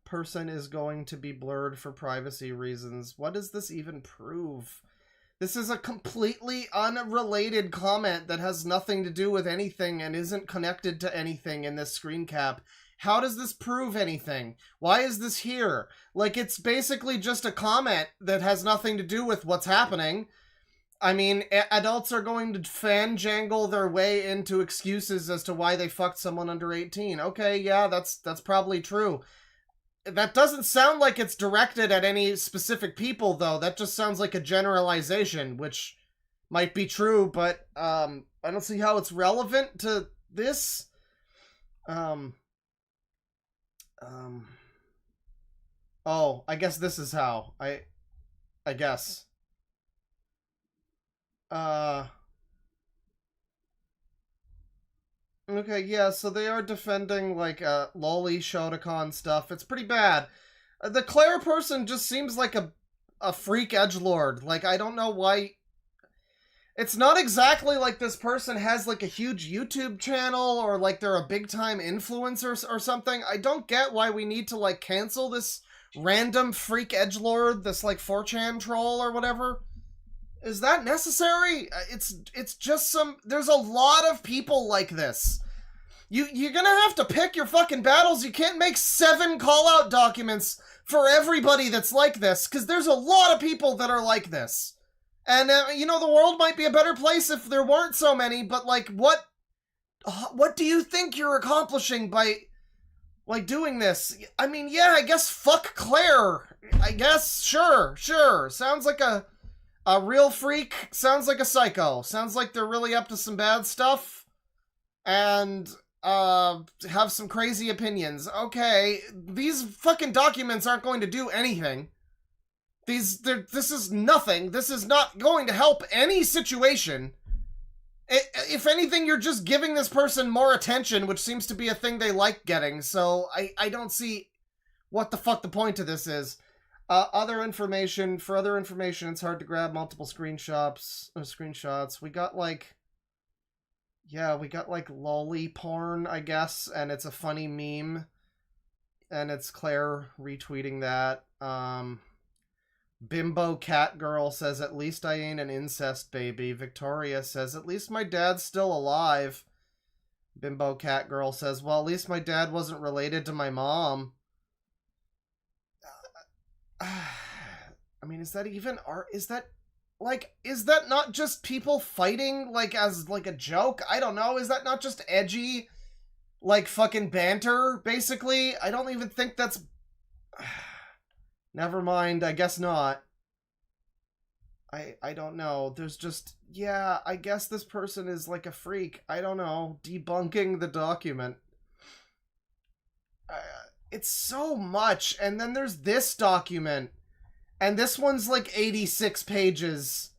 Person is going to be blurred for privacy reasons. What does this even prove? This is a completely unrelated comment that has nothing to do with anything and isn't connected to anything in this screen cap. How does this prove anything? Why is this here? Like, it's basically just a comment that has nothing to do with what's happening. I mean, adults are going to fanjangle their way into excuses as to why they fucked someone under 18. Okay, yeah, that's probably true. That doesn't sound like it's directed at any specific people, though. That just sounds like a generalization, which might be true, but I don't see how it's relevant to this. Oh, I guess this is how. I guess. Okay, yeah, so they are defending, like, lolly Shotokan stuff. It's pretty bad. The Claire person just seems like a freak edgelord. Like, I don't know why... It's not exactly like this person has, like, a huge YouTube channel or, like, they're a big-time influencer or something. I don't get why we need to, like, cancel this random freak edgelord, this, like, 4chan troll or whatever. Is that necessary? It's just some... There's a lot of people like this. You're gonna have to pick your fucking battles. You can't make 7 call-out documents for everybody that's like this, because there's a lot of people that are like this. And, you know, the world might be a better place if there weren't so many, but, like, what do you think you're accomplishing by, like, doing this? I mean, yeah, I guess fuck Claire. I guess, sure. Sounds like a real freak. Sounds like a psycho. Sounds like they're really up to some bad stuff. And, have some crazy opinions. Okay, these fucking documents aren't going to do anything. This is nothing. This is not going to help any situation. If anything, you're just giving this person more attention, which seems to be a thing they like getting, so I don't see what the fuck the point of this is. For other information, it's hard to grab multiple screenshots. We got, like... Yeah, we got, like, lolly porn, I guess, and it's a funny meme. And it's Claire retweeting that. Bimbo Cat Girl says, at least I ain't an incest baby. Victoria says, at least my dad's still alive. Bimbo Cat Girl says, well, at least my dad wasn't related to my mom. I mean, is that even art? Is that not just people fighting, like, as, like, a joke? I don't know. Is that not just edgy, like, fucking banter, basically? I don't even think that's... Never mind, I guess not. I don't know. There's just... Yeah, I guess this person is, like, a freak. I don't know. Debunking the document. It's so much. And then there's this document. And this one's like 86 pages.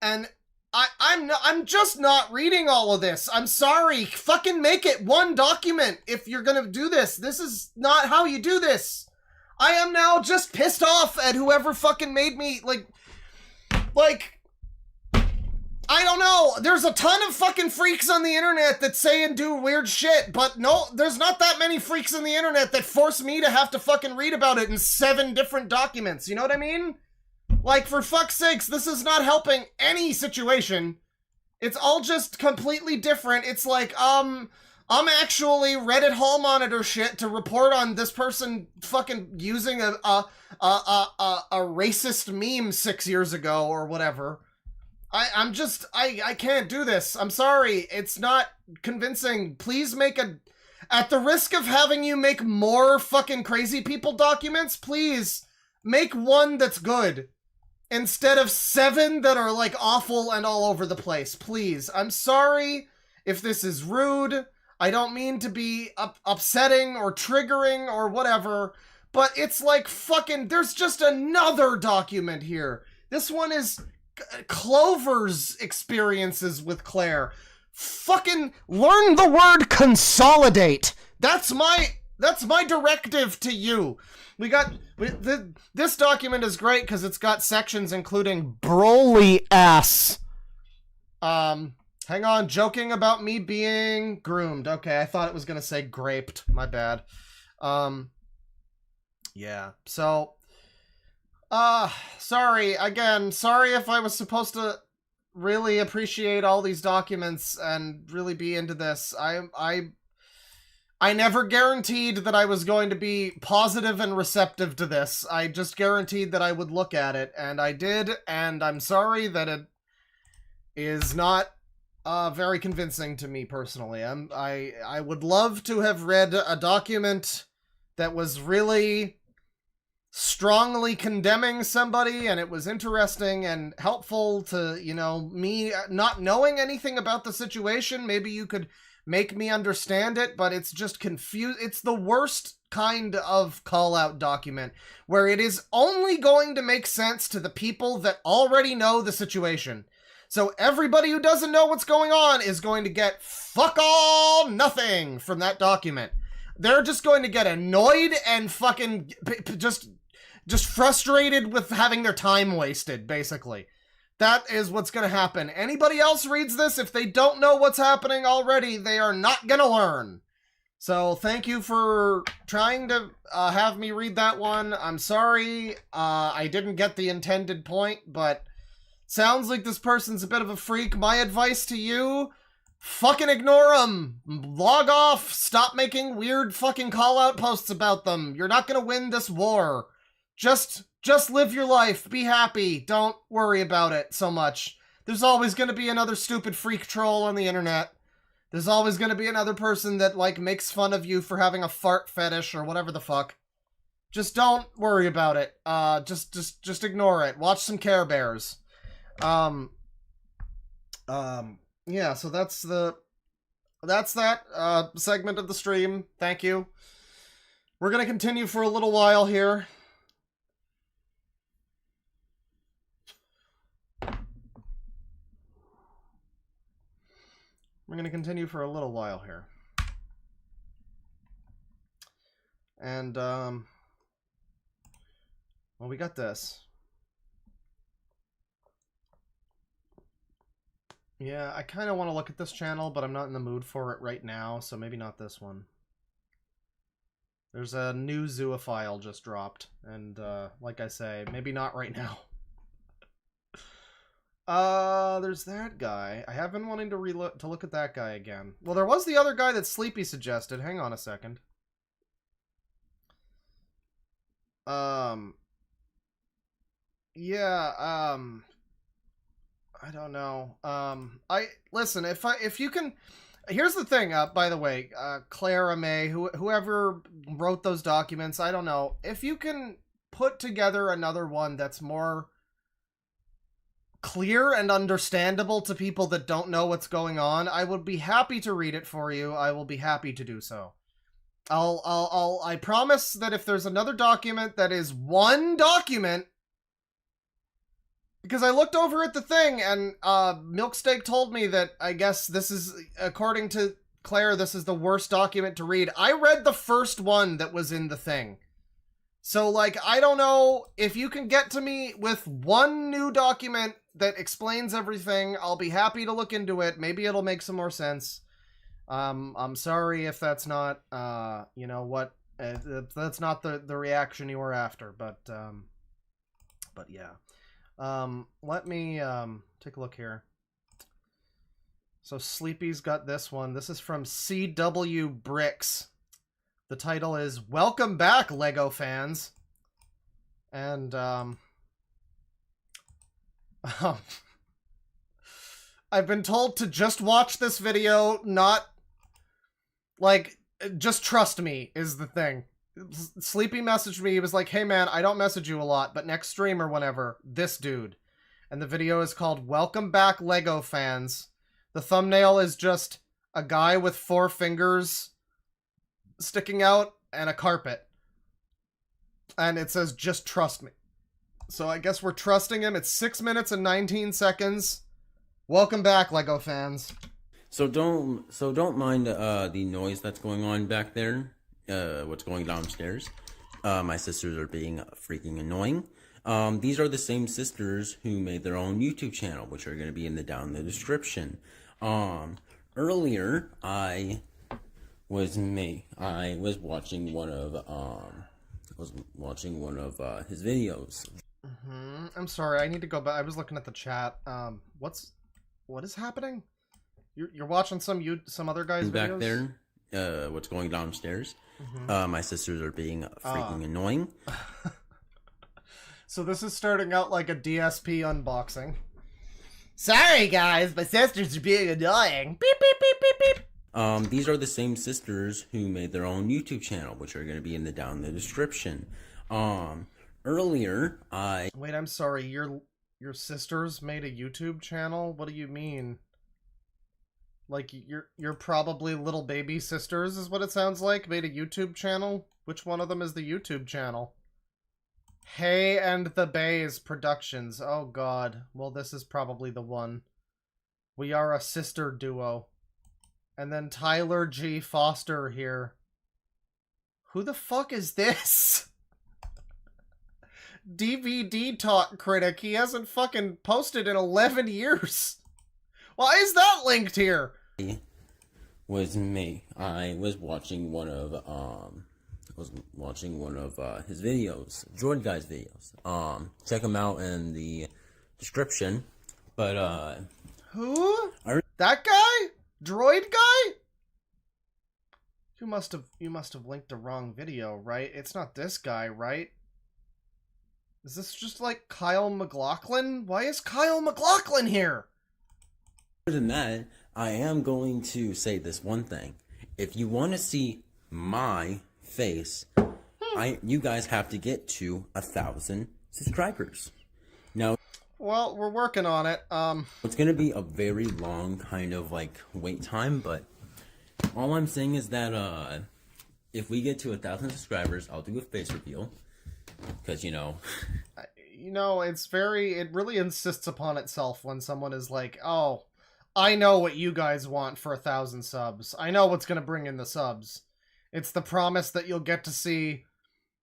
And I'm just not reading all of this. I'm sorry. Fucking make it one document if you're gonna do this. This is not how you do this. I am now just pissed off at whoever fucking made me, like, I don't know. There's a ton of fucking freaks on the internet that say and do weird shit, but no, there's not that many freaks on the internet that force me to have to fucking read about it in 7 different documents. You know what I mean? Like, for fuck's sakes, this is not helping any situation. It's all just completely different. It's like, I'm actually Reddit hall monitor shit to report on this person fucking using a racist meme 6 years ago or whatever. I can't do this. I'm sorry. It's not convincing. Please make at the risk of having you make more fucking crazy people documents, please make one that's good. Instead of 7 that are, like, awful and all over the place. Please. I'm sorry if this is rude. I don't mean to be upsetting or triggering or whatever. But it's like fucking... There's just another document here. This one is... Clover's experiences with Claire. Fucking learn the word consolidate. That's my directive to you. This document is great because it's got sections including Broly ass. Hang on, joking about me being groomed. Okay, I thought it was gonna say graped. My bad. Yeah. So. Sorry, again, sorry if I was supposed to really appreciate all these documents and really be into this. I never guaranteed that I was going to be positive and receptive to this. I just guaranteed that I would look at it, and I did, and I'm sorry that it is not very convincing to me personally. I would love to have read a document that was really strongly condemning somebody, and it was interesting and helpful to, you know, me not knowing anything about the situation. Maybe you could make me understand it, but it's just it's the worst kind of call-out document, where it is only going to make sense to the people that already know the situation. So everybody who doesn't know what's going on is going to get fuck all nothing from that document. They're just going to get annoyed and fucking just frustrated with having their time wasted, basically. That is what's going to happen. Anybody else reads this, if they don't know what's happening already, they are not going to learn. So thank you for trying to have me read that one. I'm sorry I didn't get the intended point, but sounds like this person's a bit of a freak. My advice to you, fucking ignore them. Log off. Stop making weird fucking call-out posts about them. You're not going to win this war. Just live your life. Be happy. Don't worry about it so much. There's always going to be another stupid freak troll on the internet. There's always going to be another person that, like, makes fun of you for having a fart fetish or whatever the fuck. Just don't worry about it. Just ignore it. Watch some Care Bears. Yeah, so that's that segment of the stream. Thank you. We're going to continue for a little while here. We're going to continue for a little while here. And, well, we got this. Yeah, I kind of want to look at this channel, but I'm not in the mood for it right now, so maybe not this one. There's a new zoophile just dropped, and, like I say, maybe not right now. There's that guy. I have been wanting to look at that guy again. Well, there was the other guy that Sleepy suggested. Hang on a second. Yeah, I don't know. Listen, if you can, here's the thing, by the way, Clara May, whoever wrote those documents, I don't know. If you can put together another one that's more clear and understandable to people that don't know what's going on, I would be happy to read it for you. I will be happy to do so. I promise that if there's another document that is one document, because I looked over at the thing and Milksteak told me that I guess this is, according to Claire, this is the worst document to read. I read the first one that was in the thing. So, like, I don't know if you can get to me with one new document that explains everything. I'll be happy to look into it. Maybe it'll make some more sense. I'm sorry if that's not, you know, what, that's not the reaction you were after, but yeah. Let me, take a look here. So Sleepy's got this one. This is from CW Bricks. The title is Welcome Back, LEGO Fans. And, I've been told to just watch this video, not, like, just trust me is the thing. Sleepy messaged me, he was like, hey man, I don't message you a lot, but next stream or whenever, this dude. And the video is called Welcome Back, LEGO Fans. The thumbnail is just a guy with 4 fingers sticking out and a carpet. And it says, just trust me. So I guess we're trusting him. It's 6 minutes and 19 seconds. Welcome back, LEGO fans. So don't mind the noise that's going on back there. What's going downstairs. My sisters are being freaking annoying. These are the same sisters who made their own YouTube channel, which are going to be down in the description. Earlier, I was watching one of his videos. I'm sorry, I need to go back. I was looking at the chat. What is happening? You're watching some other guy's back videos? there, what's going downstairs. My sisters are being freaking annoying. So this is starting out like a DSP unboxing. Sorry guys, my sisters are being annoying. Beep beep beep beep beep. These are the same sisters who made their own YouTube channel, which are going to be down in the description. Earlier, Wait, I'm sorry. Your sisters made a YouTube channel? What do you mean? Like you're probably little baby sisters is what it sounds like, made a YouTube channel? Which one of them is the YouTube channel? Hey and the Bays Productions. Oh god. Well, this is probably the one. We are a sister duo. And then Tyler G. Foster here. Who the fuck is this? DVD Talk Critic. He hasn't fucking posted in 11 years. Why is that linked here? Was me. I was watching one of his videos, Droid Guy's videos. Check him out in the description. But who? That guy? Droid Guy? You must have linked the wrong video, right? It's not this guy, right? Is this just like Kyle McLaughlin? Why is Kyle McLaughlin here? Other than that, I am going to say this one thing. If you want to see my face, you guys have to get to 1,000 subscribers. Now, well, we're working on it. It's gonna be a very long kind of like wait time, but all I'm saying is that if we get to 1,000 subscribers, I'll do a face reveal. Because, you know, it really insists upon itself when someone is like, oh, I know what you guys want for 1,000 subs. I know what's going to bring in the subs. It's the promise that you'll get to see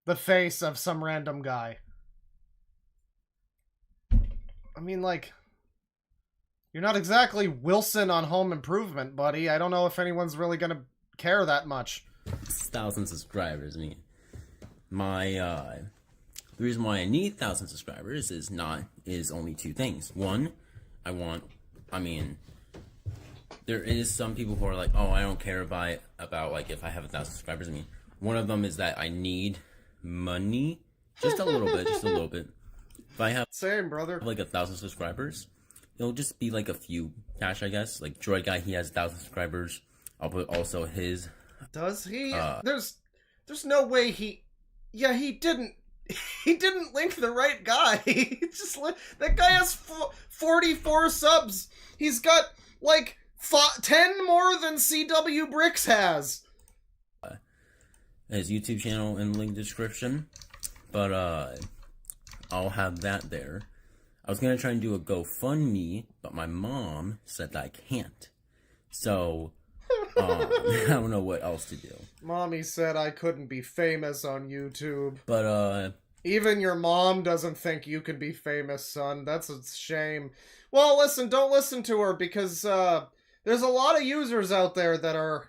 the face of some random guy. I mean, like, you're not exactly Wilson on Home Improvement, buddy. I don't know if anyone's really going to care that much. 1,000 subscribers. I mean, the reason why I need 1,000 subscribers is only two things. One, there is some people who are like, oh, I don't care about like if I have 1,000 subscribers. I mean, one of them is that I need money, just a little bit. If I have same brother like 1,000 subscribers, it'll just be like a few cash, I guess. Like Droid Guy, he has 1,000 subscribers. I'll put also his. Does he? There's no way he didn't. He didn't link the right guy. That guy has 44 subs. He's got like 10 more than CW Bricks has. His YouTube channel in the link description, but I'll have that there. I was gonna try and do a GoFundMe, but my mom said that I can't. So I don't know what else to do. Mommy said I couldn't be famous on YouTube. But even your mom doesn't think you can be famous, son. That's a shame. Well, listen, don't listen to her because there's a lot of users out there that are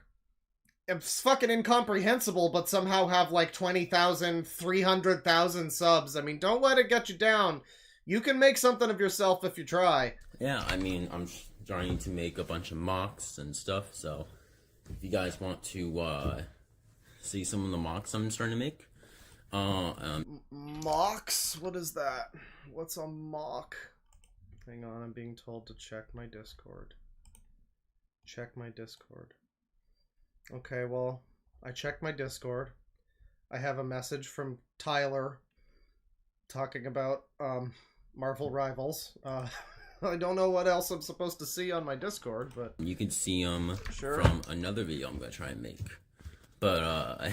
it's fucking incomprehensible, but somehow have like 20,000, 300,000 subs. I mean, don't let it get you down. You can make something of yourself if you try. Yeah, I mean, I'm trying to make a bunch of mocks and stuff, so if you guys want to see some of the mocks I'm starting to make. Mocks? What is that? What's a mock? Hang on, I'm being told to check my Discord. Check my Discord. Okay, well, I checked my Discord. I have a message from Tyler talking about Marvel Rivals. I don't know what else I'm supposed to see on my Discord, but you can see them sure. From another video I'm gonna try and make. But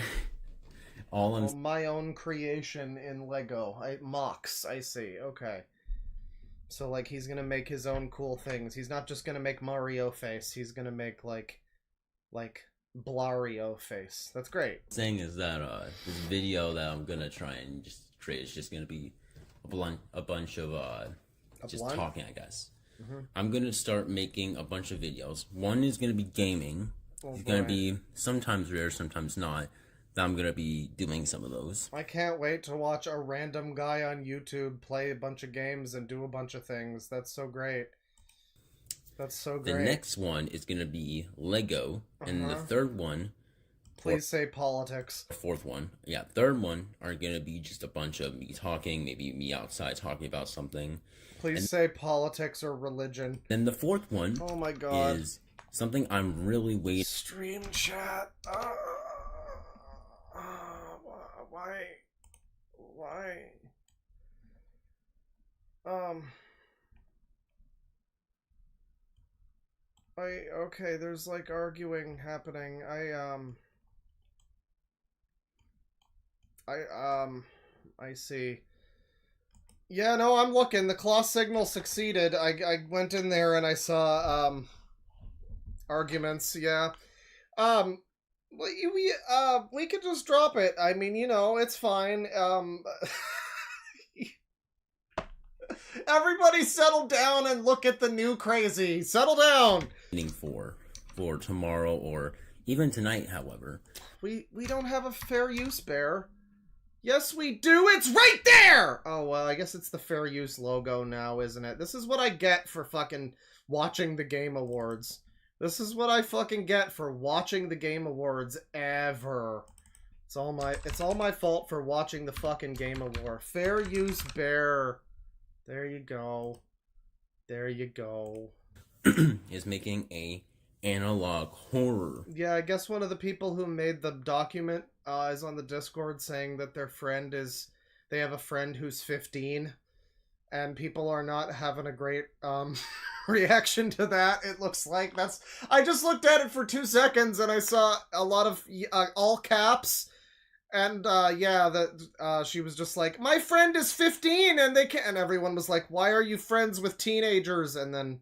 my own creation in Lego. Mocks, I see. Okay. So like he's gonna make his own cool things. He's not just gonna make Mario face. He's gonna make like Blario face. That's great. Saying is that this video that I'm gonna try and just create is just gonna be a bunch of talking, I guess. Mm-hmm. I'm gonna start making a bunch of videos. One is gonna be gaming. It's gonna be sometimes rare, sometimes not. I'm gonna be doing some of those. I can't wait to watch a random guy on YouTube play a bunch of games and do a bunch of things. That's so great. That's so great. The next one is gonna be Lego, and the third one Please say politics. Fourth one, yeah, third one are gonna be just a bunch of me talking, maybe me outside talking about something. Please say politics or religion. Then the fourth one Oh my god. is something I'm really waiting. Stream chat. Why? Okay, there's like arguing happening. I see. Yeah, no, I'm looking. The claw signal succeeded. I went in there and I saw, arguments, yeah. We could just drop it. I mean, you know, it's fine. Everybody settle down and look at the new crazy. Settle down! For tomorrow or even tonight, however. We don't have a fair use bear. Yes, we do! It's right there! Oh, well, I guess it's the fair use logo now, isn't it? This is what I get for fucking watching the Game Awards. This is what I fucking get for watching the Game Awards ever. It's all my fault for watching the fucking Game Award. Fair use bear. There you go. There you go. Is making a analog horror. Yeah, I guess one of the people who made the document is on the Discord saying that they have a friend who's 15, and people are not having a great reaction to that. It looks like I just looked at it for 2 seconds and I saw a lot of all caps, and yeah, that she was just like, my friend is 15 and they can't, and everyone was like, why are you friends with teenagers? And then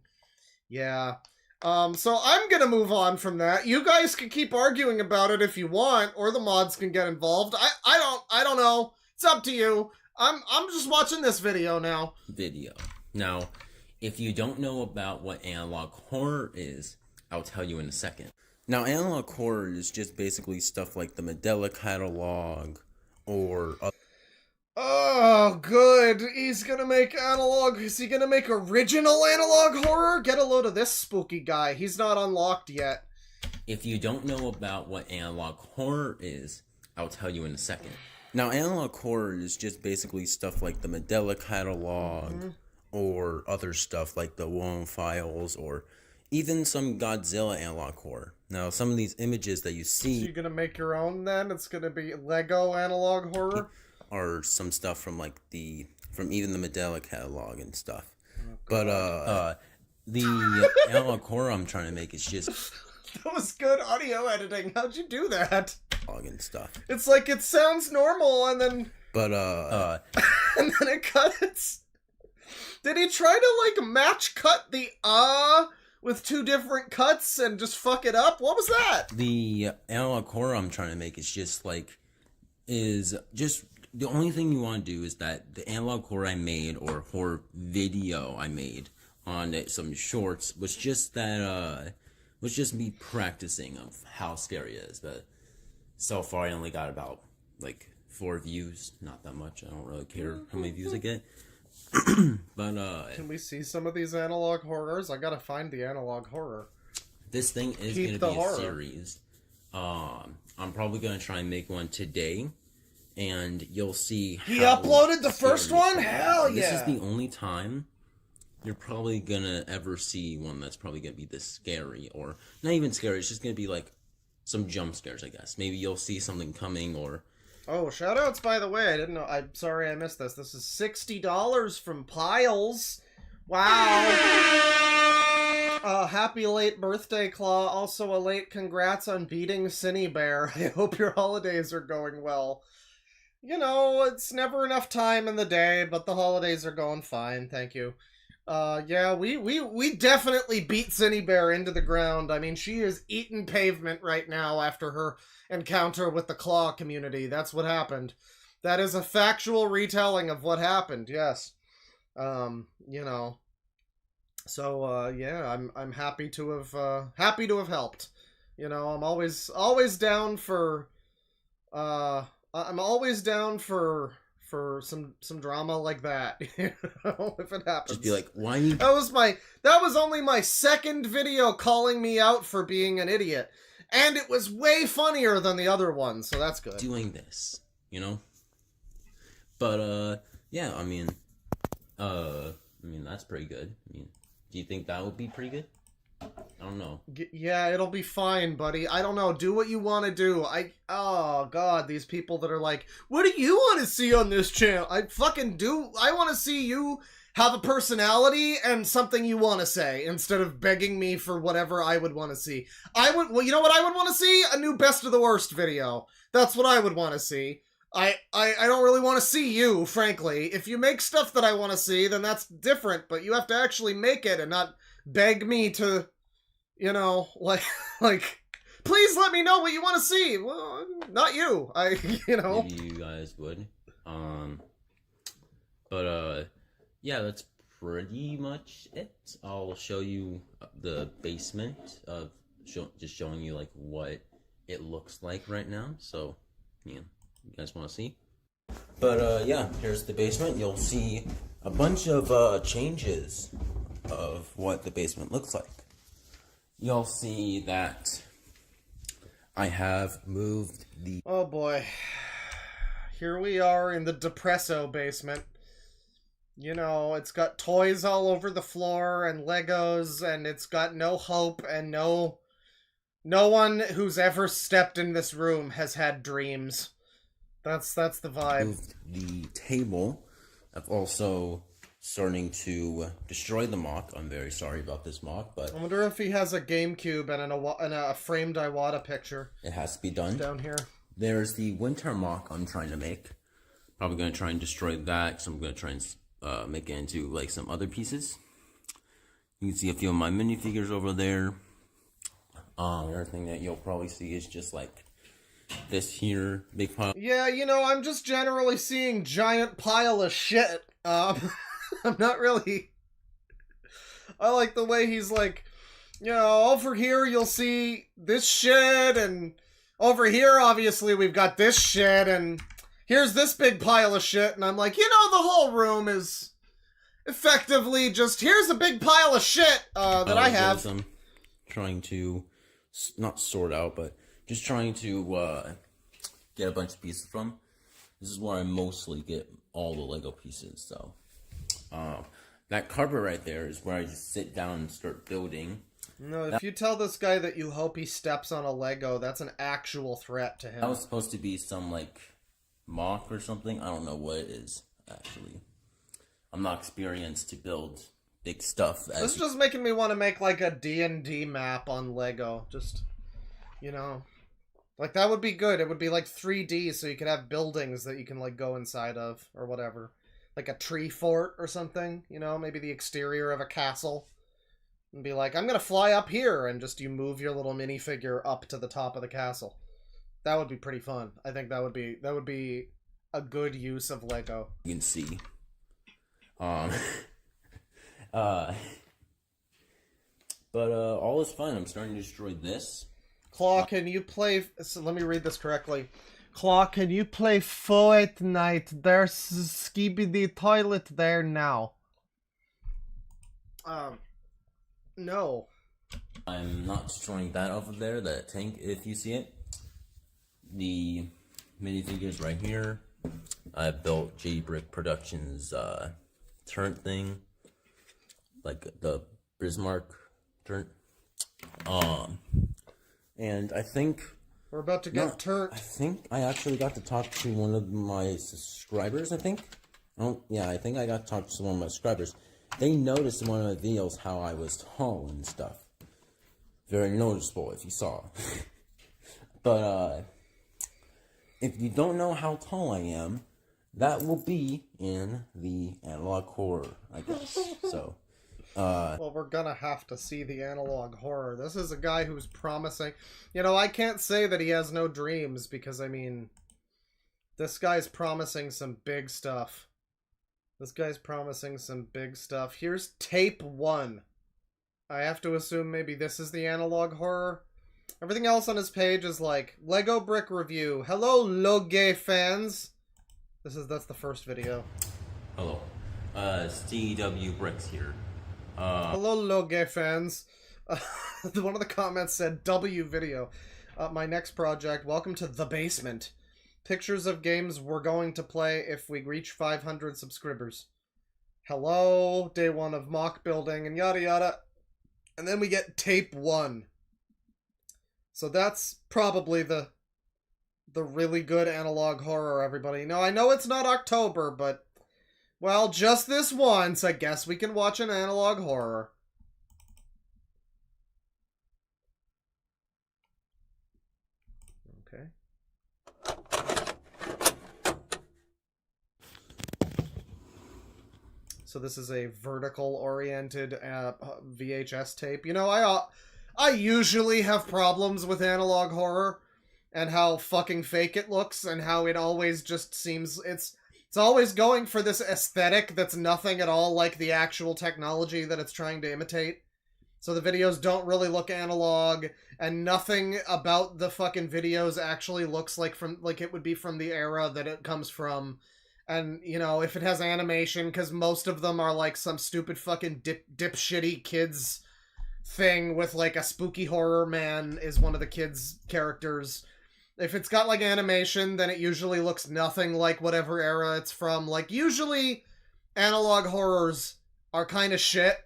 yeah. So I'm gonna move on from that. You guys can keep arguing about it if you want, or the mods can get involved. I don't know. It's up to you. I'm just watching this video now. Now, if you don't know about what analog horror is, I'll tell you in a second. Now, analog horror is just basically stuff like the Medela catalog or Oh, good. He's gonna make analog. Is he gonna make original analog horror? Get a load of this spooky guy. He's not unlocked yet. If you don't know about what analog horror is, I'll tell you in a second. Now, analog horror is just basically stuff like the Medela catalog or other stuff like the Wone Files or even some Godzilla analog horror. Now, some of these images that you see... So you're gonna make your own then? It's gonna be Lego analog horror? Or some stuff from like from even the Medela catalog and stuff. But the analog horror I'm trying to make is just that was good audio editing. How'd you do that? And stuff. It's like it sounds normal and then and then it cuts. Did he try to like match cut the with 2 different cuts and just fuck it up? What was that? The analog horror I'm trying to make is just the only thing you want to do is that the analog horror I made, or horror video I made on some shorts, was just me practicing of how scary it is. But so far I only got about like 4 views, not that much. I don't really care how many views I get. But can we see some of these analog horrors? I gotta find the analog horror. This thing is gonna be a series. I'm probably gonna try and make one today. And you'll see he uploaded the first one? Hell yeah! This is the only time you're probably gonna ever see one that's probably gonna be this scary. Or, not even scary, it's just gonna be like some jump scares, I guess. Maybe you'll see something coming, or... Oh, shoutouts, by the way. I didn't know. I'm sorry I missed this. This is $60 from Piles. Wow! Happy late birthday, Claw. Also a late congrats on beating Cine Bear. I hope your holidays are going well. You know, it's never enough time in the day, but the holidays are going fine, thank you. Yeah, we definitely beat Cine Bear into the ground. I mean, she is eating pavement right now after her encounter with the Claw community. That's what happened. That is a factual retelling of what happened, yes. You know. So, yeah, I'm happy to have helped. You know, I'm always down for, I'm always down for some drama like that, you know, if it happens. Just be like, why you... That was only my second video calling me out for being an idiot. And it was way funnier than the other one, so that's good. doing this, you know? But, yeah, I mean, that's pretty good. I mean, do you think that would be pretty good? I don't know. Yeah, it'll be fine, buddy. I don't know. Do what you want to do. Oh, God, these people that are like, what do you want to see on this channel? I fucking do. I want to see you have a personality and something you want to say instead of begging me for whatever I would want to see. Well, you know what I would want to see? A new Best of the Worst video. That's what I would want to see. I don't really want to see you, frankly. If you make stuff that I want to see, then that's different, but you have to actually make it and not beg me to, you know, like, please let me know what you want to see. Well, not you. You know. Maybe you guys would. But, yeah, that's pretty much it. I'll show you the basement of just showing you, like, what it looks like right now. So, yeah, you guys want to see? But, yeah, here's the basement. You'll see a bunch of changes of what the basement looks like. You'll see that I have moved the... Oh boy. Here we are in the Depresso basement. You know, it's got toys all over the floor and Legos, and it's got no hope, and no one who's ever stepped in this room has had dreams. That's the vibe. Moved the table. I've also starting to destroy the mock. I'm very sorry about this mock, but I wonder if he has a GameCube and a framed Iwata picture. it has to be done. Down here. There's the winter mock I'm trying to make. Probably going to try and destroy that, so I'm going to try and make it into like some other pieces. You can see a few of my minifigures over there. Another thing that you'll probably see is just like this here big pile. Yeah, you know, I'm just generally seeing giant pile of shit. I'm not really... I like the way he's like, you know, over here you'll see this shit, and over here, obviously, we've got this shit, and here's this big pile of shit, and I'm like, you know, the whole room is effectively just, here's a big pile of shit that I have. I'm trying to, not sort out, but just trying to get a bunch of pieces from. This is where I mostly get all the Lego pieces, so. That carpet right there is where I just sit down and start building. No, if you tell this guy that you hope he steps on a Lego, that's an actual threat to him. That was supposed to be some, like, mock or something. I don't know what it is, actually. I'm not experienced to build big stuff. This is just making me want to make, like, a D&D map on Lego. Just, you know. Like, that would be good. It would be, like, 3D, so you could have buildings that you can, like, go inside of, or whatever. Like a tree fort or something, you know, maybe the exterior of a castle. And be like, I'm gonna fly up here, and just you move your little minifigure up to the top of the castle. That would be pretty fun. I think that would be a good use of Lego. You can see. But all is fine. I'm starting to destroy this. Claw, can you play... So let me read this correctly. Claw, can you play Fortnite? There's Skibidi Toilet there now. No. I'm not destroying that over there, that tank, if you see it. The minifigures right here. I built J Brick Productions turret thing. Like the Bismarck turret. And I think... We're about to get turned. I think I actually got to talk to one of my subscribers, I think. Yeah, I think I got to talk to one of my subscribers. They noticed in one of my videos how I was tall and stuff. Very noticeable, if you saw. But, if you don't know how tall I am, that will be in the analog horror, I guess. So, well, we're gonna have to see the analog horror. This is a guy who's promising... You know, I can't say that he has no dreams, because, I mean... This guy's promising some big stuff. This guy's promising some big stuff. Here's tape 1. I have to assume maybe this is the analog horror. Everything else on his page is like, Lego Brick Review. Hello, Loge fans! That's the first video. hello. It's DW Bricks here. Hello, Loge fans. One of the comments said W video. My next project, welcome to The Basement. Pictures of games we're going to play if we reach 500 subscribers. Hello, day 1 of mock building, and yada yada. And then we get tape 1. So that's probably the really good analog horror, everybody. Now, I know it's not October, but, well, just this once, I guess we can watch an analog horror. Okay. So this is a vertical-oriented VHS tape. You know, I usually have problems with analog horror and how fucking fake it looks and how it always just seems it's always going for this aesthetic that's nothing at all like the actual technology that it's trying to imitate. So the videos don't really look analog, and nothing about the fucking videos actually looks like it would be from the era that it comes from. And, you know, if it has animation, because most of them are like some stupid fucking dipshitty kids thing with like a spooky horror man is one of the kids' characters. If it's got like animation, then it usually looks nothing like whatever era it's from. Like, usually analog horrors are kind of shit.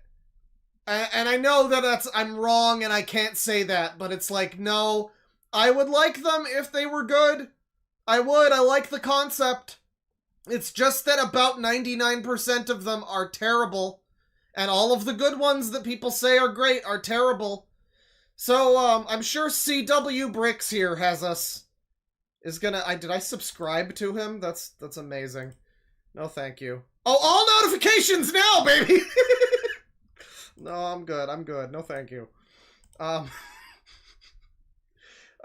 And I know that I'm wrong and I can't say that, but it's like, no, I would like them if they were good. I would. I like the concept. It's just that about 99% of them are terrible, and all of the good ones that people say are great are terrible. So, I'm sure CW Bricks here is gonna, did I subscribe to him? That's amazing. No, thank you. Oh, all notifications now, baby! No, I'm good. No, thank you. I'm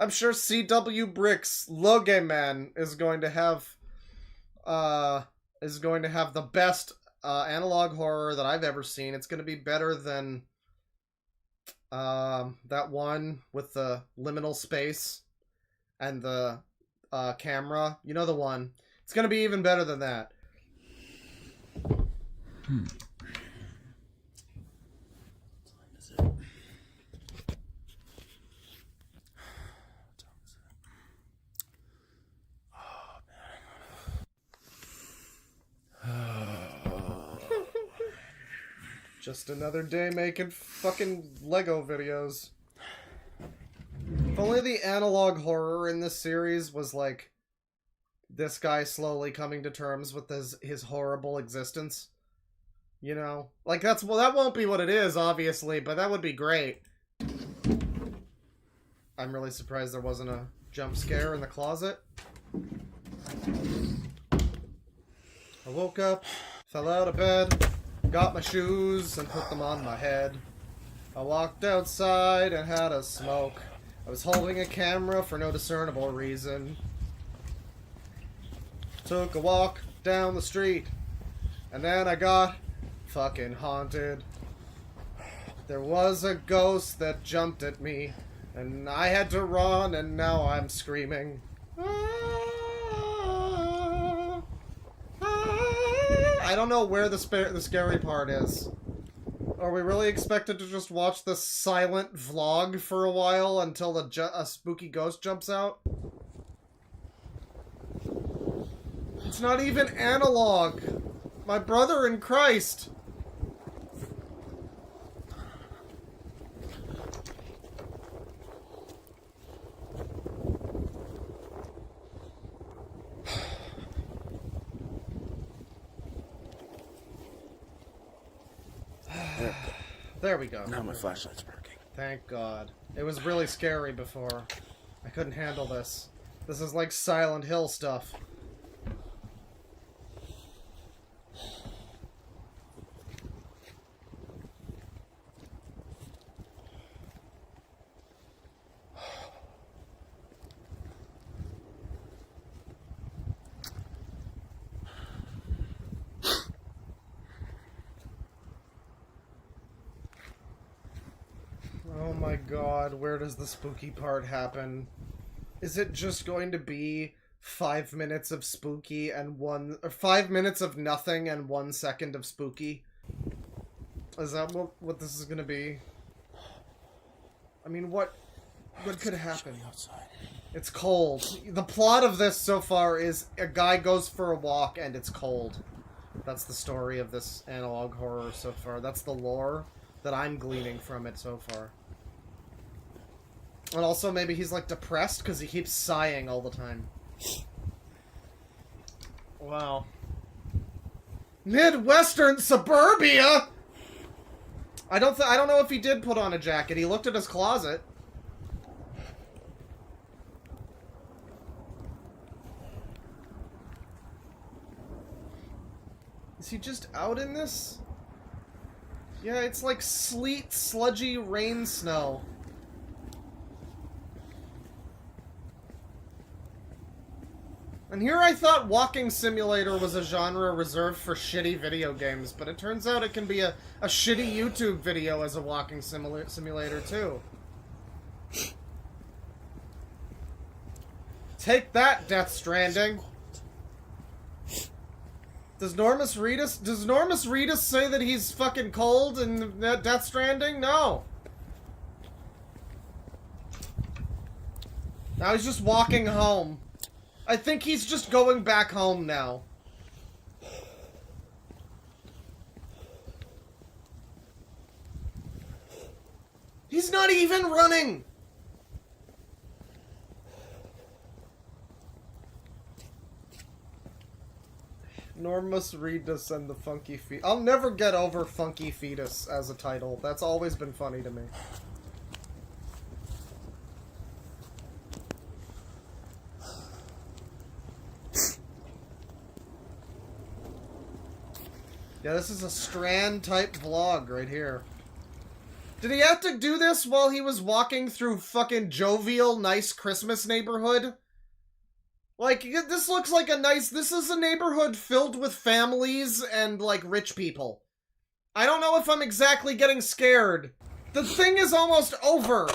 sure CW Bricks, Loge Man, is going to have the best analog horror that I've ever seen. It's going to be better than that one with the liminal space and the camera. You know the one. It's going to be even better than that. Just another day making fucking Lego videos. If only the analog horror in this series was like this guy slowly coming to terms with his horrible existence. You know? Like, that won't be what it is, obviously, but that would be great. I'm really surprised there wasn't a jump scare in the closet. I woke up, fell out of bed, got my shoes and put them on my head. I walked outside and had a smoke. I was holding a camera for no discernible reason. Took a walk down the street, and then I got fucking haunted. There was a ghost that jumped at me, and I had to run, and now I'm screaming. I don't know where the scary part is. Are we really expected to just watch the silent vlog for a while until a spooky ghost jumps out? It's not even analog. My brother in Christ. There we go. Now my flashlight's working. Thank God. It was really scary before. I couldn't handle this. This is like Silent Hill stuff. Oh my God, where does the spooky part happen? Is it just going to be 5 minutes of spooky and 5 minutes of nothing and 1 second of spooky? Is that what this is gonna be? I mean, what What could happen? It's cold. The plot of this so far is a guy goes for a walk and it's cold. That's the story of this analog horror so far. That's the lore that I'm gleaning from it so far. And also maybe he's like depressed because he keeps sighing all the time. Wow. Midwestern suburbia? I don't know if he did put on a jacket. He looked at his closet. Is he just out in this? Yeah, it's like sleet, sludgy rain snow. And here I thought walking simulator was a genre reserved for shitty video games, but it turns out it can be a shitty YouTube video as a walking simulator too. Take that, Death Stranding. Does Normus Reedus say that he's fucking cold in Death Stranding? No. Now he's just walking home. I think he's just going back home now. He's not even running! Normus Reedus and the Funky Fetus. I'll never get over Funky Fetus as a title. That's always been funny to me. Yeah, this is a Strand-type vlog right here. Did he have to do this while he was walking through fucking jovial, nice Christmas neighborhood? Like, this looks like a nice... This is a neighborhood filled with families and, like, rich people. I don't know if I'm exactly getting scared. The thing is almost over.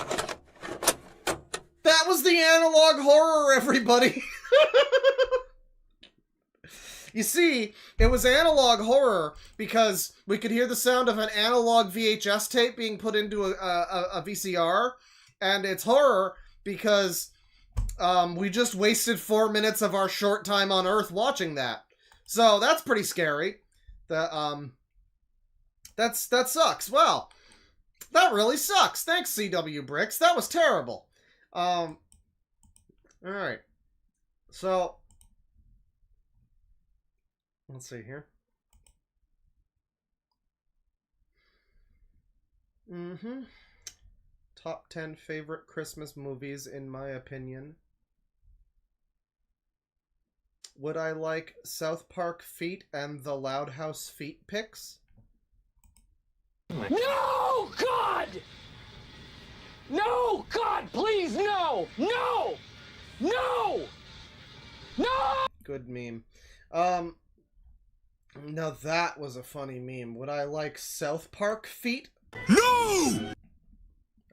That was the analog horror, everybody. You see, it was analog horror because we could hear the sound of an analog VHS tape being put into a VCR, and it's horror because we just wasted 4 minutes of our short time on Earth watching that. So that's pretty scary. That sucks. Well, that really sucks. Thanks, CW Bricks. That was terrible. All right. So let's see here. Top 10 favorite Christmas movies, in my opinion. Would I like South Park Feet and the Loud House Feet pics? No, God! No, God, please, no! No! No! No! Good meme. Now that was a funny meme. Would I like South Park Feet? No!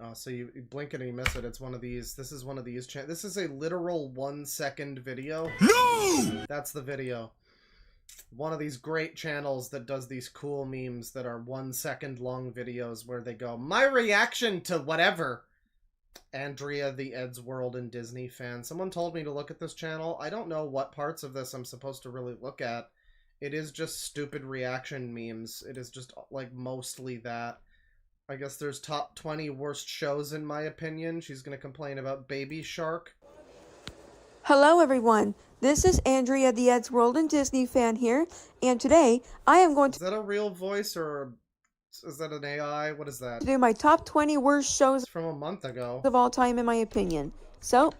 Oh, so you blink and you miss it. It's one of these. This is one of these. This is a literal 1 second video. No! That's the video. One of these great channels that does these cool memes that are 1 second long videos where they go, my reaction to whatever. Andrea, the Ed's World and Disney fan. Someone told me to look at this channel. I don't know what parts of this I'm supposed to really look at. It is just stupid reaction memes. It is just, like, mostly that. I guess there's top 20 worst shows in my opinion. She's gonna complain about Baby Shark. Hello everyone, this is Andrea the Ed's World and Disney fan here, and today I am going Is that a real voice or is that an AI? What is that? to do my top 20 worst shows It's from a month ago. of all time in my opinion. So,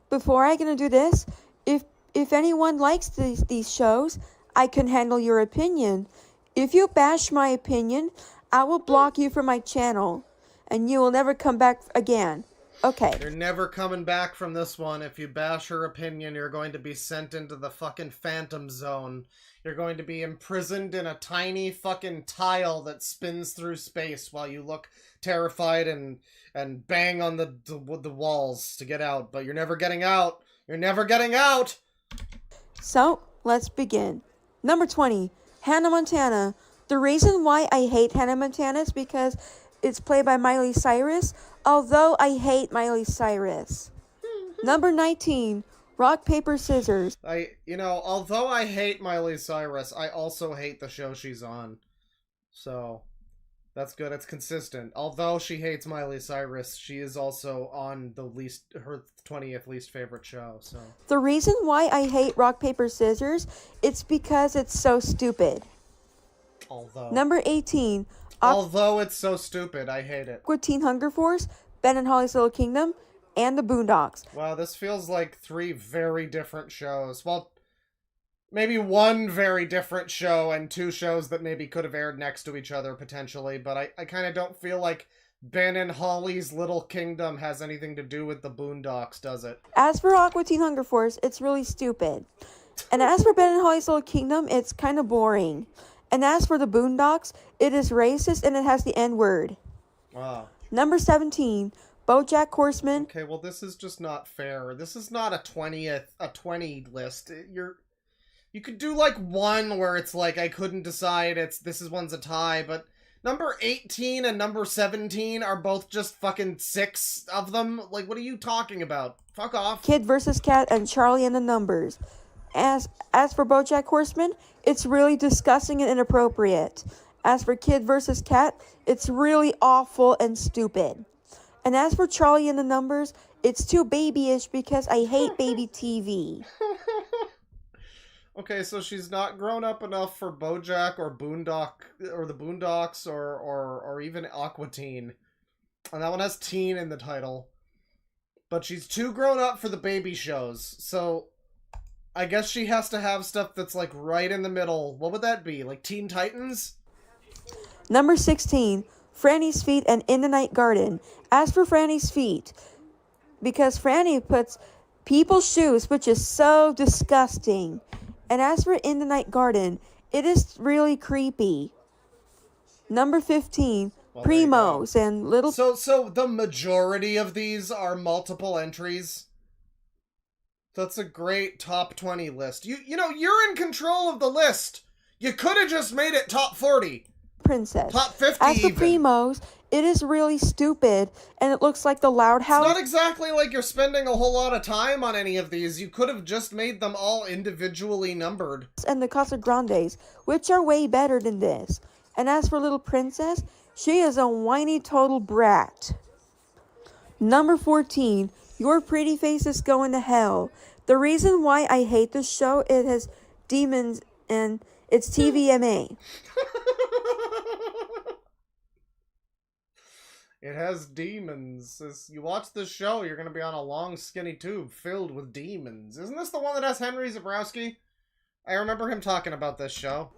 before I gonna do this, if anyone likes these shows, I can handle your opinion. If you bash my opinion, I will block you from my channel, and you will never come back again. Okay. You're never coming back from this one. If you bash her opinion, you're going to be sent into the fucking Phantom Zone. You're going to be imprisoned in a tiny fucking tile that spins through space while you look terrified and bang on the walls to get out. But you're never getting out. You're never getting out! So, let's begin. Number 20, Hannah Montana. The reason why I hate Hannah Montana is because it's played by Miley Cyrus. although I hate Miley Cyrus. Number 19, Rock, Paper, Scissors. Although I hate Miley Cyrus, I also hate the show she's on. So, that's good. It's consistent. Although she hates Miley Cyrus, she is also on her 20th least favorite show, so. The reason why I hate Rock, Paper, Scissors, it's because it's so stupid. Although. Number 18, Although it's so stupid, I hate it. Aqua Teen Hunger Force, Ben and Holly's Little Kingdom, and The Boondocks. Wow, this feels like 3 very different shows. Well, maybe 1 very different show and 2 shows that maybe could have aired next to each other, potentially, but I kind of don't feel like Ben and Holly's Little Kingdom has anything to do with The Boondocks, does it? As for Aqua Teen Hunger Force, it's really stupid. And as for Ben and Holly's Little Kingdom, it's kind of boring. And as for The Boondocks, it is racist and it has the N-word. Wow. Number 17, BoJack Horseman. Okay, well, this is just not fair. This is not a 20 list. You could do, like, 1 where it's like, I couldn't decide, this one's a tie, but number 18 and number 17 are both just fucking 6 of them? Like, what are you talking about? Fuck off. Kid vs. Kat and Charlie and the Numbers. As for BoJack Horseman, it's really disgusting and inappropriate. As for Kid vs. Kat, it's really awful and stupid. And as for Charlie and the Numbers, it's too babyish because I hate baby TV. Okay, so she's not grown up enough for BoJack or the Boondocks or even Aqua Teen. And that one has teen in the title. But she's too grown up for the baby shows. So I guess she has to have stuff that's like right in the middle. What would that be? Like Teen Titans? Number 16, Franny's Feet and In the Night Garden. As for Franny's Feet, because Franny puts people's shoes, which is so disgusting. And as for In the Night Garden, it is really creepy. Number 15, Primos and Little... So the majority of these are multiple entries? That's a great top 20 list. You know, you're in control of the list. You could have just made it top 40. Princess. Top 50 As for even. Primos, it is really stupid, and it looks like the Loud House. It's not exactly like you're spending a whole lot of time on any of these. You could have just made them all individually numbered. And the Casa Grandes, which are way better than this. And as for Little Princess, she is a whiny total brat. Number 14, Your Pretty Face is Going to Hell. The reason why I hate this show, it has demons and it's TVMA. It has demons. As you watch this show, you're going to be on a long, skinny tube filled with demons. Isn't this the one that has Henry Zebrowski? I remember him talking about this show.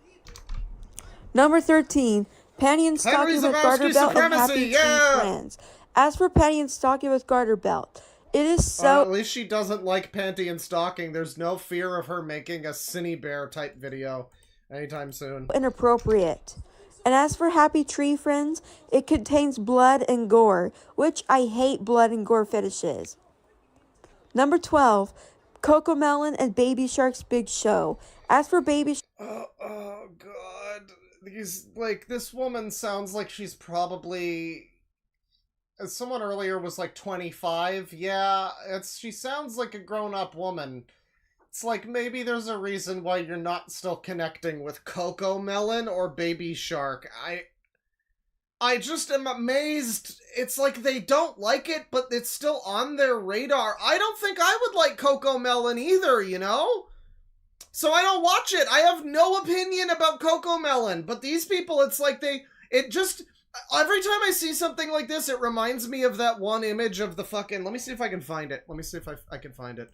Number 13, Panty and Stocking with Garter Belt and Happy Tree Friends. As for Panty and Stocking with Garter Belt, it is so... at least she doesn't like Panty and Stocking. There's no fear of her making a Cine Bear type video anytime soon. Inappropriate. And as for Happy Tree Friends, it contains blood and gore, which I hate blood and gore fetishes. Number 12, Cocomelon and Baby Shark's Big Show. As for Baby Oh god. This woman sounds like she's probably... As someone earlier was like 25, yeah, she sounds like a grown-up woman. It's like maybe there's a reason why you're not still connecting with Cocomelon or Baby Shark. I just am amazed. It's like they don't like it, but it's still on their radar. I don't think I would like Cocomelon either, you know? So I don't watch it. I have no opinion about Cocomelon, but these people, it's like every time I see something like this, it reminds me of that one image of the fucking... Let me see if I can find it. Let me see if I can find it.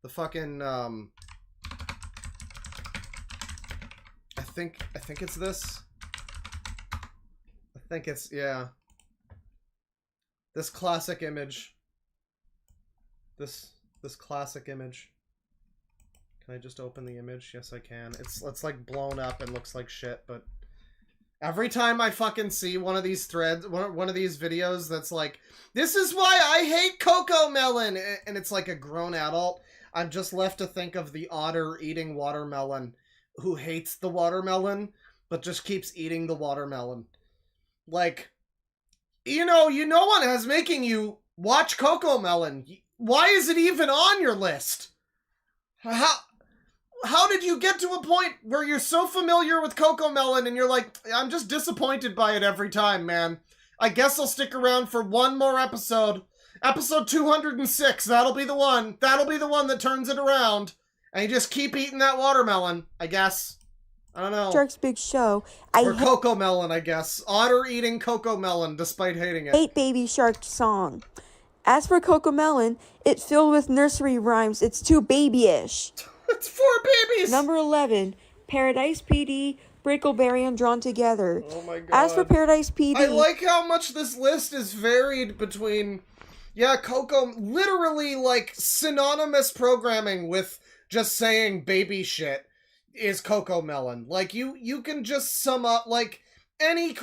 The fucking, I think it's this. I think it's, yeah. This classic image. This classic image. Can I just open the image? Yes, I can. It's like blown up and looks like shit, but... Every time I fucking see one of these threads, one of these videos that's like, this is why I hate Cocomelon, and it's like a grown adult, I'm just left to think of the otter eating watermelon, who hates the watermelon, but just keeps eating the watermelon. Like, You know what has making you watch Cocomelon. Why is it even on your list? How did you get to a point where you're so familiar with Cocomelon and you're like, I'm just disappointed by it every time, man. I guess I'll stick around for one more episode. Episode 206, that'll be the one. That'll be the one that turns it around. And you just keep eating that watermelon, I guess. I don't know. Shark's Big Show. Or Cocomelon, I guess. Otter eating Cocomelon despite hating it. Hate Baby Shark song. As for Cocomelon, it's filled with nursery rhymes. It's too babyish. It's for babies! Number 11, Paradise PD, Brickleberry, and Drawn Together. Oh my god. As for Paradise PD... I like how much this list is varied between... Yeah, literally, like, synonymous programming with just saying baby shit is Cocomelon. Like, you can just sum up, like, any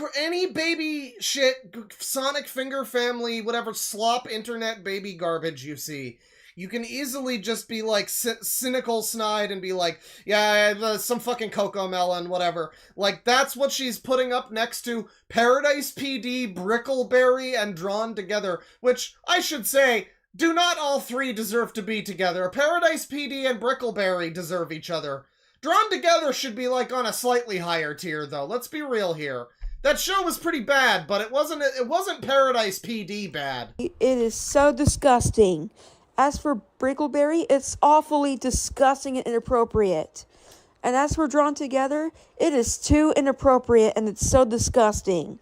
baby shit, Sonic Finger Family, whatever slop internet baby garbage you see. You can easily just be, like, cynical snide and be like, yeah, some fucking Cocomelon, whatever. Like, that's what she's putting up next to Paradise PD, Brickleberry, and Drawn Together, which, I should say, do not all three deserve to be together. Paradise PD and Brickleberry deserve each other. Drawn Together should be, like, on a slightly higher tier, though. Let's be real here. That show was pretty bad, but it wasn't Paradise PD bad. It is so disgusting. As for Brickleberry, it's awfully disgusting and inappropriate. And as for Drawn Together, it is too inappropriate and it's so disgusting.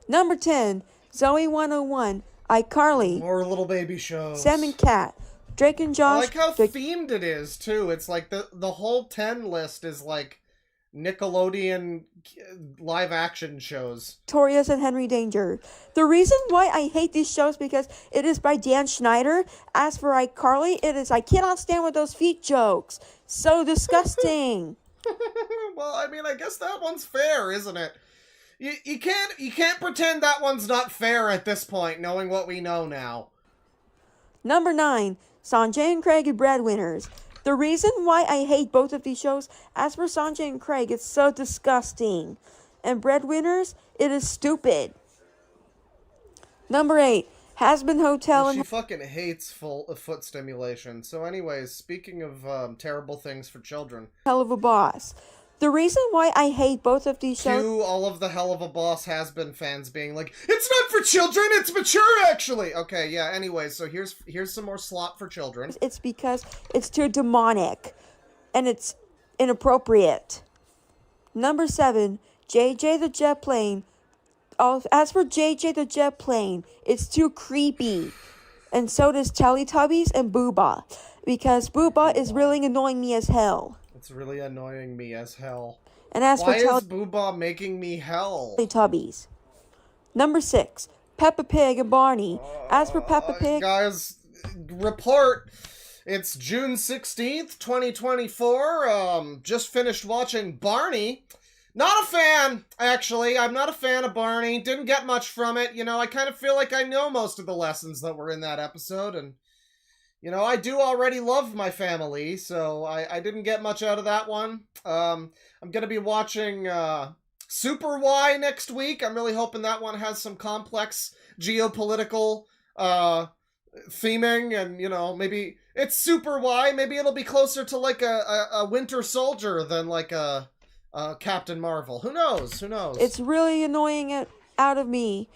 Number 10, Zoe 101, iCarly, More little baby shows. Sam and Cat, Drake and Josh. I like how themed it is, too. It's like the whole 10 list is like Nickelodeon live action shows. Victorious and Henry Danger. The reason why I hate these shows because it is by Dan Schneider. As for iCarly, it is I cannot stand with those feet jokes. So disgusting. Well, I mean, I guess that one's fair, isn't it? You can't pretend that one's not fair at this point, knowing what we know now. Number 9, Sanjay and Craig and Breadwinners. The reason why I hate both of these shows, as for Sanjay and Craig, it's so disgusting. And Breadwinners, it is stupid. Number 8, Has-Been Hotel She and... fucking hates foot stimulation. So anyways, speaking of terrible things for children. Hell of a Boss. The reason why I hate both of these shows... Cue all of the Hell of a Boss Has-Been fans being like, it's not for children, it's mature, actually! Okay, yeah, anyways, so here's some more slop for children. It's because it's too demonic. And it's inappropriate. Number 7, JJ the Jet Plane. As for JJ the Jet Plane, it's too creepy. And so does Teletubbies and Booba. Because Booba is really annoying me as hell. It's really annoying me as hell. And as Why for is Booba making me hell? Teletubbies. Number 6, Peppa Pig and Barney. As for Peppa Pig... Guys, report. It's June 16th, 2024. Just finished watching Barney. Not a fan, actually. I'm not a fan of Barney. Didn't get much from it. You know, I kind of feel like I know most of the lessons that were in that episode. And, you know, I do already love my family, so I didn't get much out of that one. I'm going to be watching Super Y next week. I'm really hoping that one has some complex geopolitical theming, and, you know, maybe it's Super Y. Maybe it'll be closer to, like, a Winter Soldier than, like, a Captain Marvel. Who knows? Who knows? It's really annoying it out of me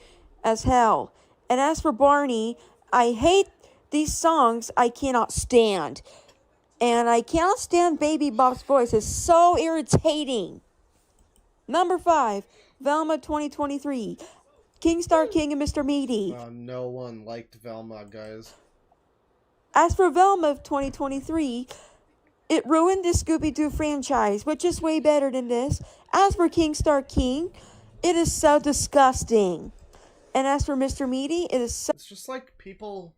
as hell. And as for Barney, I hate these songs I cannot stand. And I cannot stand Baby Bop's voice. It's so irritating. Number 5, Velma 2023. King Star King and Mr. Meaty. No one liked Velma, guys. As for Velma 2023, it ruined the Scooby-Doo franchise, which is way better than this. As for King Star King, it is so disgusting. And as for Mr. Meaty, it is so... It's just like people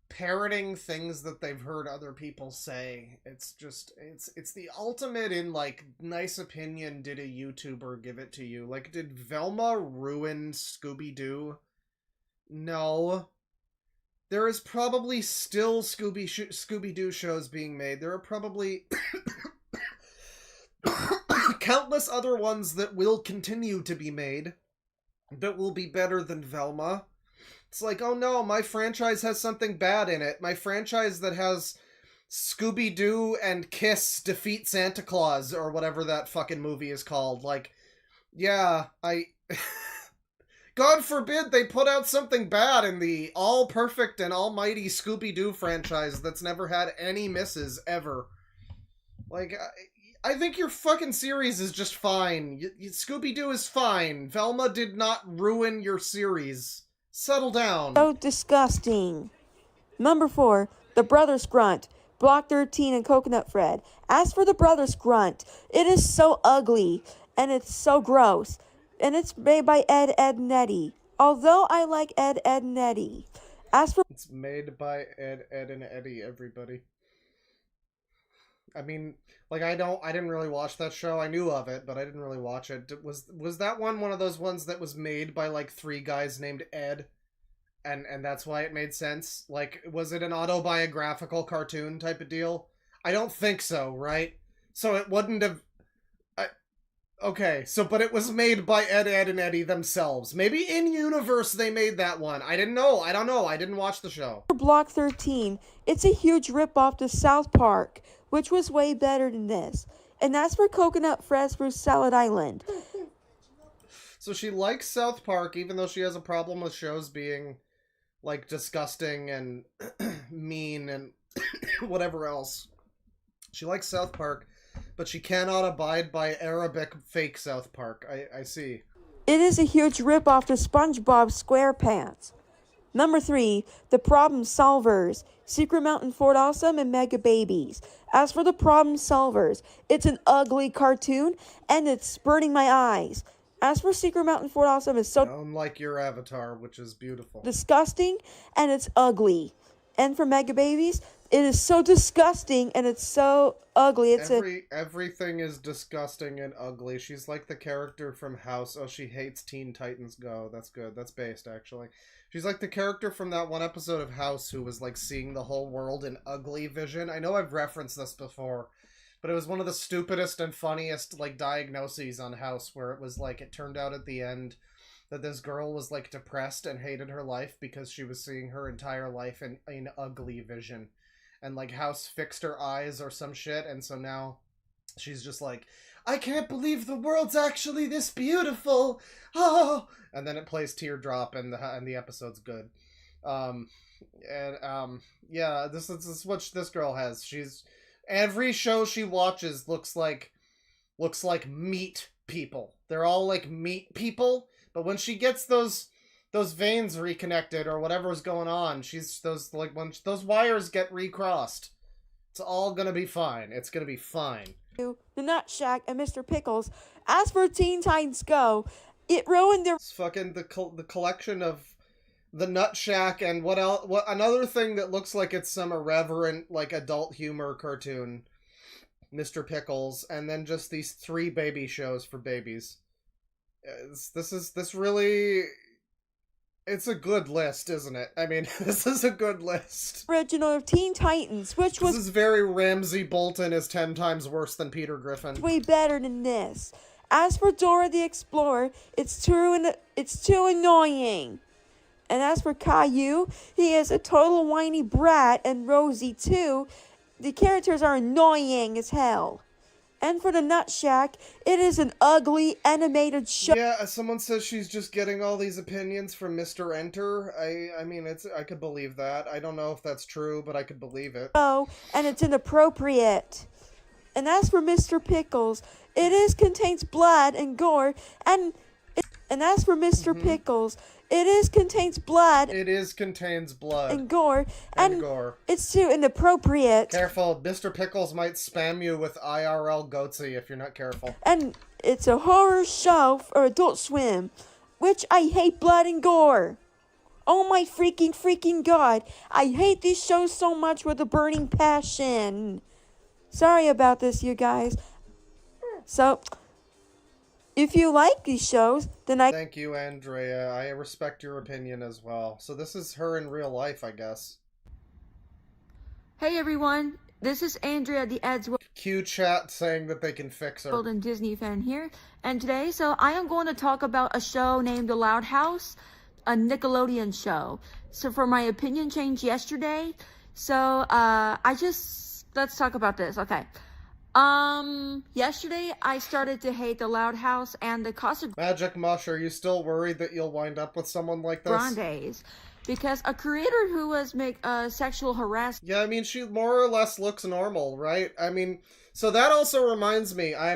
parroting things that they've heard other people say. It's just, it's the ultimate in, like, nice opinion, did a YouTuber give it to you? Like, did Velma ruin Scooby-Doo? No. There is probably still Scooby-Doo shows being made. There are probably countless other ones that will continue to be made. that will be better than Velma. It's like, oh no, my franchise has something bad in it. My franchise that has Scooby-Doo and Kiss defeat Santa Claus, or whatever that fucking movie is called. Like, yeah, God forbid they put out something bad in the all-perfect and almighty Scooby-Doo franchise that's never had any misses, ever. Like, I think your fucking series is just fine. Scooby-Doo is fine. Velma did not ruin your series. Settle down. So disgusting. Number 4, The Brothers Grunt, Block 13 and Coconut Fred. As for The Brothers Grunt, it is so ugly, and it's so gross. And it's made by Ed, and Eddie. Although I like Ed, and Eddie. As for... It's made by Ed, and Eddie, everybody. I mean, like, I didn't really watch that show. I knew of it, but I didn't really watch it. Was that one of those ones that was made by, like, 3 guys named Ed? And that's why it made sense? Like, was it an autobiographical cartoon type of deal? I don't think so, right? So it wouldn't have... Okay, so, but it was made by Ed, and Eddie themselves. Maybe in-universe they made that one. I didn't know. I don't know. I didn't watch the show. Block 13, it's a huge ripoff to South Park, which was way better than this. And that's for Coconut Fred's for Salad Island. So she likes South Park, even though she has a problem with shows being, like, disgusting and mean and whatever else. She likes South Park, but she cannot abide by Arabic fake South Park. I see. It is a huge ripoff to SpongeBob SquarePants. Number 3, The Problem Solvers, Secret Mountain Fort Awesome and Mega Babies. As for The Problem Solvers, it's an ugly cartoon, and it's burning my eyes. As for Secret Mountain Fort Awesome, it's so unlike your avatar, which is beautiful. Disgusting, and it's ugly. And for Mega Babies, it is so disgusting, and it's so ugly. Everything is disgusting and ugly. She's like the character from House. Oh, she hates Teen Titans Go. That's good. That's based, actually. She's like the character from that one episode of House who was, like, seeing the whole world in ugly vision. I know I've referenced this before, but it was one of the stupidest and funniest, like, diagnoses on House, where it was, like, it turned out at the end that this girl was, like, depressed and hated her life because she was seeing her entire life in ugly vision. And, like, House fixed her eyes or some shit, and so now she's just like, I can't believe the world's actually this beautiful. Oh, and then it plays Teardrop, and the episode's good. Yeah, this is what this girl has. She's every show she watches looks like meat people. They're all like meat people, but when she gets those veins reconnected or whatever's going on, when those wires get recrossed, it's all gonna be fine. It's gonna be fine. The Nut Shack and Mr. Pickles. As for Teen Titans Go, it ruined their... It's fucking the collection of the Nut Shack and what else? What another thing that looks like it's some irreverent, like, adult humor cartoon, Mr. Pickles, and then just these 3 baby shows for babies. It's a good list, isn't it? I mean, this is a good list. Original of Teen Titans, which was... This is very Ramsay Bolton is 10 times worse than Peter Griffin. Way better than this. As for Dora the Explorer, it's too annoying. And as for Caillou, he is a total whiny brat, and Rosie too. The characters are annoying as hell. And for the Nut Shack, it is an ugly animated show. Yeah, someone says she's just getting all these opinions from Mr. Enter. I mean, I could believe that. I don't know if that's true, but I could believe it. Oh, and it's inappropriate. And as for Mr. Pickles, it contains blood and gore, and as for Mr. Pickles, it contains blood. It contains blood. And gore. And gore. It's too inappropriate. Careful, Mr. Pickles might spam you with IRL goatsy if you're not careful. And it's a horror show for Adult Swim, which I hate blood and gore. Oh my freaking god. I hate these shows so much with a burning passion. Sorry about this, you guys. So... if you like these shows, then Thank you, Andrea. I respect your opinion as well. So this is her in real life, I guess. Hey everyone, This is Andrea, the Edgeworld Q chat saying that they can fix her. and Disney fan here. And today, I am going to talk about a show named The Loud House, a Nickelodeon show. So for my opinion changed yesterday. So, let's talk about this. Okay. Yesterday I started to hate The Loud House and the Casa Magic Mush, are you still worried that you'll wind up with someone like this? Grandes. Because a creator who was sexual harassment. Yeah, I mean, she more or less looks normal, right? I mean, so that also reminds me, I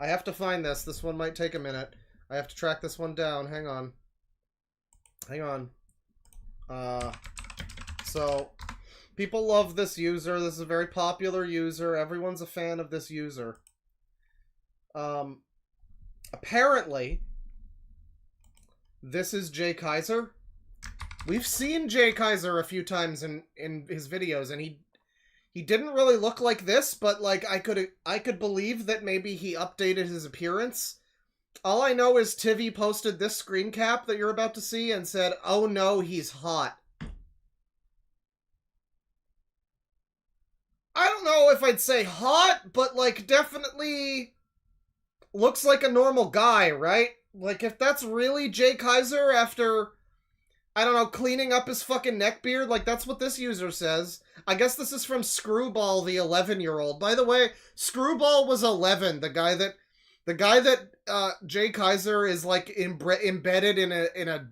have to find this. This one might take a minute. I have to track this one down. Hang on. So, people love this user. This is a very popular user. Everyone's a fan of this user. Apparently, this is Jay Kaiser. We've seen Jay Kaiser a few times in his videos, and he didn't really look like this, but like I could believe that maybe he updated his appearance. All I know is Tivy posted this screen cap that you're about to see and said, "Oh no, he's hot." I don't know if I'd say hot, but like definitely looks like a normal guy, right? Like if that's really Jay Kaiser after, I don't know, cleaning up his fucking neckbeard, like that's what this user says. I guess this is from Screwball, the 11-year-old. By the way, Screwball was 11, the guy that Jay Kaiser is like embedded in a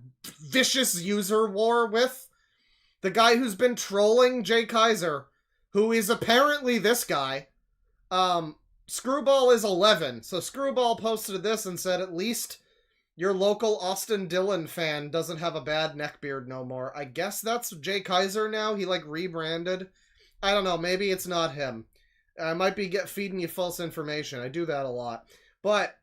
vicious user war with. The guy who's been trolling Jay Kaiser, who is apparently this guy. Screwball is 11, so Screwball posted this and said, at least your local Austin Dillon fan doesn't have a bad neckbeard no more. I guess that's Jay Kaiser now. He like rebranded. I don't know. Maybe it's not him. I might be feeding you false information. I do that a lot. But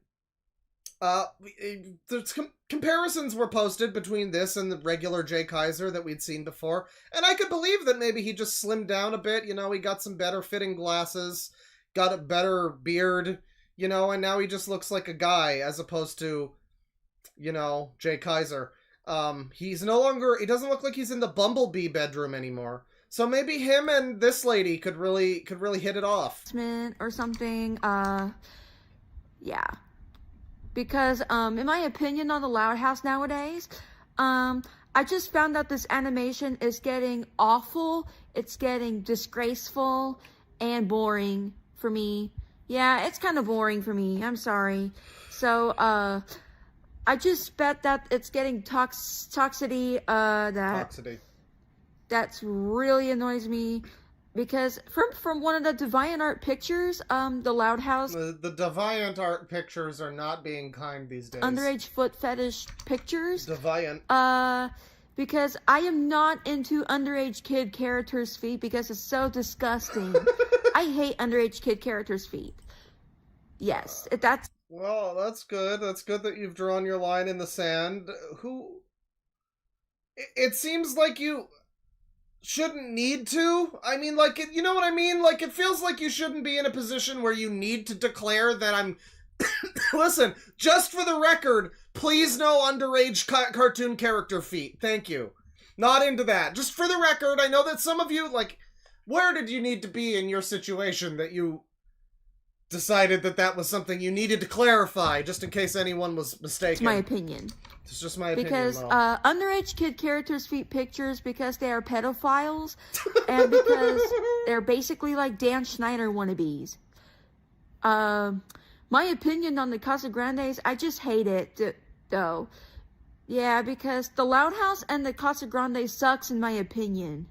comparisons were posted between this and the regular Jay Kaiser that we'd seen before. And I could believe that maybe he just slimmed down a bit. You know, he got some better fitting glasses, got a better beard, you know, and now he just looks like a guy as opposed to, you know, Jay Kaiser. He's no longer, he doesn't look like he's in the Bumblebee bedroom anymore. So maybe him and this lady could really hit it off. Or something, yeah. Because, in my opinion on The Loud House nowadays, I just found out this animation is getting awful, it's getting disgraceful, and boring for me. Yeah, it's kind of boring for me, I'm sorry. So, I just bet that it's getting toxicity, that's really annoys me. Because from one of the DeviantArt pictures, the Loud House... The DeviantArt pictures are not being kind these days. Underage foot fetish pictures. Deviant. Because I am not into underage kid characters' feet because it's so disgusting. I hate underage kid characters' feet. Yes, that's... Well, that's good. That's good that you've drawn your line in the sand. It seems like you shouldn't need to. I mean, like, you know what I mean? Like, it feels like you shouldn't be in a position where you need to declare that I'm... Listen, just for the record, please no underage cartoon character feet. Thank you. Not into that. Just for the record, I know that some of you, like, where did you need to be in your situation that you decided that that was something you needed to clarify, just in case anyone was mistaken? It's my opinion. It's just my opinion. Because underage kid characters' feet pictures, because they are pedophiles, and because they're basically like Dan Schneider wannabes. My opinion on the Casa Grandes, I just hate it, though. Yeah, because the Loud House and the Casa Grande sucks in my opinion.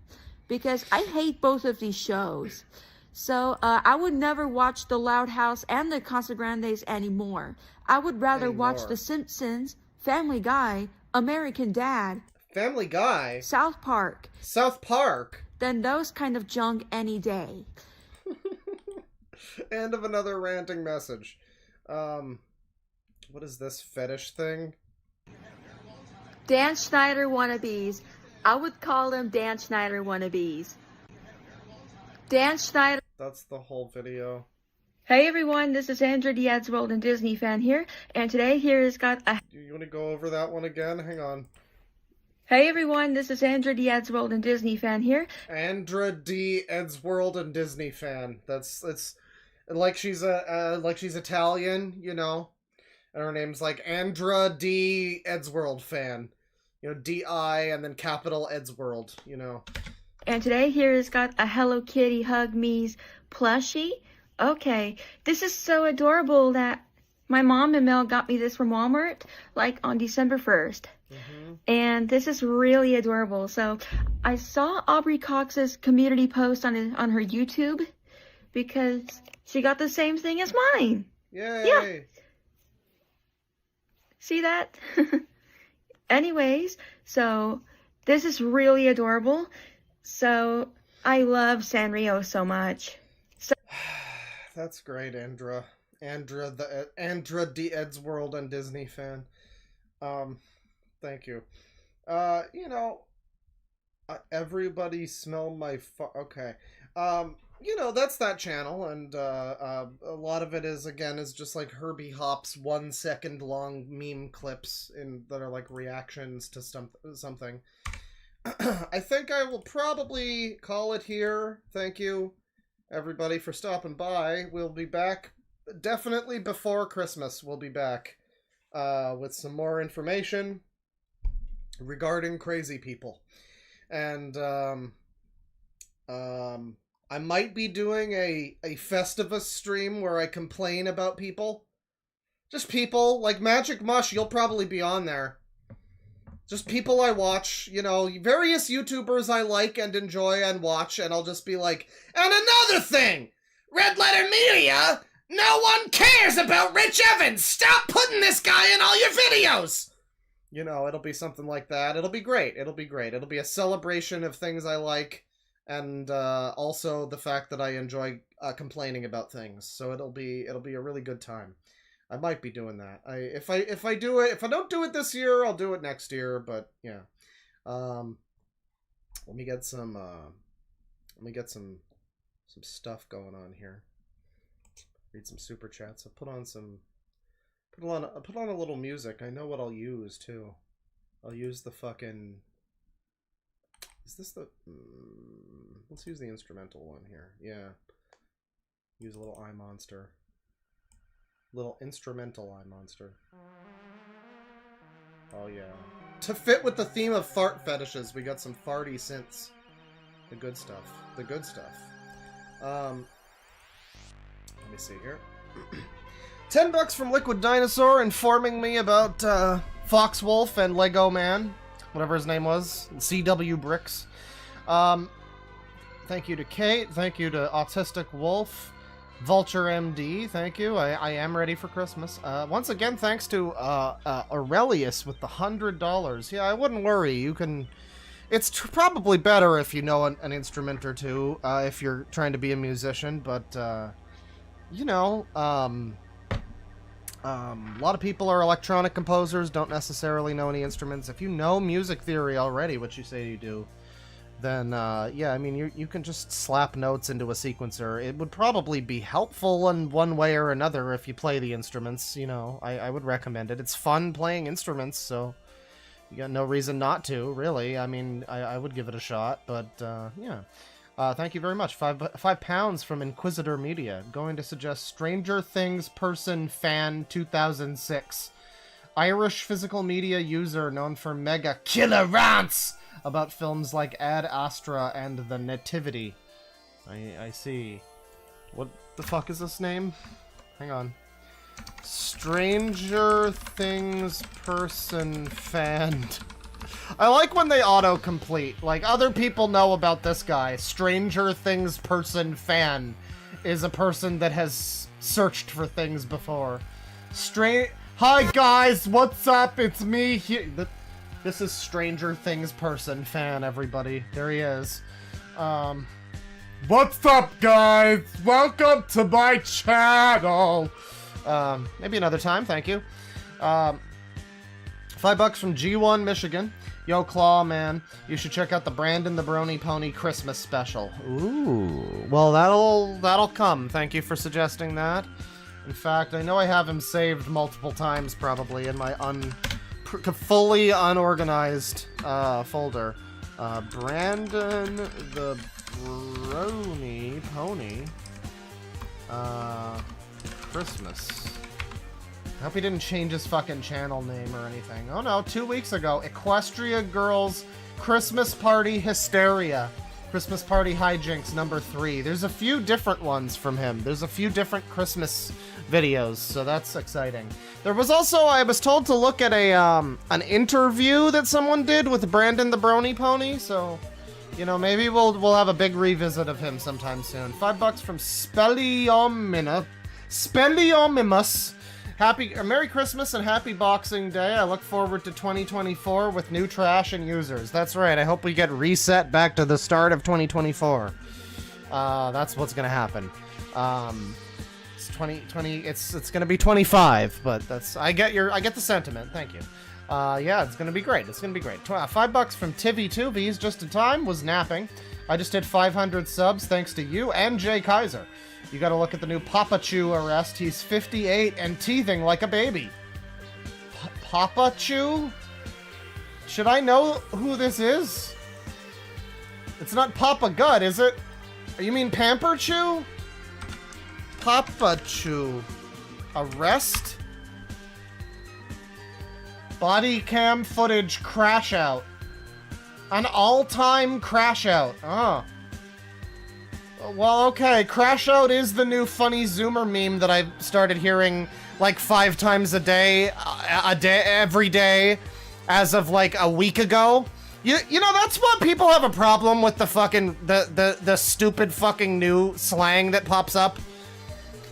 Because I hate both of these shows. So, I would never watch the Loud House and the Casa Grandes anymore. I would rather watch The Simpsons, Family Guy, American Dad, Family Guy, South Park, than those kind of junk any day. End of another ranting message. What is this fetish thing? Dan Schneider wannabes. I would call them Dan Schneider wannabes. Dan Schneider. That's the whole video. Hey everyone, this is Andrea, the Edgeworld and Disney fan here, and today here has got a... You want to go over that one again? Hang on. Hey everyone, this is Andra the Edsworld and Disney fan here. Andra D. Edsworld and Disney fan. It's like she's she's Italian, you know, and her name's like Andra D. Edsworld fan. You know, D-I and then capital Edsworld, you know. And today here has got a Hello Kitty Hug Me's plushie. Okay, this is so adorable that my mom and Mel got me this from Walmart, like on December 1st. And this is really adorable. So I saw Aubrey Cox's community post on her YouTube because she got the same thing as mine. Yay! Yeah. See that? Anyways, so this is really adorable. So I love Sanrio so much. So That's great, Andra. Andra D. Edsworld and Disney fan. Thank you. You know, everybody smell my okay. You know, that's that channel, and a lot of it is just like Herbie Hop's 1 second long meme clips that are like reactions to something. I think I will probably call it here. Thank you, everybody, for stopping by. We'll be back definitely before Christmas. We'll be back with some more information regarding crazy people. And I might be doing a Festivus stream where I complain about people. Just people. Like Magic Mush, you'll probably be on there. Just people I watch, you know, various YouTubers I like and enjoy and watch, and I'll just be like, and another thing! Red Letter Media! No one cares about Rich Evans! Stop putting this guy in all your videos! You know, it'll be something like that. It'll be great. It'll be great. It'll be a celebration of things I like, and also the fact that I enjoy complaining about things. So it'll be a really good time. I might be doing that. If I don't do it this year, I'll do it next year. But yeah, let me get some stuff going on here. Read some super chats. I'll put on a little music. I know what I'll use too. I'll use the fucking. Is this the? Let's use the instrumental one here. Yeah. Use a little iMonster. Little instrumental iMonster. Oh yeah. To fit with the theme of fart fetishes, we got some farty synths. The good stuff. The good stuff. Let me see here. $10 from Liquid Dinosaur informing me about Fox Wolf and Lego Man, whatever his name was, CW Bricks. Thank you to Kate. Thank you to Autistic Wolf. Vulture MD, thank you. I am ready for Christmas. Once again, thanks to Aurelius with the $100. Yeah, I wouldn't worry. You can. It's probably better if you know an instrument or two if you're trying to be a musician. But you know, a lot of people are electronic composers, don't necessarily know any instruments. If you know music theory already, which you say you do, then yeah, I mean, you can just slap notes into a sequencer. It would probably be helpful in one way or another if you play the instruments, you know. I would recommend it. It's fun playing instruments, so you got no reason not to, really. I mean, I would give it a shot, but yeah. Thank you very much. £5 from Inquisitor Media. Going to suggest Stranger Things Person Fan 2006. Irish physical media user known for mega killer rants about films like Ad Astra and The Nativity. I see. What the fuck is this name? Hang on. Stranger Things Person Fan. I like when they autocomplete. Like, other people know about this guy. Stranger Things Person Fan is a person that has searched for things before. Hi guys, what's up? It's me here. This is Stranger Things Person Fan, everybody. There he is. What's up, guys? Welcome to my channel. Maybe another time, thank you. $5 from G1 Michigan. Yo, Claw, man, you should check out the Brandon the Brony Pony Christmas special. Ooh, well, that'll come. Thank you for suggesting that. In fact, I know I have him saved multiple times, probably, in my fully unorganized folder. Brandon the Brony Pony. Christmas. I hope he didn't change his fucking channel name or anything. Oh no, 2 weeks ago, Equestria Girls Christmas Party Hysteria. Christmas Party Hijinks number 3. There's a few different ones from him. There's a few different Christmas videos, so that's exciting. There was also, I was told to look at a an interview that someone did with Brandon the Brony Pony, so you know, maybe we'll have a big revisit of him sometime soon. $5 from Speliomimus. Merry Christmas and Happy Boxing Day. I look forward to 2024 with new trash and users. That's right. I hope we get reset back to the start of 2024. That's what's gonna happen. It's 2020. It's gonna be 25, but that's I get the sentiment. Thank you. Yeah, it's gonna be great. It's gonna be great. $5 from Tivy2V's just in time. Was napping. I just did 500 subs thanks to you and Jay Kaiser. You gotta look at the new Papa Chew arrest. He's 58 and teething like a baby. Papa Chew? Should I know who this is? It's not Papa Gut, is it? You mean Pamper Chew? Papa Chew. Arrest? Body cam footage crash out. An all-time crash out. Oh. Well, okay, Crash Out is the new funny Zoomer meme that I've started hearing like 5 times a day, every day, as of like a week ago. You know, that's what people have a problem with the fucking, the stupid fucking new slang that pops up.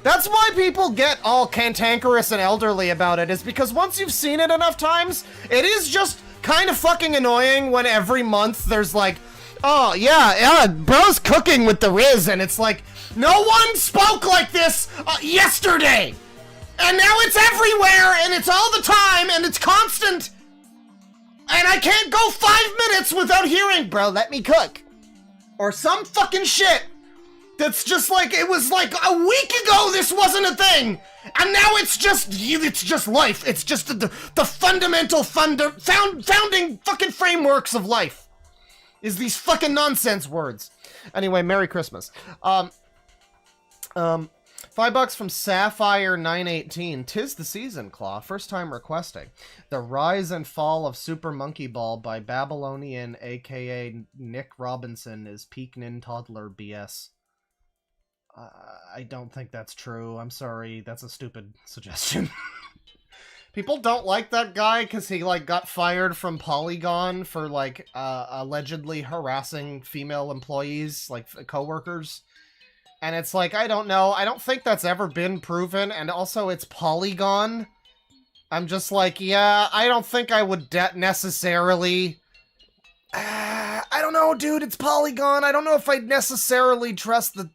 That's why people get all cantankerous and elderly about it, is because once you've seen it enough times, it is just kind of fucking annoying when every month there's like, oh, yeah, bro's cooking with the Riz, and it's like, no one spoke like this yesterday! And now it's everywhere, and it's all the time, and it's constant! And I can't go 5 minutes without hearing, bro, let me cook. Or some fucking shit that's just like, it was like a week ago this wasn't a thing! And now it's just life. It's just the fundamental founding fucking frameworks of life. Is these fucking nonsense words. Anyway, Merry Christmas. $5 from Sapphire918. 'Tis the season, Claw. First time requesting. The Rise and Fall of Super Monkey Ball by Babylonian, aka Nick Robinson, is peak nin toddler BS. I don't think that's true. I'm sorry. That's a stupid suggestion. People don't like that guy because he, like, got fired from Polygon for, like, allegedly harassing female employees, like, coworkers. And it's like, I don't know. I don't think that's ever been proven. And also, it's Polygon. I'm just like, yeah, I don't think I would necessarily... I don't know, dude. It's Polygon. I don't know if I'd necessarily trust the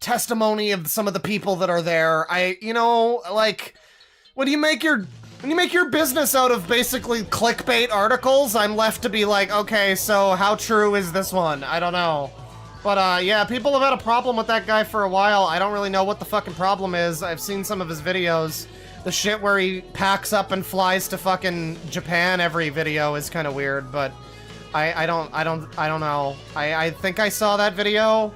testimony of some of the people that are there. You know, like... When you make your business out of basically clickbait articles, I'm left to be like, okay, so how true is this one? I don't know. But, yeah, people have had a problem with that guy for a while. I don't really know what the fucking problem is. I've seen some of his videos. The shit where he packs up and flies to fucking Japan every video is kind of weird, but I don't know. I think I saw that video.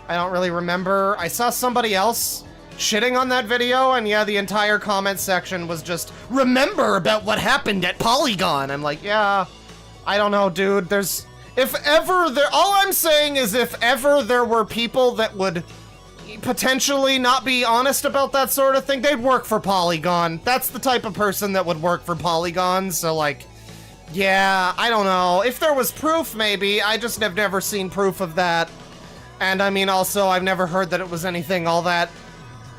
I don't really remember. I saw somebody else shitting on that video, and yeah, the entire comment section was just, remember about what happened at Polygon. I'm like, yeah, I don't know, dude. All I'm saying is if ever there were people that would potentially not be honest about that sort of thing, they'd work for Polygon. That's the type of person that would work for Polygon, so like, yeah, I don't know. If there was proof, maybe. I just have never seen proof of that. And I mean, also, I've never heard that it was anything all that,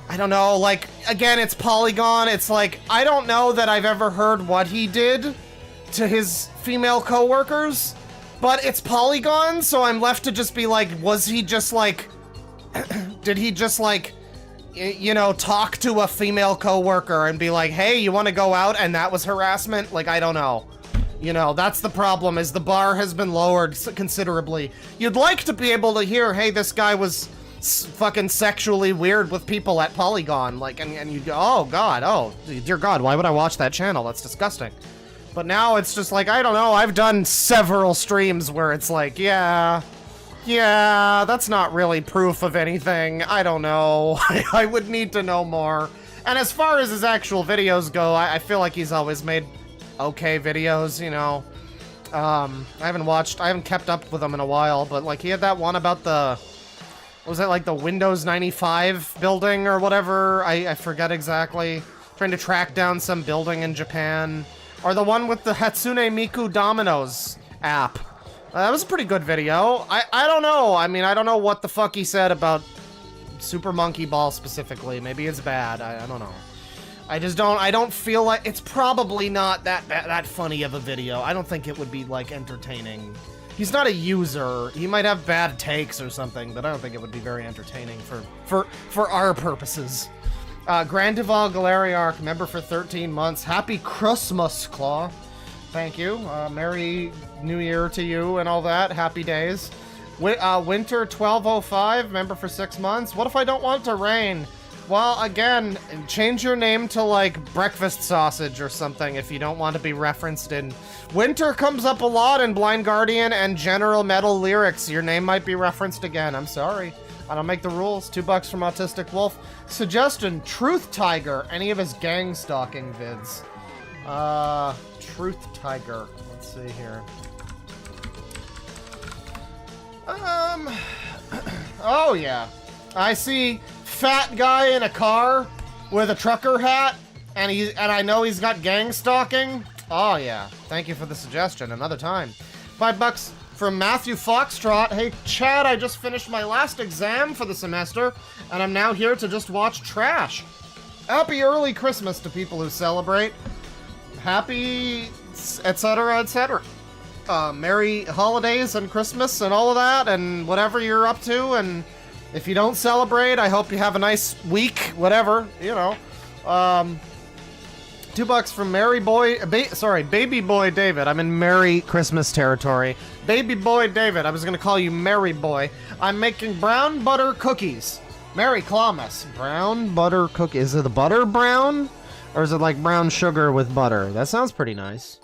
I don't know, like, again, it's Polygon. It's like, I don't know that I've ever heard what he did to his female coworkers, but it's Polygon, so I'm left to just be like, was he just like, did he just like, you know, talk to a female coworker and be like, hey, you want to go out, and that was harassment? Like, I don't know. You know, that's the problem, is the bar has been lowered considerably. You'd like to be able to hear, hey, this guy was fucking sexually weird with people at Polygon, like, and you go, oh god, oh dear god, why would I watch that channel? That's disgusting. But now it's just like, I don't know, I've done several streams where it's like, yeah, that's not really proof of anything. I don't know. I would need to know more. And as far as his actual videos go, I feel like he's always made okay videos, you know. I haven't kept up with him in a while, but like he had that one about the, what was it, like the Windows 95 building or whatever? I forget exactly. Trying to track down some building in Japan. Or the one with the Hatsune Miku Dominoes app. That was a pretty good video. I don't know. I mean, I don't know what the fuck he said about Super Monkey Ball specifically. Maybe it's bad. I don't know. I don't feel like it's probably not that funny of a video. I don't think it would be like entertaining. He's not a user. He might have bad takes or something, but I don't think it would be very entertaining for our purposes. Grandival Galeriarch, member for 13 months. Happy Christmas, Claw. Thank you. Merry New Year to you and all that. Happy days. Winter 1205, member for 6 months. What if I don't want it to rain? Well, again, change your name to, like, breakfast sausage or something if you don't want to be referenced in... Winter comes up a lot in Blind Guardian and General Metal lyrics. Your name might be referenced again. I'm sorry. I don't make the rules. $2 from Autistic Wolf. Suggestion, Truth Tiger. Any of his gang stalking vids. Truth Tiger. Let's see here. Oh, yeah. I see fat guy in a car with a trucker hat, and I know he's got gang stalking. Oh, yeah. Thank you for the suggestion. Another time. $5 from Matthew Foxtrot. Hey, Chad, I just finished my last exam for the semester, and I'm now here to just watch trash. Happy early Christmas to people who celebrate. Happy, etc., etc. Merry holidays and Christmas and all of that, and whatever you're up to, and if you don't celebrate, I hope you have a nice week, whatever, you know. $2 from Baby Boy David. I'm in Merry Christmas territory. Baby Boy David, I was gonna call you Merry Boy. I'm making brown butter cookies. Merry Clawmas. Brown butter cookies. Is it the butter brown? Or is it like brown sugar with butter? That sounds pretty nice.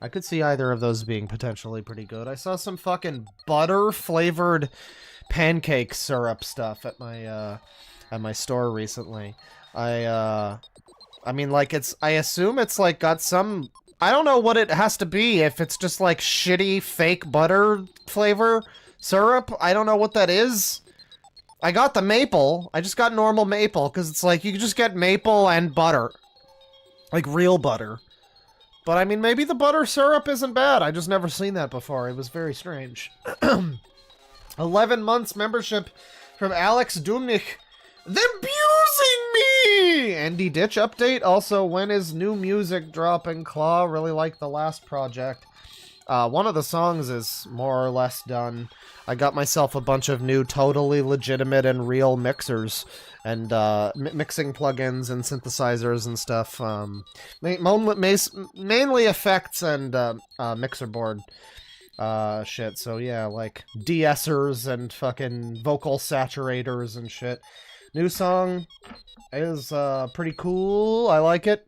I could see either of those being potentially pretty good. I saw some fucking butter-flavored pancake syrup stuff at my store recently. I mean, like, I assume it's like got some, I don't know what it has to be, if it's just like shitty fake butter flavor syrup. I don't know what that is. I got the maple. I just got normal maple, because it's like, you can just get maple and butter. Like real butter. But I mean, maybe the butter syrup isn't bad. I just never seen that before. It was very strange. 11 months membership from Alex Dumnich. They're abusing me! Andy Ditch update. Also, when is new music dropping? Claw, really like the last project. One of the songs is more or less done. I got myself a bunch of new, totally legitimate and real mixers and mixing plugins and synthesizers and stuff. Mainly effects and mixer board shit. So yeah, like de-essers and fucking vocal saturators and shit. New song is pretty cool. I like it.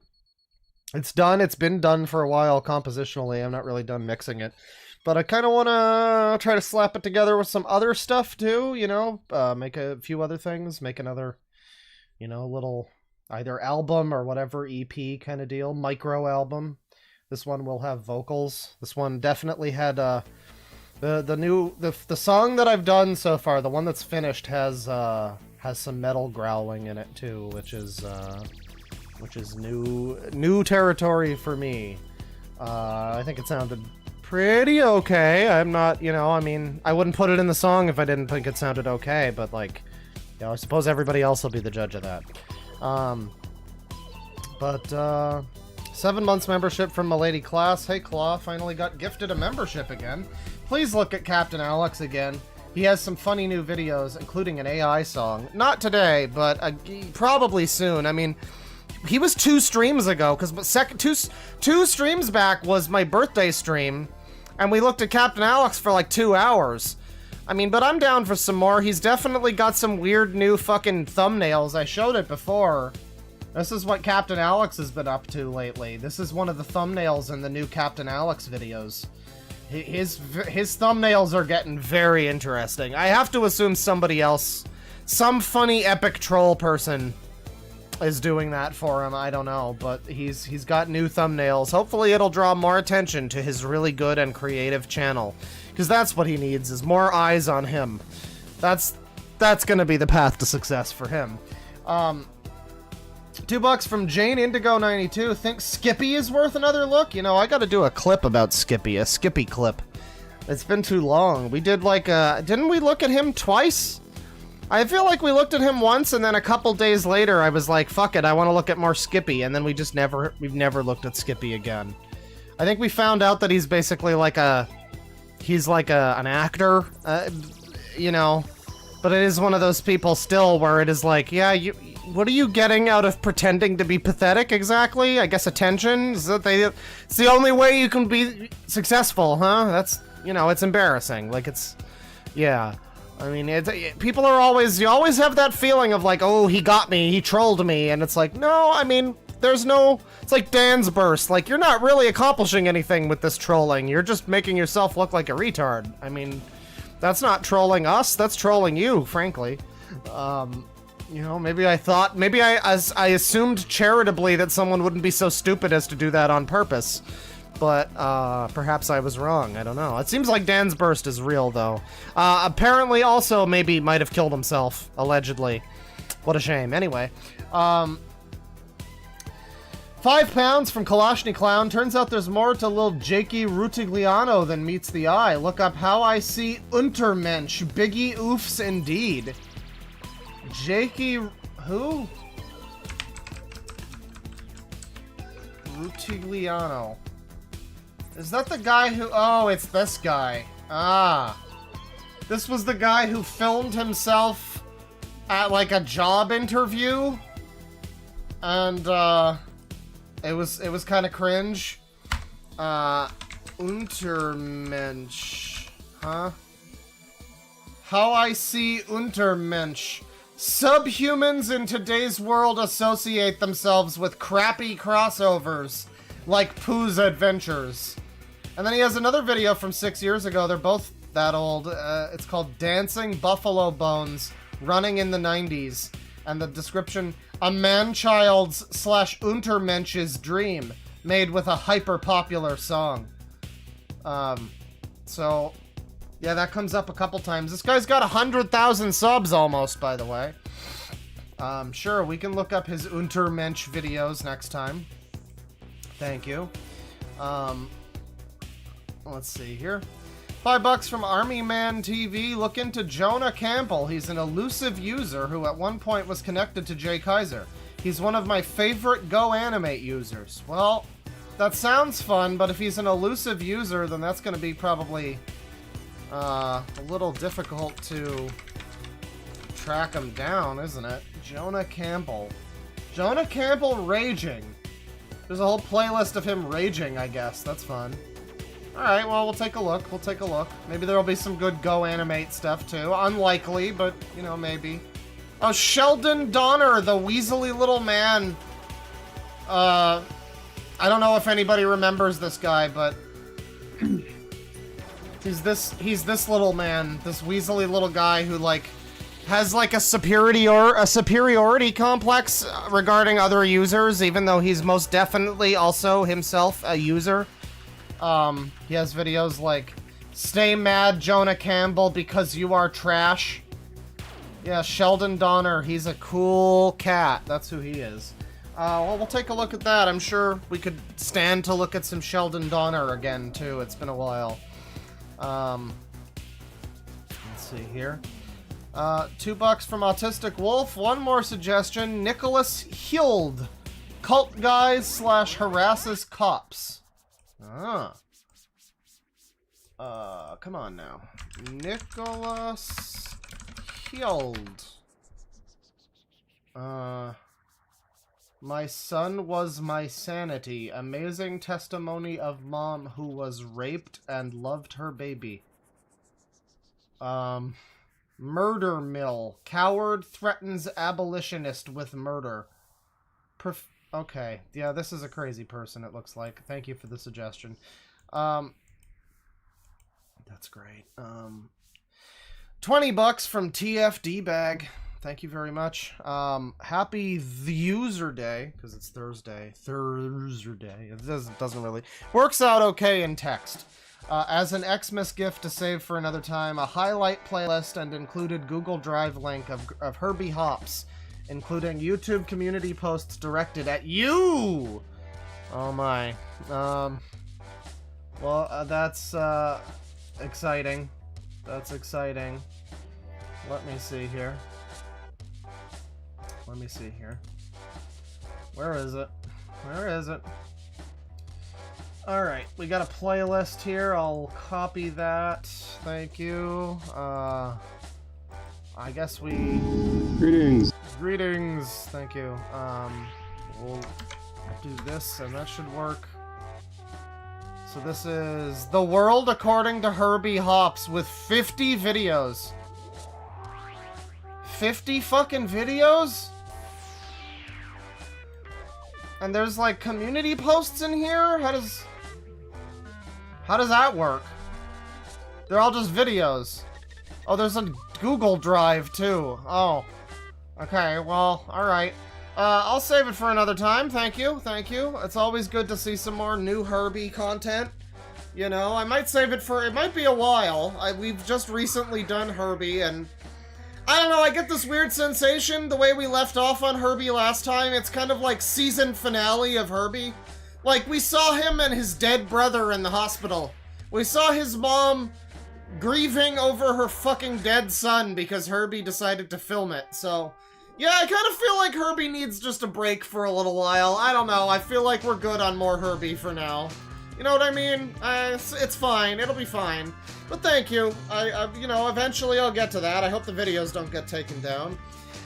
It's done. It's been done for a while compositionally. I'm not really done mixing it. But I kind of want to try to slap it together with some other stuff too, you know? Make a few other things. Make another, you know, little either album or whatever EP kind of deal. Micro album. This one will have vocals. This one definitely had the song that I've done so far, the one that's finished, has some metal growling in it too, which is new territory for me. I think it sounded pretty okay. I'm not, you know, I mean, I wouldn't put it in the song if I didn't think it sounded okay, but like, you know, I suppose everybody else will be the judge of that. 7 months membership from Milady Class. Hey Claw, finally got gifted a membership again. Please look at Captain Alex again. He has some funny new videos, including an AI song. Not today, but probably soon. I mean, he was 2 streams ago, because two streams back was my birthday stream, and we looked at Captain Alex for like 2 hours. I mean, but I'm down for some more. He's definitely got some weird new fucking thumbnails. I showed it before. This is what Captain Alex has been up to lately. This is one of the thumbnails in the new Captain Alex videos. His thumbnails are getting very interesting. I have to assume somebody else, some funny epic troll person, is doing that for him. I don't know, but he's got new thumbnails. Hopefully it'll draw more attention to his really good and creative channel, because that's what he needs, is more eyes on him. That's gonna be the path to success for him. $2 from Jane Indigo 92. Think Skippy is worth another look? You know, I gotta do a clip about Skippy, a Skippy clip. It's been too long. We did like didn't we look at him twice? I feel like we looked at him once, and then a couple days later I was like, fuck it, I want to look at more Skippy, and then we've never looked at Skippy again. I think we found out that he's basically like an actor, you know, but it is one of those people still where it is like, yeah, what are you getting out of pretending to be pathetic exactly? I guess attention? It's the only way you can be successful, huh? That's, you know, it's embarrassing. Like, it's, yeah. I mean, people are always, you always have that feeling of like, oh, he got me, he trolled me, and it's like, no, I mean, there's no, it's like Dan's burst, like, you're not really accomplishing anything with this trolling, you're just making yourself look like a retard. I mean, that's not trolling us, that's trolling you, frankly. You know, maybe I assumed charitably that someone wouldn't be so stupid as to do that on purpose. But, perhaps I was wrong. I don't know. It seems like Dan's burst is real, though. Apparently also maybe might have killed himself, allegedly. What a shame. Anyway, £5 from Kalashni Clown. Turns out there's more to little Jakey Rutigliano than meets the eye. Look up How I See Untermensch. Biggie oofs indeed. Jakey... who? Rutigliano. Is that the guy who... oh, it's this guy. Ah. This was the guy who filmed himself at, like, a job interview. And, it was kind of cringe. Untermensch. Huh? How I See Untermensch. Subhumans in today's world associate themselves with crappy crossovers, like Pooh's Adventures. And then he has another video from 6 years ago. They're both that old. It's called Dancing Buffalo Bones, running in the 90s. And the description, a man-child's / Untermensch's dream, made with a hyper-popular song. So, yeah, that comes up a couple times. This guy's got 100,000 subs almost, by the way. Sure, we can look up his Untermensch videos next time. Thank you. Let's see here. $5 from Army Man TV. Look into Jonah Campbell. He's an elusive user who at one point was connected to Jay Kaiser. He's one of my favorite Go Animate users. Well, that sounds fun, but if he's an elusive user, then that's going to be probably a little difficult to track him down, isn't it? Jonah Campbell. Jonah Campbell raging. There's a whole playlist of him raging, I guess. That's fun. Alright, well, we'll take a look. We'll take a look. Maybe there'll be some good Go Animate stuff, too. Unlikely, but, you know, maybe. Oh, Sheldon Donner, the weaselly little man. I don't know if anybody remembers this guy, but... he's this little man. This weaselly little guy who, like, has, like, a superiority complex regarding other users, even though he's most definitely also himself a user. He has videos like, Stay Mad, Jonah Campbell, because you are trash. Yeah, Sheldon Donner, he's a cool cat. That's who he is. Well, we'll take a look at that. I'm sure we could stand to look at some Sheldon Donner again, too. It's been a while. Let's see here. $2 from Autistic Wolf. One more suggestion. Nicholas Hild. Cult guys / harasses cops. Come on now. Nicholas Hild. My son was my sanity. Amazing testimony of mom who was raped and loved her baby. Murder mill. Coward threatens abolitionist with murder. Okay, yeah, this is a crazy person, it looks like. Thank you for the suggestion. That's great. $20 from TFD Bag. Thank you very much. Happy the user day, because it's Thursday. Thursday. It doesn't really... Works out okay in text. As an Xmas gift to save for another time, a highlight playlist and included Google Drive link of Herbie Hops, including YouTube community posts directed at you! Oh my. Well, that's, exciting. That's exciting. Let me see here. Let me see here. Where is it? Where is it? Alright, we got a playlist here. I'll copy that. Thank you. I guess we... Greetings. Greetings. Thank you. We'll do this and that should work. So this is The World According to Herbie Hops with 50 videos. 50 fucking videos? And there's like community posts in here? How does that work? They're all just videos. Oh, there's a Google Drive too. Oh. Okay, well, alright. I'll save it for another time. Thank you. Thank you. It's always good to see some more new Herbie content. You know, I might save it for... It might be a while. We've just recently done Herbie, and... I don't know, I get this weird sensation, the way we left off on Herbie last time. It's kind of like season finale of Herbie. Like, we saw him and his dead brother in the hospital. We saw his mom grieving over her fucking dead son because Herbie decided to film it, so... Yeah, I kind of feel like Herbie needs just a break for a little while. I don't know, I feel like we're good on more Herbie for now. You know what I mean? It's fine, it'll be fine. But thank you. You know, eventually I'll get to that. I hope the videos don't get taken down.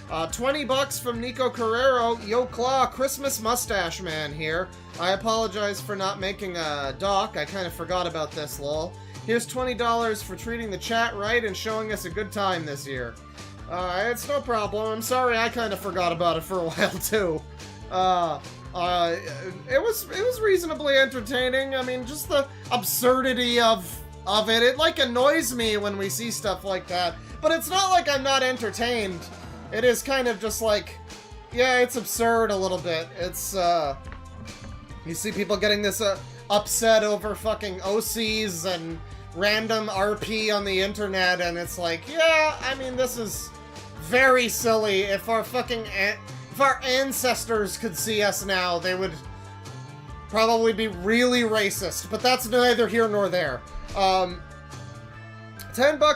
$20 from Nico Carrero. Yo Claw, Christmas Mustache Man here. I apologize for not making a doc. I kind of forgot about this, lol. Here's $20 for treating the chat right and showing us a good time this year. It's no problem. I'm sorry I kind of forgot about it for a while, too. It was reasonably entertaining. I mean, just the absurdity of it. It, like, annoys me when we see stuff like that. But it's not like I'm not entertained. It is kind of just like, yeah, it's absurd a little bit. It's, you see people getting this, upset over fucking OCs and random RP on the internet, and it's like, yeah, I mean, this is very silly. If our fucking, if our ancestors could see us now, they would probably be really racist, but that's neither here nor there. $10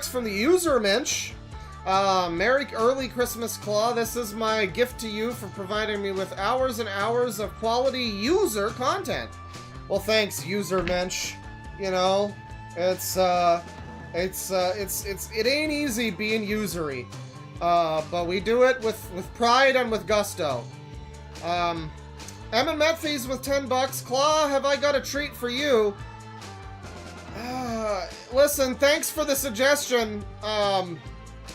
from the user Minch. Merry early Christmas, Claw. This is my gift to you for providing me with hours and hours of quality user content. Well, thanks, user Minch. You know, it ain't easy being usery. But we do it with pride and with gusto. Emma Methies with $10. Claw, have I got a treat for you? Listen, thanks for the suggestion.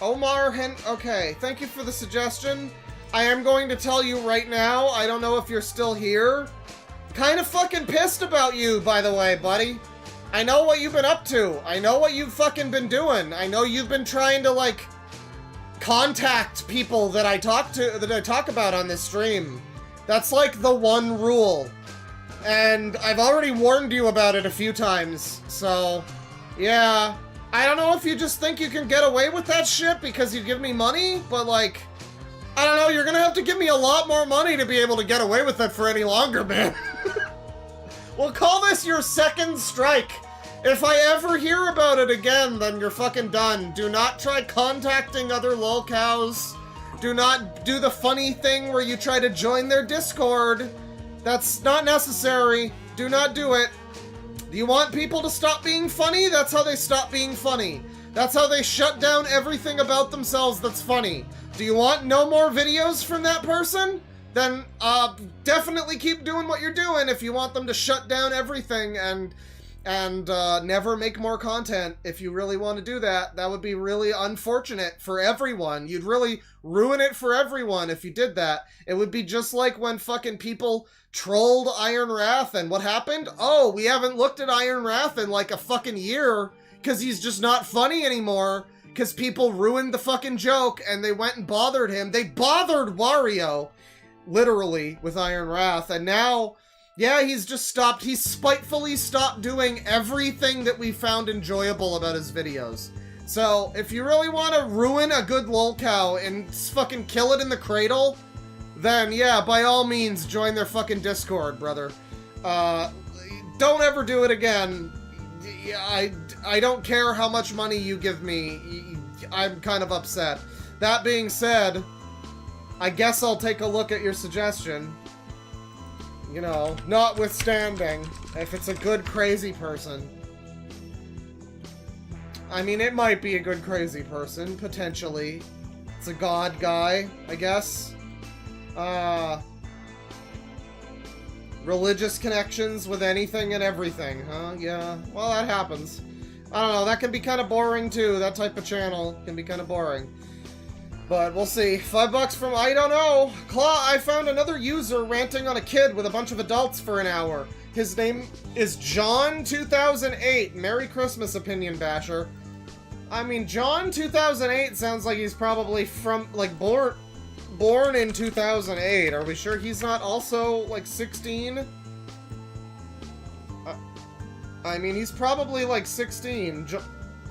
Okay, thank you for the suggestion. I am going to tell you right now, I don't know if you're still here. Kind of fucking pissed about you, by the way, buddy. I know what you've been up to. I know what you've fucking been doing. I know you've been trying to, like, contact people that I talk about on this stream. That's like the one rule. And I've already warned you about it a few times, so yeah. I don't know if you just think you can get away with that shit because you give me money, but like, I don't know, you're gonna have to give me a lot more money to be able to get away with it for any longer, man. We'll call this your second strike. If I ever hear about it again, then you're fucking done. Do not try contacting other lolcows. Do not do the funny thing where you try to join their Discord. That's not necessary. Do not do it. Do you want people to stop being funny? That's how they stop being funny. That's how they shut down everything about themselves that's funny. Do you want no more videos from that person? Then, definitely keep doing what you're doing if you want them to shut down everything and and never make more content if you really want to do that. That would be really unfortunate for everyone. You'd really ruin it for everyone if you did that. It would be just like when fucking people trolled Iron Wrath, and what happened? Oh, we haven't looked at Iron Wrath in like a fucking year because he's just not funny anymore because people ruined the fucking joke and they went and bothered him. They bothered Wario, literally, with Iron Wrath, and now... yeah, he's just stopped. He's spitefully stopped doing everything that we found enjoyable about his videos. So, if you really want to ruin a good lolcow and fucking kill it in the cradle, then yeah, by all means, join their fucking Discord, brother. Don't ever do it again. I don't care how much money you give me. I'm kind of upset. That being said, I guess I'll take a look at your suggestion. You know, notwithstanding, if it's a good crazy person. I mean, it might be a good crazy person, potentially. It's a god guy, I guess. Religious connections with anything and everything, huh? Yeah, well, that happens. I don't know, that can be kind of boring too. That type of channel can be kind of boring. But we'll see. $5 from I don't know. Claw, I found another user ranting on a kid with a bunch of adults for an hour. His name is John2008. Merry Christmas, opinion basher. I mean, John2008 sounds like he's probably from, like, born in 2008. Are we sure he's not also, like, 16? I mean, he's probably, like, 16.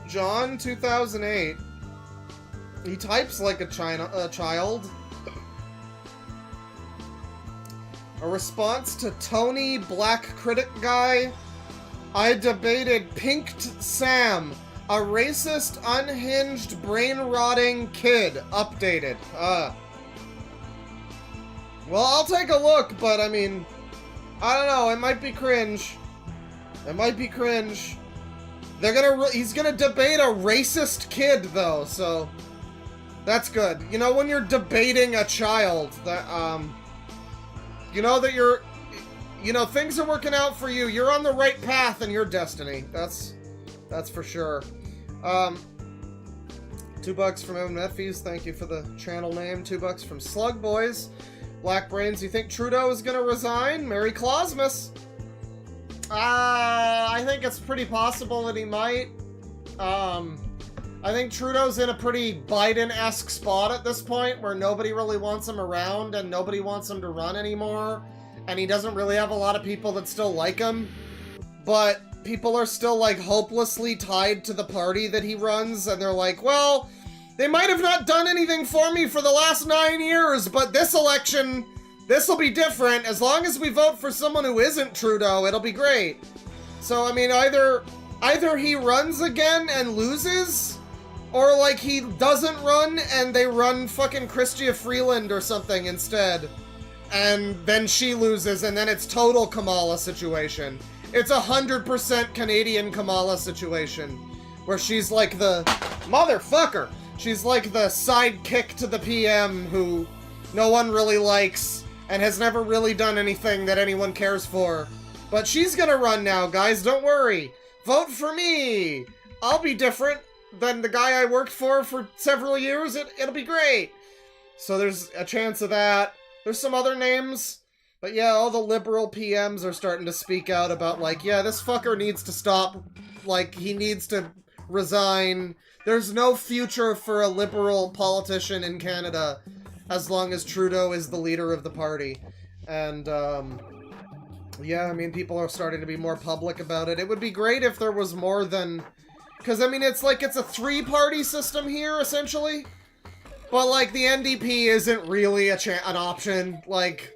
John2008. He types like a child. A response to Tony Black Critic Guy. I debated Pinked Sam, a racist, unhinged, brain-rotting kid. Updated. Well, I'll take a look, but I mean, I don't know. It might be cringe. It might be cringe. He's gonna debate a racist kid, though, so... that's good. You know, when you're debating a child, that, you know that you're, you know, things are working out for you. You're on the right path in your destiny. That's for sure. $2 from Evan Metfies. Thank you for the channel name. $2 from Slug Boys. Black Brains, you think Trudeau is gonna resign? Merry Clausmas. I think it's pretty possible that he might. I think Trudeau's in a pretty Biden-esque spot at this point where nobody really wants him around and nobody wants him to run anymore. And he doesn't really have a lot of people that still like him. But people are still, like, hopelessly tied to the party that he runs. And they're like, well, they might have not done anything for me for the last 9 years, but this election, this will be different. As long as we vote for someone who isn't Trudeau, it'll be great. So, I mean, either he runs again and loses... or, like, he doesn't run, and they run fucking Chrystia Freeland or something instead. And then she loses, and then it's total Kamala situation. It's 100% Canadian Kamala situation. Where she's like the... motherfucker! She's like the sidekick to the PM who no one really likes, and has never really done anything that anyone cares for. But she's gonna run now, guys, don't worry. Vote for me! I'll be different than the guy I worked for several years. It'll be great. So there's a chance of that. There's some other names. But yeah, all the liberal PMs are starting to speak out about, like, yeah, this fucker needs to stop. Like, he needs to resign. There's no future for a liberal politician in Canada as long as Trudeau is the leader of the party. And, yeah, I mean, people are starting to be more public about it. It would be great if there was more than... because, I mean, it's like it's a three-party system here, essentially. But, like, the NDP isn't really an option. Like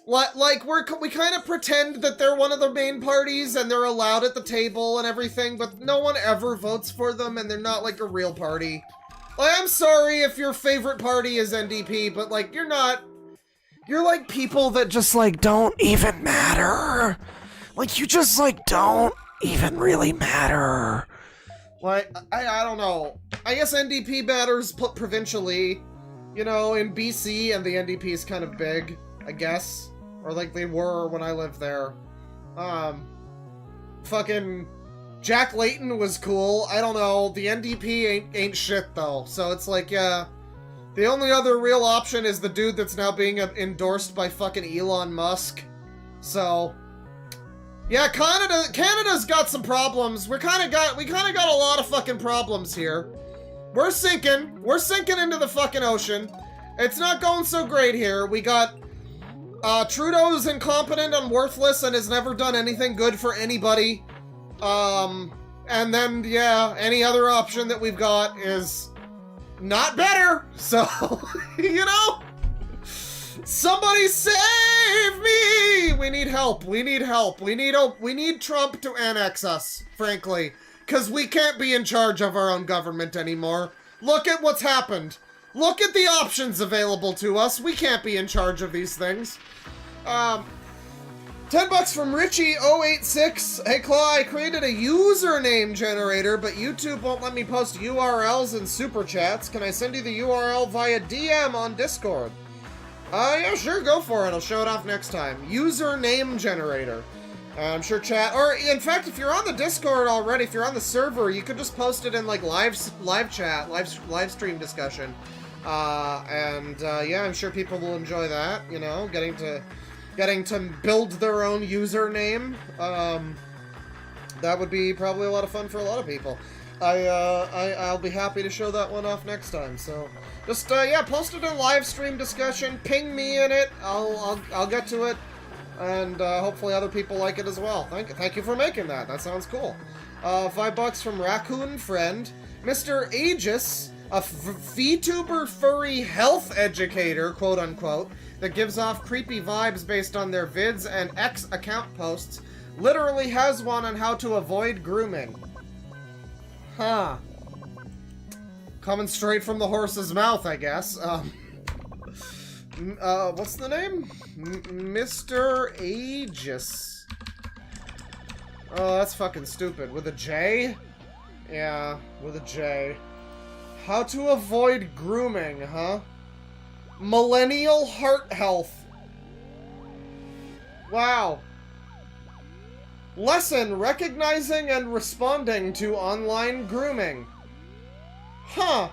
we kind of pretend that they're one of the main parties and they're allowed at the table and everything, but no one ever votes for them and they're not, like, a real party. Like, I'm sorry if your favorite party is NDP, but, like, you're not... you're, like, people that just, like, don't even matter. Like, you just, like, don't even really matter. Like, I don't know. I guess NDP matters provincially. You know, in BC, and the NDP is kind of big, I guess. Or like they were when I lived there. fucking Jack Layton was cool. I don't know. The NDP ain't shit though. So it's like, yeah. The only other real option is the dude that's now being endorsed by fucking Elon Musk. So, yeah, Canada's got some problems. We kind of got a lot of fucking problems here. We're sinking into the fucking ocean. It's not going so great here. We got Trudeau's incompetent and worthless and has never done anything good for anybody. And then, yeah, any other option that we've got is not better. So, you know, somebody save me! We need help. We need help. We need Trump to annex us, frankly, because we can't be in charge of our own government anymore. Look at what's happened. Look at the options available to us. We can't be in charge of these things. $10 from Richie086. Hey, Claw, I created a username generator, but YouTube won't let me post URLs and super chats. Can I send you the URL via DM on Discord? Yeah, sure, go for it. I'll show it off next time. Username generator. I'm sure chat, or in fact, if you're on the Discord already, if you're on the server, you could just post it in like live chat, live stream discussion. Yeah, I'm sure people will enjoy that, you know, getting to build their own username. That would be probably a lot of fun for a lot of people. I'll be happy to show that one off next time. So just yeah, post it in live stream discussion. Ping me in it. I'll get to it, and hopefully other people like it as well. Thank you for making that. That sounds cool. $5 from Raccoon Friend, Mr. Aegis, a VTuber furry health educator, quote unquote, that gives off creepy vibes based on their vids and X account posts, literally has one on how to avoid grooming. Huh. Coming straight from the horse's mouth, I guess. What's the name? Mr. Aegis. Oh, that's fucking stupid. With a J? Yeah, with a J. How to avoid grooming, huh? Millennial heart health. Wow. Lesson, recognizing and responding to online grooming. Huh.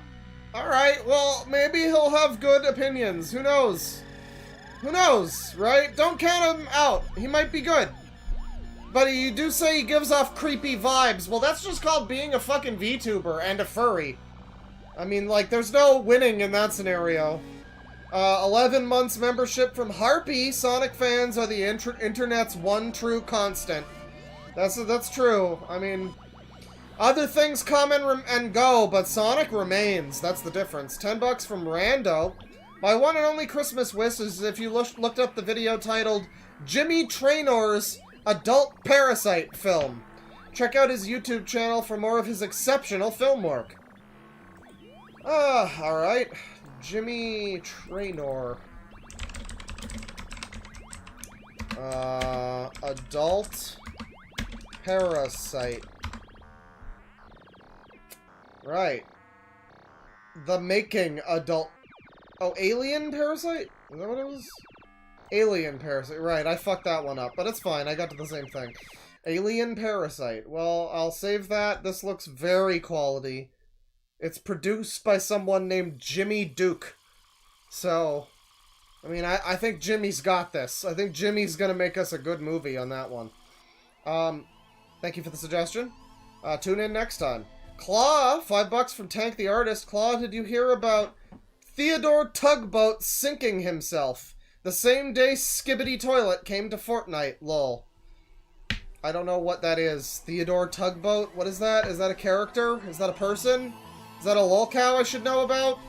Alright, well, maybe he'll have good opinions. Who knows? Who knows, right? Don't count him out. He might be good. But you do say he gives off creepy vibes. Well, that's just called being a fucking VTuber and a furry. I mean, like, there's no winning in that scenario. 11 months membership from Harpy. Sonic fans are the internet's one true constant. That's true. I mean, other things come and go, but Sonic remains. That's the difference. $10 from Rando. My one and only Christmas wish is if you looked up the video titled Jimmy Trainor's Adult Parasite film. Check out his YouTube channel for more of his exceptional film work. Alright. Jimmy Trainor. Adult Parasite. Right. The Making Adult... Oh, Alien Parasite? Is that what it was? Alien Parasite. Right, I fucked that one up, but it's fine. I got to the same thing. Alien Parasite. Well, I'll save that. This looks very quality. It's produced by someone named Jimmy Duke. So, I mean, I think Jimmy's got this. I think Jimmy's gonna make us a good movie on that one. Thank you for the suggestion. Tune in next time. Claw, $5 from Tank the Artist. Claw, did you hear about Theodore Tugboat sinking himself the same day Skibbity Toilet came to Fortnite? Lol. I don't know what that is. Theodore Tugboat? What is that? Is that a character? Is that a person? Is that a lolcow I should know about?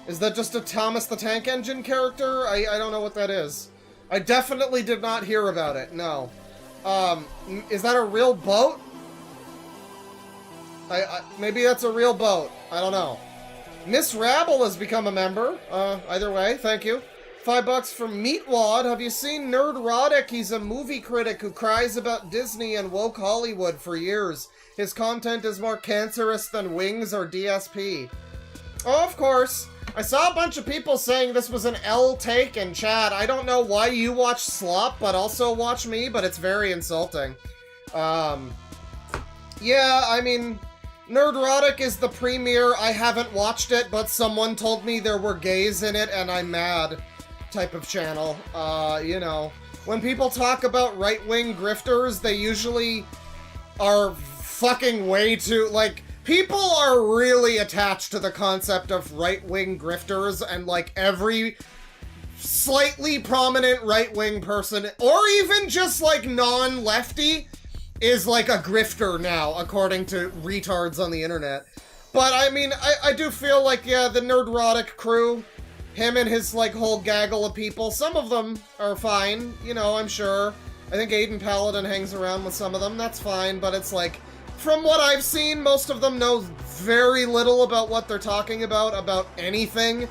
Is that just a Thomas the Tank Engine character? I don't know what that is. I definitely did not hear about it, no. Is that a real boat? Maybe that's a real boat. I don't know. Miss Rabble has become a member. Either way, thank you. $5 from Meatwad. Have you seen Nerdrotic? He's a movie critic who cries about Disney and woke Hollywood for years. His content is more cancerous than Wings or DSP. Oh, of course. I saw a bunch of people saying this was an L take in chat. I don't know why you watch Slop, but also watch me, but it's very insulting. Yeah, I mean, Nerdrotic is the premiere. I haven't watched it, but someone told me there were gays in it, and I'm mad type of channel. You know, when people talk about right-wing grifters, they usually are fucking way too, like, people are really attached to the concept of right-wing grifters, and, like, every slightly prominent right-wing person, or even just, like, non-lefty, is like a grifter now, according to retards on the internet. But, I mean, I do feel like, yeah, the Nerdrotic crew, him and his, like, whole gaggle of people, some of them are fine, you know, I'm sure. I think Aiden Paladin hangs around with some of them, that's fine, but it's like, from what I've seen, most of them know very little about what they're talking about anything.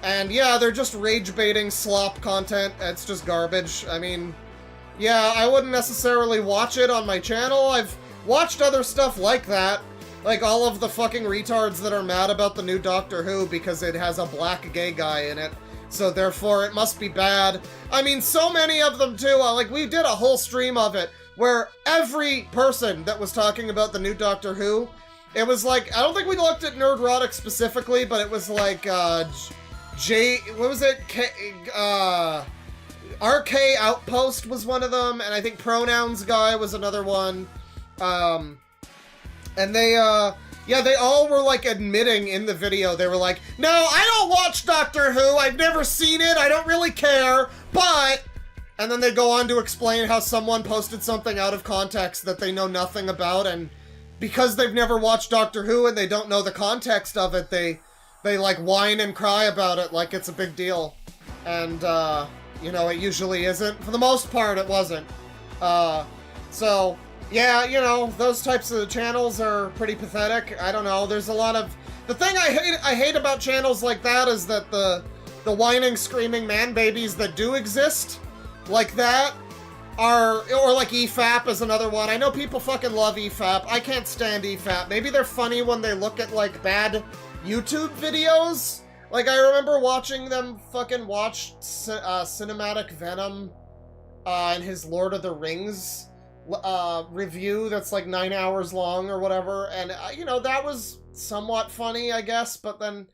And yeah, they're just rage-baiting slop content, it's just garbage. I mean, yeah, I wouldn't necessarily watch it on my channel. I've watched other stuff like that. Like all of the fucking retards that are mad about the new Doctor Who because it has a black gay guy in it. So therefore it must be bad. I mean, so many of them too. Like, we did a whole stream of it where every person that was talking about the new Doctor Who, it was like, I don't think we looked at Nerdrotic specifically, but it was like, what was it? RK Outpost was one of them, and I think Pronouns Guy was another one. And they, yeah, they all were, like, admitting in the video, they were like, no, I don't watch Doctor Who, I've never seen it, I don't really care, but... And then they go on to explain how someone posted something out of context that they know nothing about, and because they've never watched Doctor Who and they don't know the context of it, they like, whine and cry about it like it's a big deal. And, you know, it usually isn't. For the most part, it wasn't. So, yeah, you know, those types of channels are pretty pathetic. I don't know, there's a lot of... The thing I hate about channels like that is that the whining, screaming man-babies that do exist, like that, are... Or like EFAP is another one. I know people fucking love EFAP. I can't stand EFAP. Maybe they're funny when they look at, like, bad YouTube videos. Like, I remember watching them fucking watch Cinematic Venom and his Lord of the Rings review that's like 9 hours long or whatever, and, you know, that was somewhat funny, I guess, but then,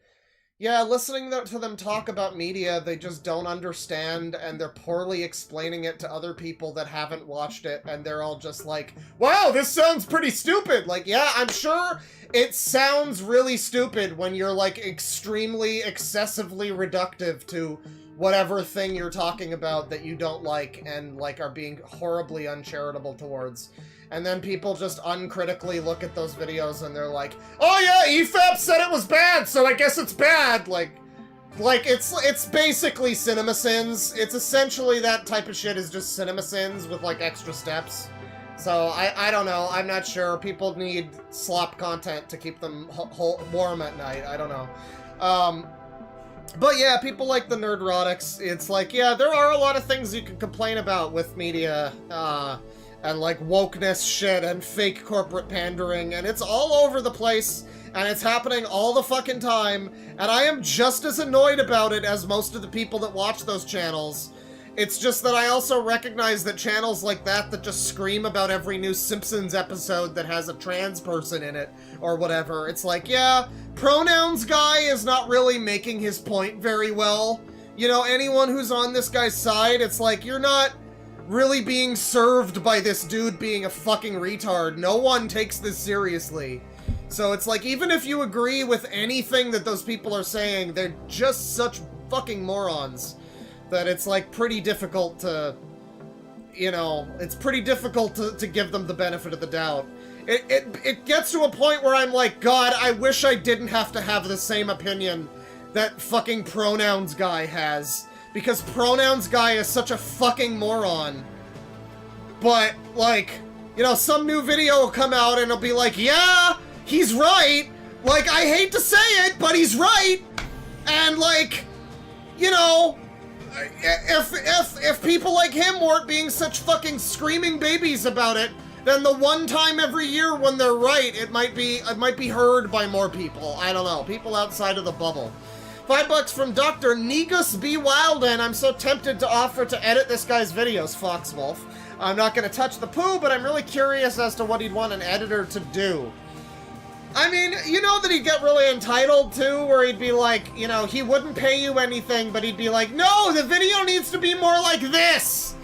yeah, listening to them talk about media, they just don't understand, and they're poorly explaining it to other people that haven't watched it, and they're all just like, wow, this sounds pretty stupid! Like, yeah, I'm sure it sounds really stupid when you're, like, extremely, excessively reductive to whatever thing you're talking about that you don't like and, like, are being horribly uncharitable towards. And then people just uncritically look at those videos and they're like, oh yeah, EFAP said it was bad, so I guess it's bad! Like, it's basically CinemaSins. It's essentially that type of shit is just CinemaSins with, like, extra steps. So, I don't know, I'm not sure. People need slop content to keep them warm at night, I don't know. But yeah, people like the Nerdrotics, it's like, yeah, there are a lot of things you can complain about with media, and like wokeness shit and fake corporate pandering, and it's all over the place, and it's happening all the fucking time, and I am just as annoyed about it as most of the people that watch those channels. It's just that I also recognize that channels like that just scream about every new Simpsons episode that has a trans person in it, or whatever. It's like, yeah, Pronouns Guy is not really making his point very well. You know, anyone who's on this guy's side, it's like, you're not really being served by this dude being a fucking retard. No one takes this seriously. So it's like, even if you agree with anything that those people are saying, they're just such fucking morons that it's, like, pretty difficult to, you know, it's pretty difficult to give them the benefit of the doubt. It gets to a point where I'm like, God, I wish I didn't have to have the same opinion that fucking Pronouns Guy has. Because Pronouns Guy is such a fucking moron. But, like, you know, some new video will come out and it'll be like, yeah, he's right. Like, I hate to say it, but he's right. And, like, you know, if people like him weren't being such fucking screaming babies about it, then the one time every year when they're right, it might be heard by more people. I don't know, people outside of the bubble. $5 from Dr. Negus B. Wilden. I'm so tempted to offer to edit this guy's videos, Foxwolf. I'm not gonna touch the poo, but I'm really curious as to what he'd want an editor to do. I mean, you know that he'd get really entitled too, where he'd be like, you know, he wouldn't pay you anything, but he'd be like, no, the video needs to be more like this!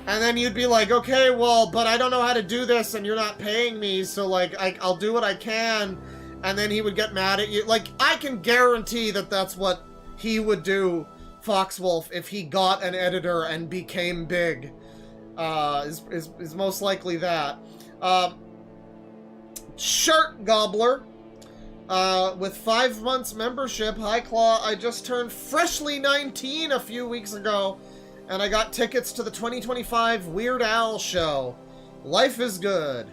And then you'd be like, okay, well, but I don't know how to do this and you're not paying me, so like, I'll do what I can. And then he would get mad at you. Like, I can guarantee that that's what he would do, Foxwolf, if he got an editor and became big. Is most likely that. Shirt Gobbler, with 5 months membership. Hi, Claw. I just turned freshly 19 a few weeks ago, and I got tickets to the 2025 Weird Al show. Life is good.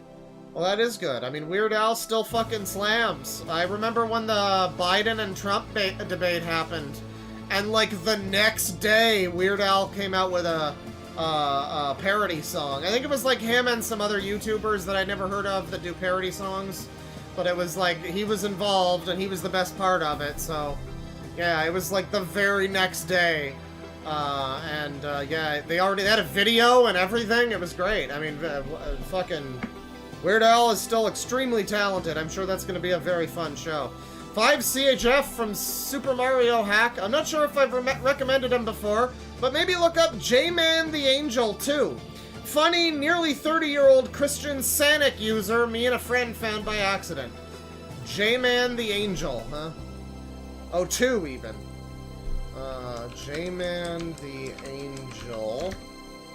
Well, that is good. I mean, Weird Al still fucking slams. I remember when the Biden and Trump debate happened, and like the next day, Weird Al came out with a parody song. I think it was like him and some other YouTubers that I never heard of that do parody songs, but it was like he was involved and he was the best part of it. So yeah, it was like the very next day, yeah, they had a video and everything. It was great. I mean, fucking Weird Al is still extremely talented. I'm sure that's going to be a very fun show. 5 CHF from Super Mario Hack. I'm not sure if I've recommended him before, but maybe look up J-Man the Angel too. Funny, nearly 30-year-old Christian Sanic user me and a friend found by accident. J-Man the Angel, huh? Oh, 2 even. J-Man the Angel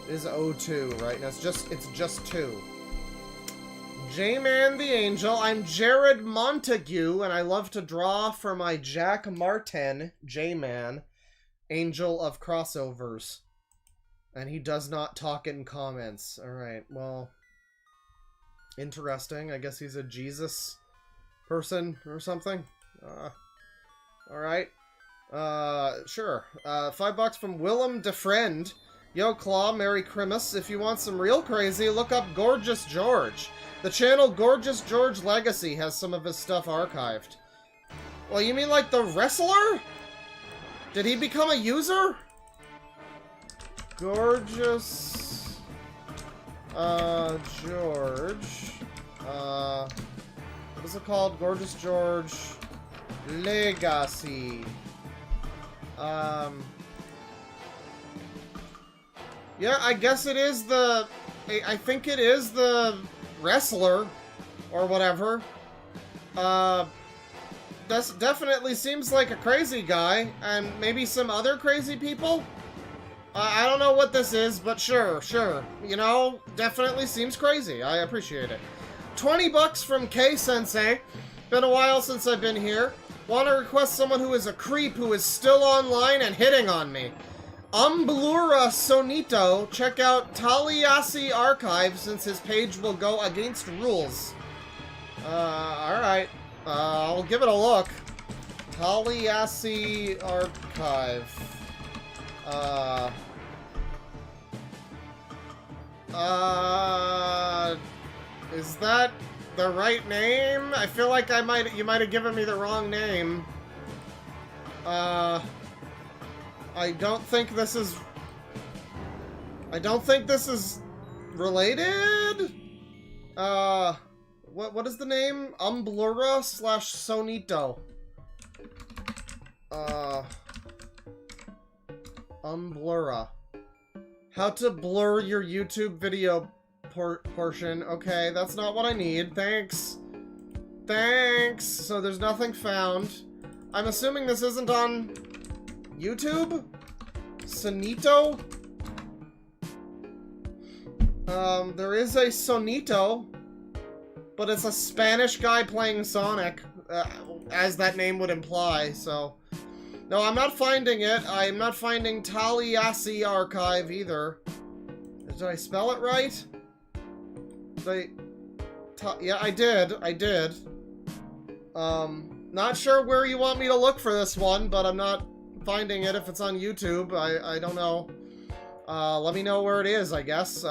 is 02, right? Now it's just 2. J-Man the Angel. I'm Jared Montague, and I love to draw for my Jack Martin, J-Man, Angel of Crossovers. And he does not talk in comments. Alright, well, interesting. I guess he's a Jesus person or something. Alright. Sure. $5 from Willem DeFriend. Yo, Claw, Merry Christmas. If you want some real crazy, look up Gorgeous George. The channel Gorgeous George Legacy has some of his stuff archived. Well, you mean like the wrestler? Did he become a user? Gorgeous... George... what is it called? Gorgeous George... Legacy... Yeah, I guess it is the... I think it is the wrestler, or whatever. This definitely seems like a crazy guy, and maybe some other crazy people? I don't know what this is, but sure. You know, definitely seems crazy. I appreciate it. $20 from K-Sensei. Been a while since I've been here. Want to request someone who is a creep who is still online and hitting on me. Umblura Sonito, check out Taliasi Archive since his page will go against rules. Alright. I'll give it a look. Taliasi Archive. Is that the right name? I feel like you might have given me the wrong name. I don't think this is related? What is the name? Umblura /Sonito. Umblura. How to blur your YouTube video portion. Okay, that's not what I need. Thanks. So there's nothing found. I'm assuming this isn't on YouTube? Sonito? There is a Sonito, but it's a Spanish guy playing Sonic, as that name would imply, so... No, I'm not finding it. I'm not finding Taliasi Archive either. Did I spell it right? Yeah, I did. Not sure where you want me to look for this one, but I'm not finding it. If it's on YouTube, I don't know. Let me know where it is, I guess.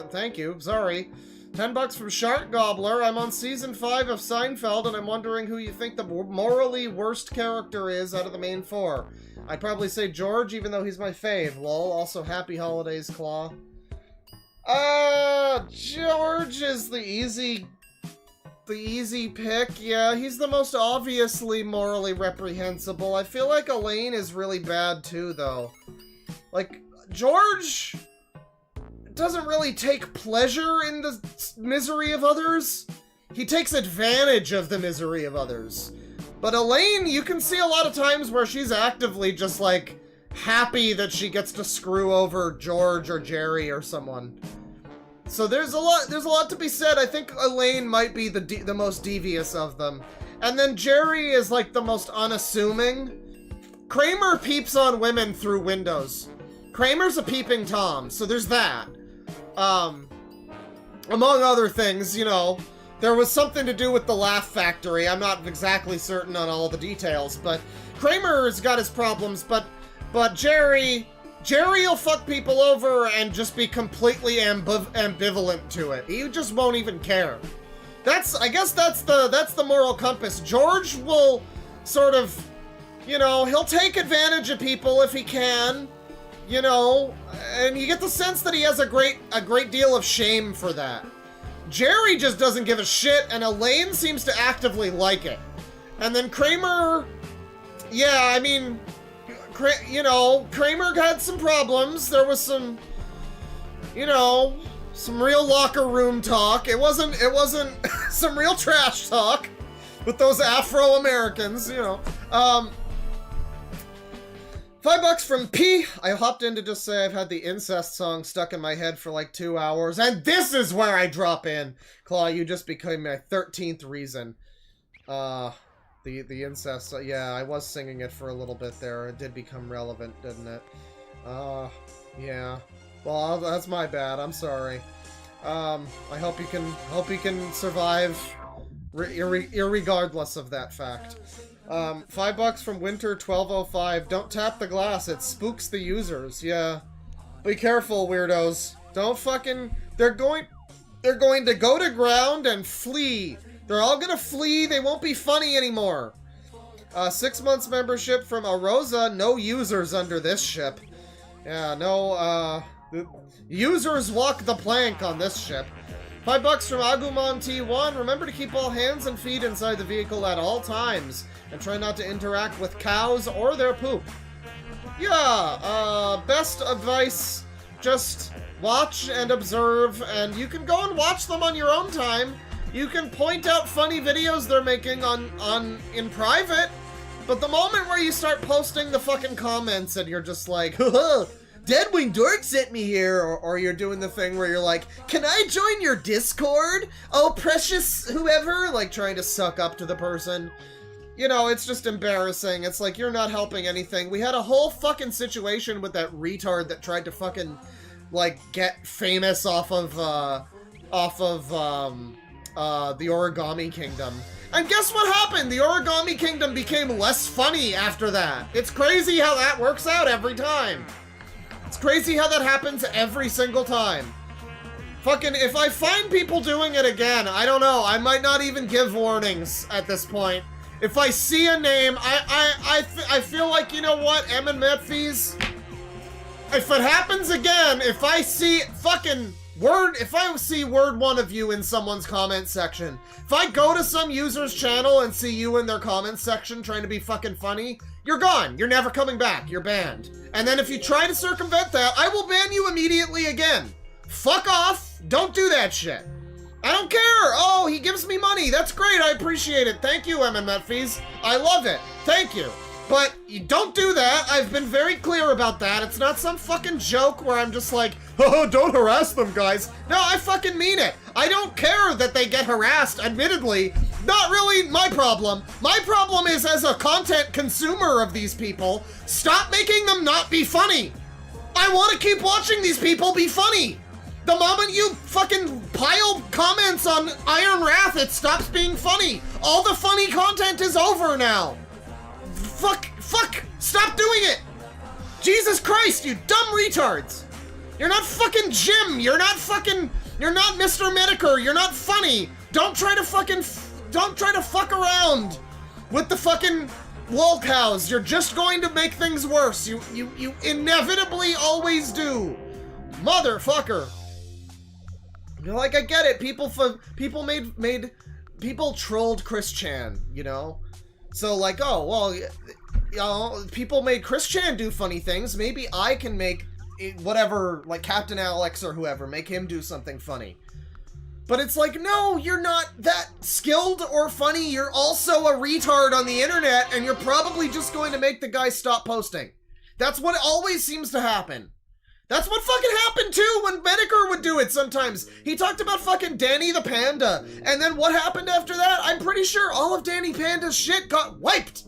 Thank you. Sorry. $10 from Shark Gobbler. I'm on season 5 of Seinfeld, and I'm wondering who you think the morally worst character is out of the main 4. I'd probably say George, even though he's my fave. Lol. Also, happy holidays, Claw. George is the easy pick. Yeah, he's the most obviously morally reprehensible. I feel like Elaine is really bad too, though. Like, George doesn't really take pleasure in the misery of others. He takes advantage of the misery of others. But Elaine, you can see a lot of times where she's actively just, like, happy that she gets to screw over George or Jerry or someone. So there's a lot to be said. I think Elaine might be the most devious of them. And then Jerry is, like, the most unassuming. Kramer peeps on women through windows. Kramer's a peeping Tom, so there's that. Among other things, you know, there was something to do with the Laugh Factory. I'm not exactly certain on all the details, but Kramer's got his problems, but Jerry will fuck people over and just be completely ambivalent to it. He just won't even care. I guess that's the moral compass. George will sort of, you know, he'll take advantage of people if he can, you know, and you get the sense that he has a great deal of shame for that. Jerry just doesn't give a shit, and Elaine seems to actively like it. And then Kramer, yeah, I mean, you know, Kramer had some problems. There was some, you know, some real locker room talk. It wasn't some real trash talk with those Afro-Americans, you know. $5 from P. I hopped in to just say I've had the incest song stuck in my head for like 2 hours, and this is where I drop in. Claw, you just became my 13th reason. The incest, yeah, I was singing it for a little bit there. It did become relevant, didn't it? Yeah. Well, that's my bad. I'm sorry. I hope you can survive irregardless of that fact. $5 from Winter1205. Don't tap the glass. It spooks the users. Yeah. Be careful, weirdos. Don't fucking... They're going to go to ground and flee. They're all gonna flee. They won't be funny anymore. 6 months membership from Arosa. No users under this ship. Yeah, no, users walk the plank on this ship. $5 from Agumon T1. Remember to keep all hands and feet inside the vehicle at all times. And try not to interact with cows or their poop. Yeah, best advice, just watch and observe, and you can go and watch them on your own time. You can point out funny videos they're making in private, but the moment where you start posting the fucking comments and you're just like, haha, DeadwingDork sent me here, or you're doing the thing where you're like, can I join your Discord? Oh, precious whoever, like trying to suck up to the person. You know, it's just embarrassing. It's like, you're not helping anything. We had a whole fucking situation with that retard that tried to fucking, like, get famous off of the Origami Kingdom. And guess what happened? The Origami Kingdom became less funny after that. It's crazy how that works out every time. It's crazy how that happens every single time. Fucking, if I find people doing it again, I don't know. I might not even give warnings at this point. If I see a name, I feel like, you know what, Emin Metfies? If it happens again, if I see fucking if I see word one of you in someone's comment section, if I go to some user's channel and see you in their comment section trying to be fucking funny, you're gone. You're never coming back. You're banned. And then if you try to circumvent that, I will ban you immediately again. Fuck off. Don't do that shit. I don't care. Oh, he gives me money. That's great. I appreciate it. Thank you, Emin Metfies. I love it. Thank you. But you don't do that. I've been very clear about that. It's not some fucking joke where I'm just like, oh, don't harass them, guys. No, I fucking mean it. I don't care that they get harassed, admittedly. Not really my problem. My problem is, as a content consumer of these people, stop making them not be funny. I want to keep watching these people be funny. The moment you fucking pile comments on Iron Wrath, it stops being funny. All the funny content is over now. Fuck, stop doing it. Jesus Christ, you dumb retards. You're not fucking Jim. You're not Mr. Medicare. You're not funny. Don't try to fuck around with the fucking lol cows. You're just going to make things worse. You inevitably always do. Motherfucker. Like, I get it. People trolled Chris Chan, you know? So, like, oh, well, you know, people made Chris Chan do funny things. Maybe I can make whatever, like Captain Alex or whoever, make him do something funny. But it's like, no, you're not that skilled or funny. You're also a retard on the internet, and you're probably just going to make the guy stop posting. That's what always seems to happen. That's what fucking happened too when Medeker would do it sometimes. He talked about fucking Danny the Panda, and then what happened after that? I'm pretty sure all of Danny Panda's shit got wiped.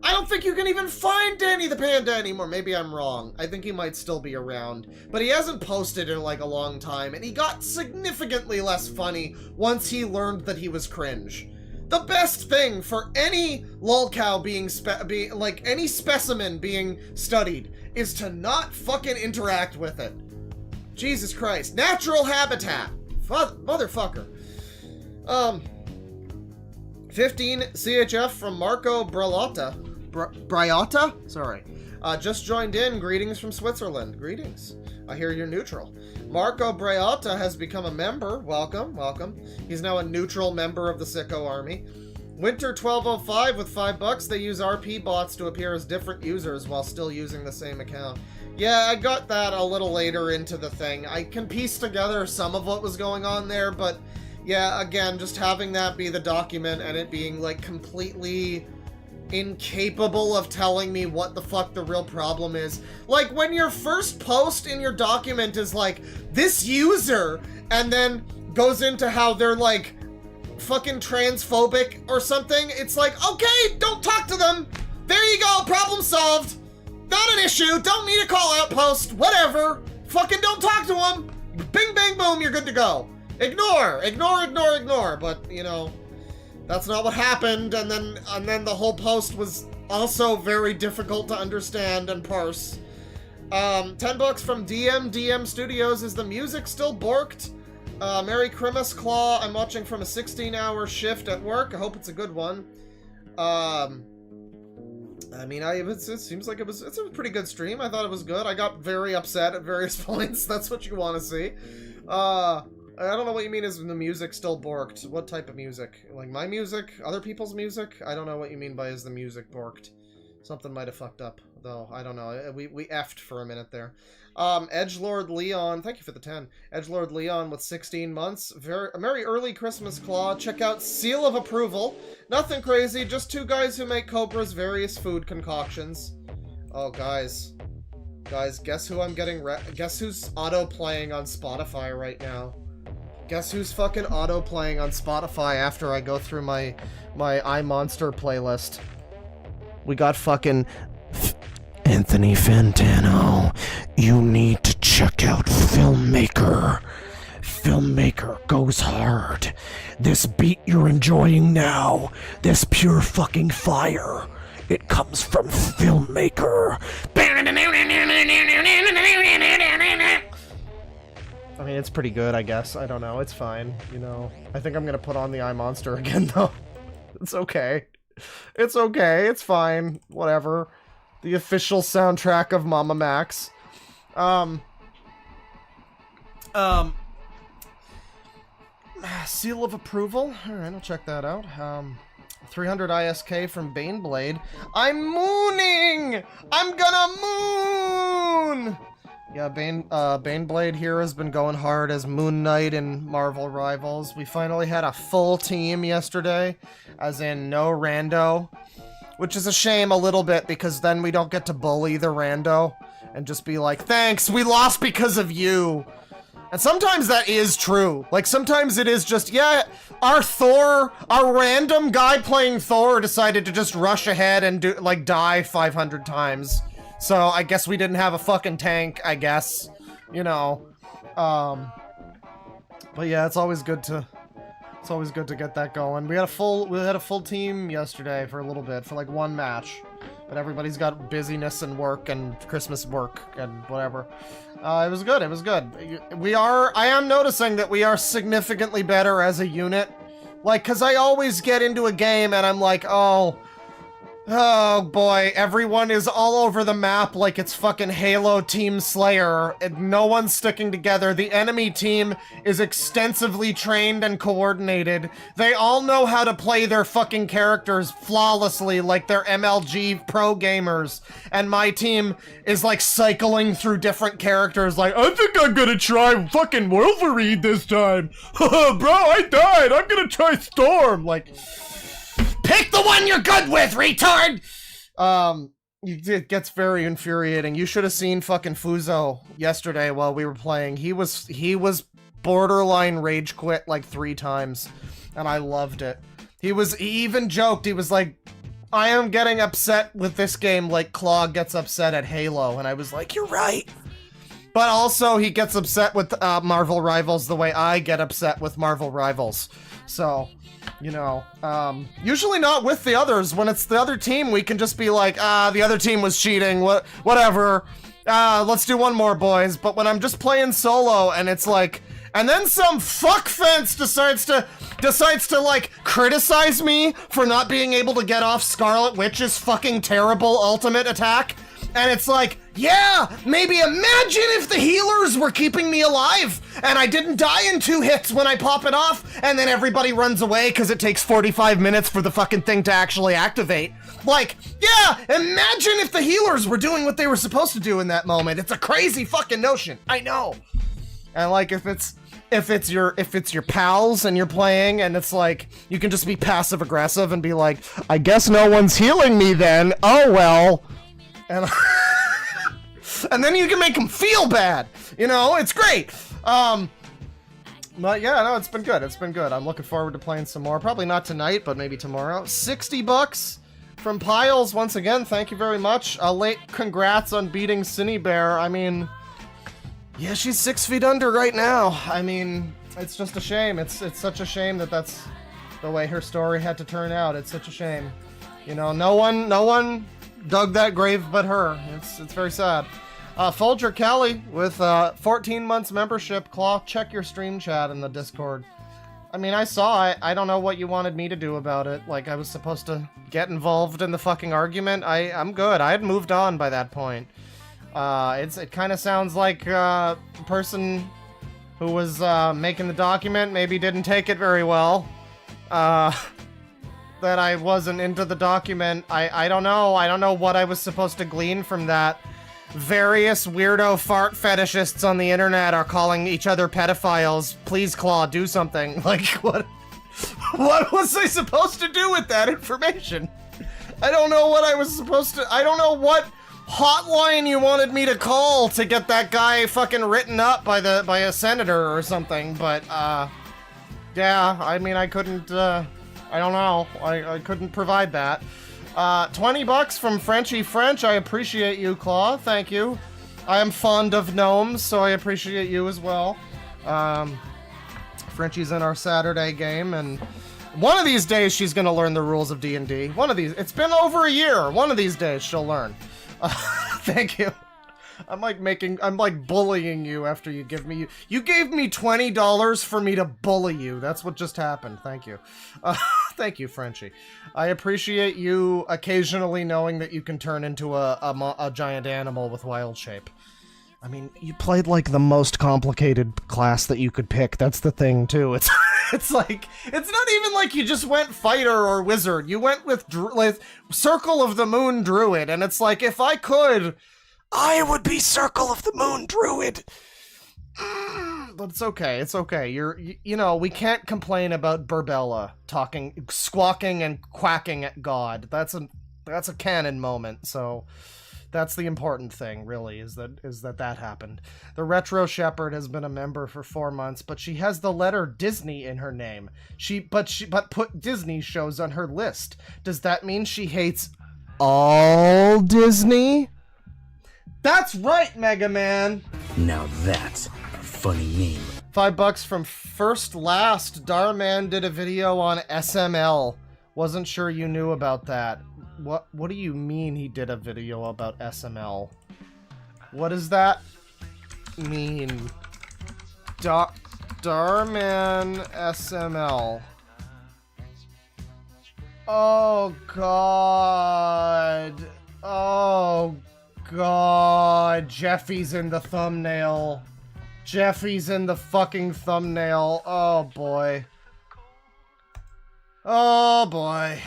I don't think you can even find Danny the Panda anymore. Maybe I'm wrong. I think he might still be around. But he hasn't posted in like a long time, and he got significantly less funny once he learned that he was cringe. The best thing for any lolcow being like any specimen being studied is to not fucking interact with it. Jesus Christ. Natural habitat. Motherfucker. 15 CHF from Marco Bralotta. Briotta? Sorry. Just joined in. Greetings from Switzerland. Greetings. I hear you're neutral. Marco Briotta has become a member. Welcome, welcome. He's now a neutral member of the Sicko Army. Winter 1205 with $5. They use RP bots to appear as different users while still using the same account. Yeah, I got that a little later into the thing. I can piece together some of what was going on there, but yeah, again, just having that be the document and it being like completely incapable of telling me what the fuck the real problem is. Like, when your first post in your document is like, this user, and then goes into how they're like fucking transphobic or something, it's like, okay, don't talk to them. There you go, problem solved. Not an issue, don't need a call out post, whatever. Fucking don't talk to them. Bing, bang, boom, you're good to go. Ignore, but, you know, that's not what happened, and then the whole post was also very difficult to understand and parse. $10 from DM Studios. Is the music still borked? Merry Christmas Claw. I'm watching from a 16-hour shift at work. I hope it's a good one. I mean, it seems like it's a pretty good stream. I thought it was good. I got very upset at various points. That's what you want to see. I don't know what you mean is the music still borked. What type of music? Like my music? Other people's music? I don't know what you mean by is the music borked. Something might have fucked up, though. I don't know. We effed for a minute there. Edgelord Leon, thank you for the 10. Edgelord Leon with 16 months. A Merry early Christmas Claw. Check out Seal of Approval. Nothing crazy, just two guys who make Cobra's various food concoctions. Oh, guys. Guys, guess who I'm getting guess who's auto-playing on Spotify right now? Guess who's fucking auto-playing on Spotify after I go through my iMonster playlist? We got fucking Anthony Fantano. You need to check out Filmmaker. Filmmaker goes hard. This beat you're enjoying now, this pure fucking fire, it comes from Filmmaker. I mean, it's pretty good, I guess. I don't know. It's fine, you know. I think I'm gonna put on the iMonster again, though. It's okay. It's okay. It's fine. Whatever. The official soundtrack of Mama Max. Seal of Approval. Alright, I'll check that out. 300 ISK from Baneblade. I'm mooning! I'm gonna moon! Yeah, Baneblade here has been going hard as Moon Knight in Marvel Rivals. We finally had a full team yesterday, as in no rando. Which is a shame a little bit, because then we don't get to bully the rando and just be like, thanks, we lost because of you. And sometimes that is true. Like, sometimes it is just, yeah, our random guy playing Thor decided to just rush ahead and die 500 times. So, I guess we didn't have a fucking tank, I guess. You know. But yeah, it's always good to get that going. We had a full team yesterday for a little bit, for like one match. But everybody's got busyness and work and Christmas work and whatever. It was good, it was good. I am noticing that we are significantly better as a unit. Like, cause I always get into a game and I'm like, oh, Oh boy, everyone is all over the map like it's fucking Halo Team Slayer, and no one's sticking together. The enemy team is extensively trained and coordinated. They all know how to play their fucking characters flawlessly like they're MLG pro gamers. And my team is like cycling through different characters like, I think I'm gonna try fucking Wolverine this time. Bro, I died. I'm gonna try Storm. Like... Pick the one you're good with, retard! It gets very infuriating. You should have seen fucking Fuzo yesterday while we were playing. He was borderline rage quit like 3 times, and I loved it. He even joked, he was like, I am getting upset with this game like Claw gets upset at Halo, and I was like, you're right. But also, he gets upset with Marvel Rivals the way I get upset with Marvel Rivals. So... You know, usually not with the others. When it's the other team, we can just be like, the other team was cheating, whatever. Let's do one more, boys. But when I'm just playing solo and it's like, and then some fuckfence decides to like criticize me for not being able to get off Scarlet Witch's fucking terrible ultimate attack. And it's like, yeah, maybe imagine if the healers were keeping me alive and I didn't die in 2 hits when I pop it off and then everybody runs away because it takes 45 minutes for the fucking thing to actually activate. Like, yeah, imagine if the healers were doing what they were supposed to do in that moment. It's a crazy fucking notion. I know. And like, if it's your pals and you're playing and it's like, you can just be passive aggressive and be like, I guess no one's healing me then. Oh, well. And, and then you can make them feel bad. You know, it's great. But yeah, no, it's been good. It's been good. I'm looking forward to playing some more. Probably not tonight, but maybe tomorrow. $60 from Piles. Once again, thank you very much. A late congrats on beating Cine Bear. I mean, yeah, she's 6 feet under right now. I mean, it's just a shame. It's such a shame that that's the way her story had to turn out. It's such a shame. You know, no one dug that grave but her. It's very sad. Folger Kelly with 14 months membership. Claw, check your stream chat in the Discord. I mean, I saw it. I don't know what you wanted me to do about it. Like, I was supposed to get involved in the fucking argument. I'm good. I had moved on by that point. It kind of sounds like the person who was making the document maybe didn't take it very well. That I wasn't into the document. I don't know. I don't know what I was supposed to glean from that. Various weirdo fart fetishists on the internet are calling each other pedophiles. Please, Claw, do something. Like, what was I supposed to do with that information? I don't know what I was supposed to... I don't know what hotline you wanted me to call to get that guy fucking written up by a senator or something, but, yeah, I mean, I couldn't, I don't know. I couldn't provide that. $20 from Frenchy French. I appreciate you, Claw. Thank you. I am fond of gnomes, so I appreciate you as well. Frenchie's in our Saturday game, and one of these days she's gonna learn the rules of D&D. One of these. It's been over a year. One of these days she'll learn. Thank you. I'm like bullying you after you give me... You gave me $20 for me to bully you. That's what just happened. Thank you. Thank you, Frenchie. I appreciate you occasionally knowing that you can turn into a giant animal with wild shape. I mean, you played like the most complicated class that you could pick. That's the thing, too. It's like... It's not even like you just went fighter or wizard. You went with Circle of the Moon Druid, and it's like, if I could... I would be Circle of the Moon Druid. But it's okay. It's okay. You know, we can't complain about Burbella squawking and quacking at God. That's a canon moment. So that's the important thing, really, is that happened. The Retro Shepherd has been a member for 4 months, but she has the letter Disney in her name. But put Disney shows on her list. Does that mean she hates all Disney? That's right, Mega Man! Now that's a funny name. $5 from First Last. Darman did a video on SML. Wasn't sure you knew about that. What do you mean he did a video about SML? What does that mean? Darman SML. Oh god. Oh god. Jeffy's in the thumbnail. Jeffy's in the fucking thumbnail. Oh boy. Oh boy.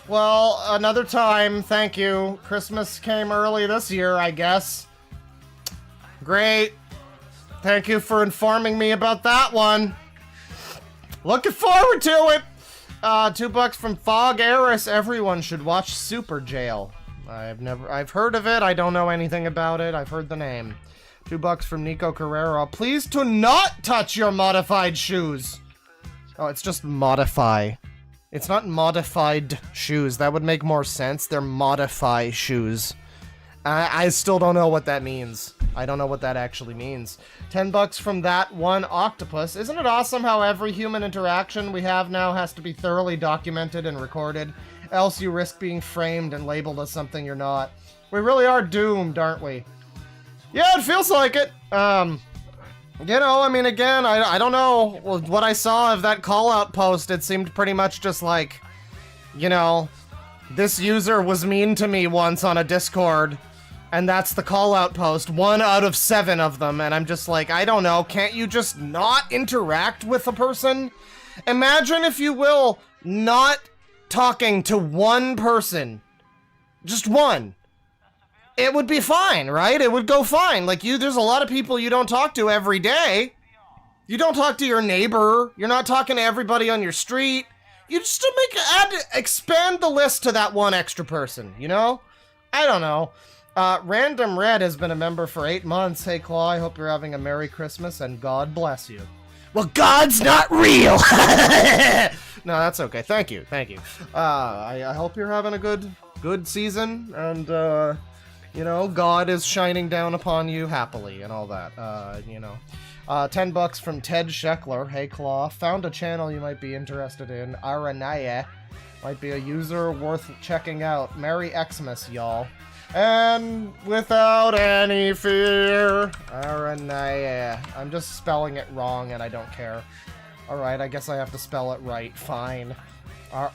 Well, another time. Thank you. Christmas came early this year, I guess. Great. Thank you for informing me about that one. Looking forward to it. $2 from Fog Eris. Everyone should watch Super Jail. I've heard of it. I don't know anything about it. I've heard the name. $2 from Nico Carrero. Please do not touch your modified shoes. Oh, it's just modify. It's not modified shoes. That would make more sense. They're modify shoes. I still don't know what that means. I don't know what that actually means. $10 from that one octopus. Isn't it awesome how every human interaction we have now has to be thoroughly documented and recorded? Else you risk being framed and labeled as something you're not. We really are doomed, aren't we? Yeah, it feels like it. You know, I mean, again, I don't know what I saw of that call-out post. It seemed pretty much just like, you know, this user was mean to me once on a Discord, and that's the call-out post. 1 out of 7 of them, and I'm just like, I don't know, can't you just not interact with a person? Imagine, if you will, not talking to one person. Just one. It would be fine, right? It would go fine. Like, there's a lot of people you don't talk to every day. You don't talk to your neighbor. You're not talking to everybody on your street. You just expand the list to that one extra person, you know? I don't know. Random Red has been a member for 8 months. Hey, Claw, I hope you're having a Merry Christmas and God bless you. Well, God's not real! No, that's okay. Thank you. I hope you're having a good season, and, you know, God is shining down upon you happily and all that, you know. $10 from Ted Scheckler. Hey, Claw. Found a channel you might be interested in. Aranaya. Might be a user worth checking out. Merry Xmas, y'all. And without any fear. Aranaya. I'm just spelling it wrong and I don't care. Alright, I guess I have to spell it right. Fine.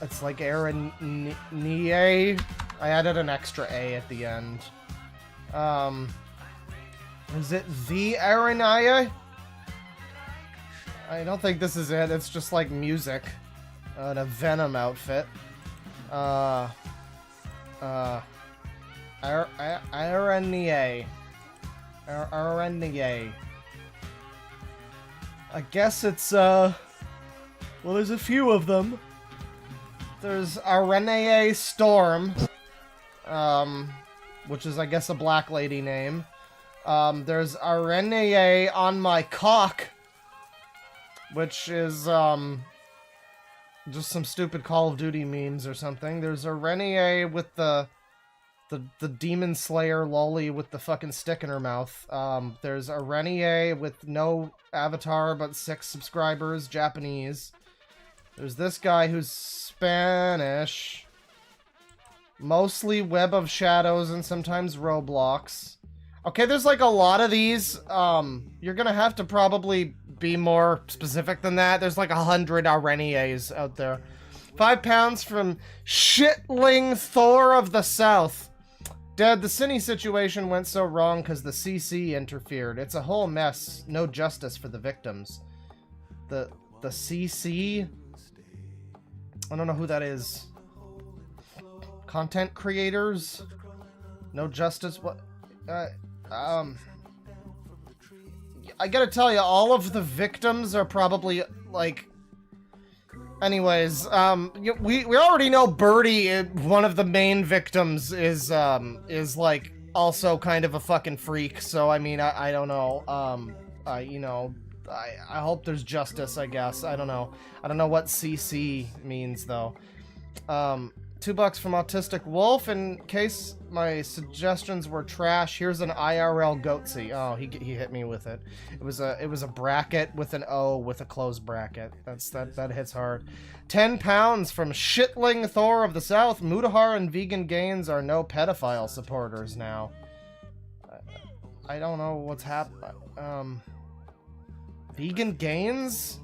It's like Aranaya. I added an extra A at the end. Is it the Aranaya? I don't think this is it. It's just like music. And a Venom outfit. Aranaya. Aranaya. I guess it's, well, there's a few of them. There's Aranaya Storm. Which is, I guess, a black lady name. There's Aranaya on my cock. Which is, just some stupid Call of Duty memes or something. There's Aranaya with the Demon Slayer lolly with the fucking stick in her mouth. There's Aranaya with no avatar but 6 subscribers, Japanese. There's this guy who's Spanish. Mostly Web of Shadows and sometimes Roblox. Okay, there's like a lot of these. You're gonna have to probably be more specific than that. There's like 100 Aranayas out there. £5 from Shitling Thor of the South. Dad, the Cine situation went so wrong because the CC interfered. It's a whole mess. No justice for the victims. The CC? I don't know who that is. Content creators? No justice? What? I gotta tell you, all of the victims are probably, like... Anyways, we already know Birdie, one of the main victims, is like, also kind of a fucking freak, so, I mean, I don't know, you know, I hope there's justice, I guess, I don't know what CC means, though. $2 from Autistic Wolf. In case my suggestions were trash, here's an IRL goatsy. Oh, he hit me with it. It was a bracket with an O with a closed bracket. That hits hard. £10 from Shitling Thor of the South. Mutahar and Vegan Gains are no pedophile supporters now. I don't know what's happening. Vegan Gains?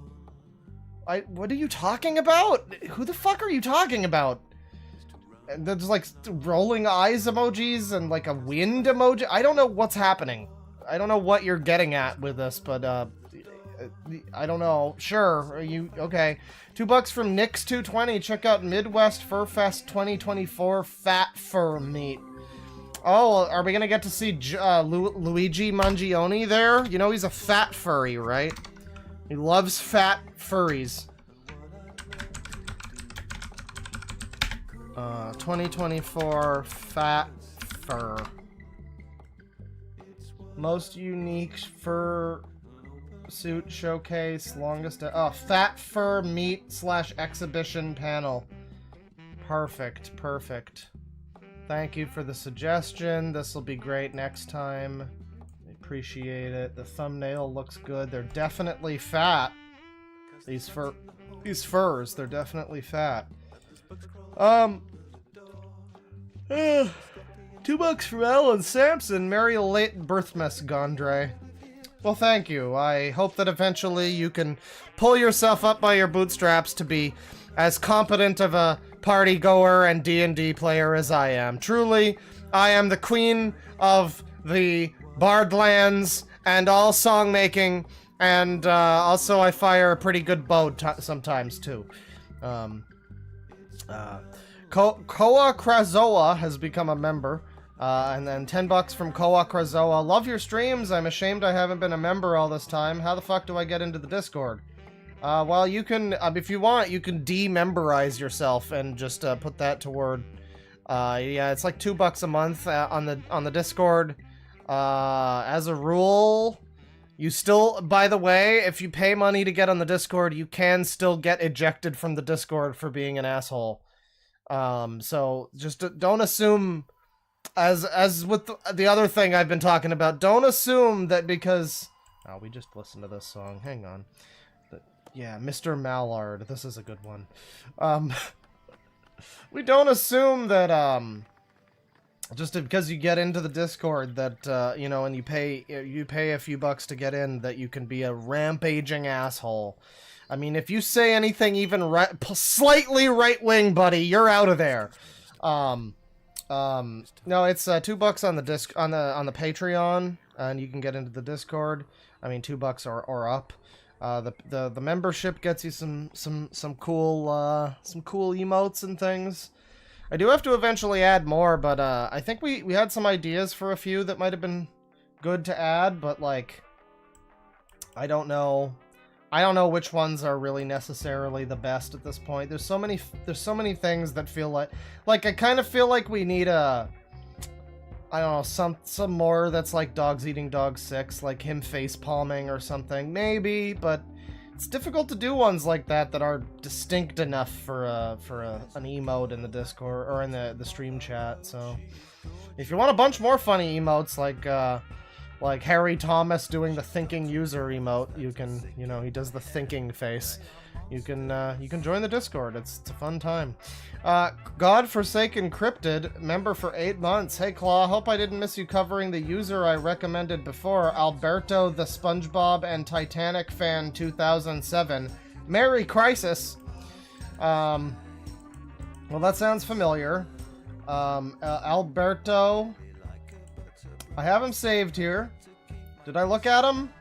What are you talking about? Who the fuck are you talking about? And there's like rolling eyes emojis and like a wind emoji. I don't know what's happening. I don't know what you're getting at with this, but I don't know. Sure, are you okay? $2 from Nix220. Check out Midwest Fur Fest 2024 Fat Fur Meat. Oh, are we gonna get to see Luigi Mangione there? You know he's a fat furry, right? He loves fat furries. 2024 Fat Fur. Most unique fur suit showcase, longest... Fat Fur Meat / exhibition panel. Perfect, perfect. Thank you for the suggestion. This will be great next time. I appreciate it. The thumbnail looks good. They're definitely fat. These furs, they're definitely fat. $2 from Alan Sampson. Merry late birthmas, Gondre. Well, thank you. I hope that eventually you can pull yourself up by your bootstraps to be as competent of a party goer and D&D player as I am. Truly, I am the queen of the Bardlands and all song making, and also I fire a pretty good bow sometimes too. Koa Krazoa has become a member. And then $10 from Koa Krazoa. Love your streams. I'm ashamed I haven't been a member all this time. How the fuck do I get into the Discord? Well, you can, if you want, you can dememberize yourself and just put that toward. Yeah, it's like $2 a month on the Discord. As a rule, you still, by the way, if you pay money to get on the Discord, you can still get ejected from the Discord for being an asshole. So just don't assume, as with the other thing I've been talking about, don't assume that because... Oh, we just listened to this song. Hang on. Yeah, Mr. Mallard. This is a good one. We don't assume that, just because you get into the Discord that, you know, and you pay a few bucks to get in, that you can be a rampaging asshole. I mean, if you say anything even slightly right-wing, buddy, you're out of there. No, it's $2 on the on the Patreon, and you can get into the Discord. I mean, $2 or up. The membership gets you some cool emotes and things. I do have to eventually add more, but I think we had some ideas for a few that might have been good to add, but like, I don't know which ones are really necessarily the best at this point. There's so many things that feel like I kind of feel like we need I don't know, some more that's like Dogs Eating Dogs 6, like him face palming or something, maybe, but it's difficult to do ones like that are distinct enough for an emote in the Discord or in the stream chat. So if you want a bunch more funny emotes like Harry Thomas doing the thinking user emote, you can, you know, he does the thinking face. You can join the Discord. It's a fun time. Godforsaken Cryptid, member for 8 months. Hey Claw, hope I didn't miss you covering the user I recommended before, Alberto the SpongeBob and Titanic fan 2007. Merry Crisis. Well, that sounds familiar. Alberto. I have him saved here. Did I look at him?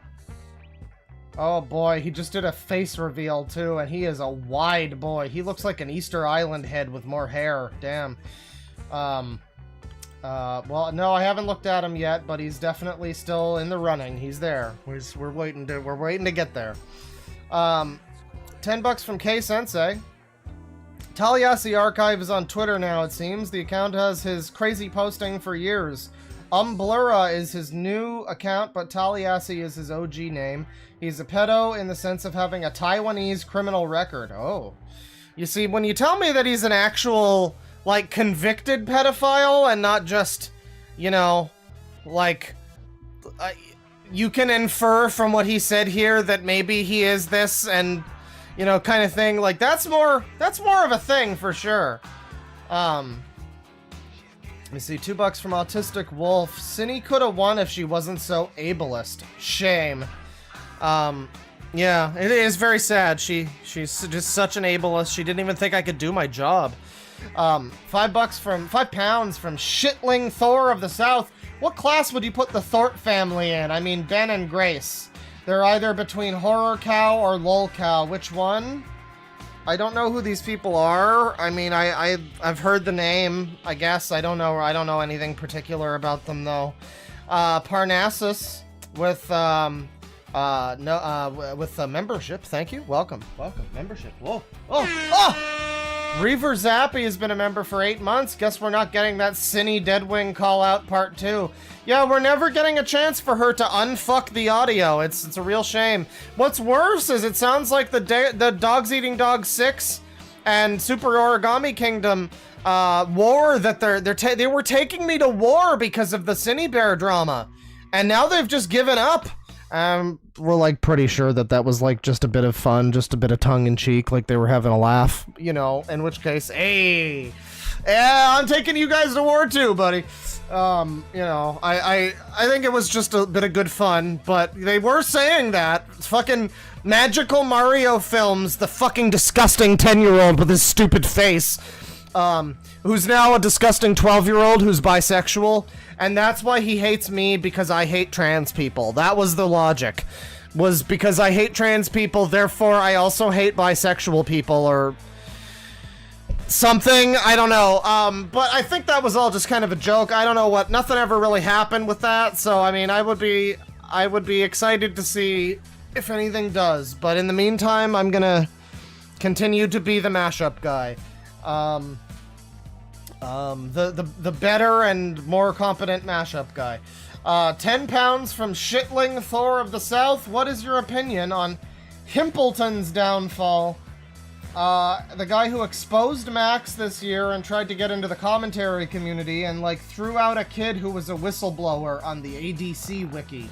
Oh boy, he just did a face reveal too, and he is a wide boy. He looks like an Easter Island head with more hair. Damn. Well, no, I haven't looked at him yet, but he's definitely still in the running. He's there. We're waiting to get there. $10 from K Sensei. Taliesin Archive is on Twitter now, it seems. The account has his crazy posting for years. Umblura is his new account, but Taliesin is his OG name. He's a pedo in the sense of having a Taiwanese criminal record. Oh. You see, when you tell me that he's an actual, like, convicted pedophile and not just, you know, like, you can infer from what he said here that maybe he is this and, you know, kind of thing. Like, that's more of a thing for sure. Let me see, $2 from Autistic Wolf. Cindy could have won if she wasn't so ableist. Shame. Yeah, it is very sad. She's just such an ableist. She didn't even think I could do my job. £5 from Shitling Thor of the South. What class would you put the Thort family in? I mean, Ben and Grace. They're either between Horror Cow or Lol Cow. Which one? I don't know who these people are. I mean, I've heard the name. I guess I don't know anything particular about them though. Parnassus with with membership. Thank you. Welcome. Membership. Whoa. Reaver Zappy has been a member for 8 months. Guess we're not getting that Cine Deadwing call out part 2. Yeah, we're never getting a chance for her to unfuck the audio. It's a real shame. What's worse is it sounds like the Dogs Eating Dogs 6 and Super Origami Kingdom war that they were taking me to war because of the Cine Bear drama, and now they've just given up. We're like pretty sure that was like just a bit of fun, just a bit of tongue in cheek, like they were having a laugh, you know, in which case, hey, yeah, I'm taking you guys to war too, buddy. You know, I think it was just a bit of good fun, but they were saying that fucking Magical Mario Films, the fucking disgusting 10-year-old with his stupid face, who's now a disgusting 12-year-old who's bisexual, and that's why he hates me, because I hate trans people. That was the logic. Was because I hate trans people, therefore I also hate bisexual people, or something. I don't know. But I think that was all just kind of a joke. I don't know what. Nothing ever really happened with that, so I mean, I would be excited to see if anything does. But in the meantime, I'm gonna continue to be the mashup guy. The better and more competent mashup guy. 10 pounds from Shitling Thor of the South. What is your opinion on Himpleton's downfall? The guy who exposed Max this year and tried to get into the commentary community and like threw out a kid who was a whistleblower on the ADC wiki.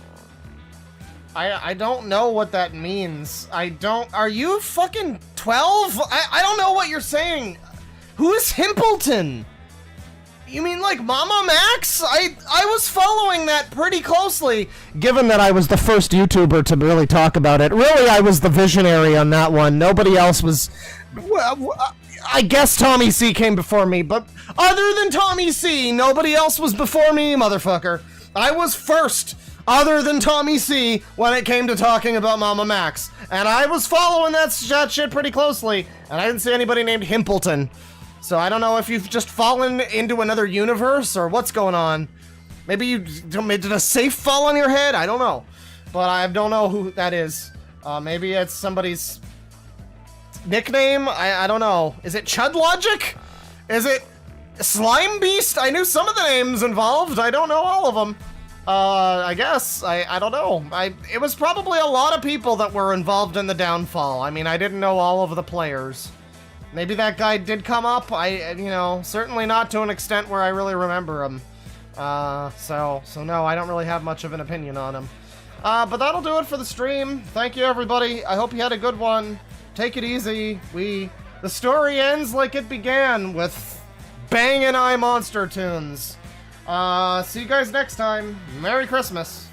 I don't know what that means. Are you fucking 12? I don't know what you're saying. Who is Himpleton? You mean like Mama Max? I was following that pretty closely, given that I was the first YouTuber to really talk about it. Really, I was the visionary on that one. Nobody else was... I guess Tommy C came before me, but other than Tommy C, nobody else was before me, motherfucker. I was first, other than Tommy C, when it came to talking about Mama Max. And I was following that shit pretty closely, and I didn't see anybody named Himpleton. So I don't know if you've just fallen into another universe or what's going on. Maybe you did a safe fall on your head? I don't know. But I don't know who that is. Maybe it's somebody's nickname? I don't know. Is it Chud Logic? Is it Slime Beast? I knew some of the names involved. I don't know all of them. I guess. I don't know. It was probably a lot of people that were involved in the downfall. I mean, I didn't know all of the players. Maybe that guy did come up. Certainly not to an extent where I really remember him. So no, I don't really have much of an opinion on him. But that'll do it for the stream. Thank you, everybody. I hope you had a good one. Take it easy. The story ends like it began, with Bang and I monster tunes. See you guys next time. Merry Christmas.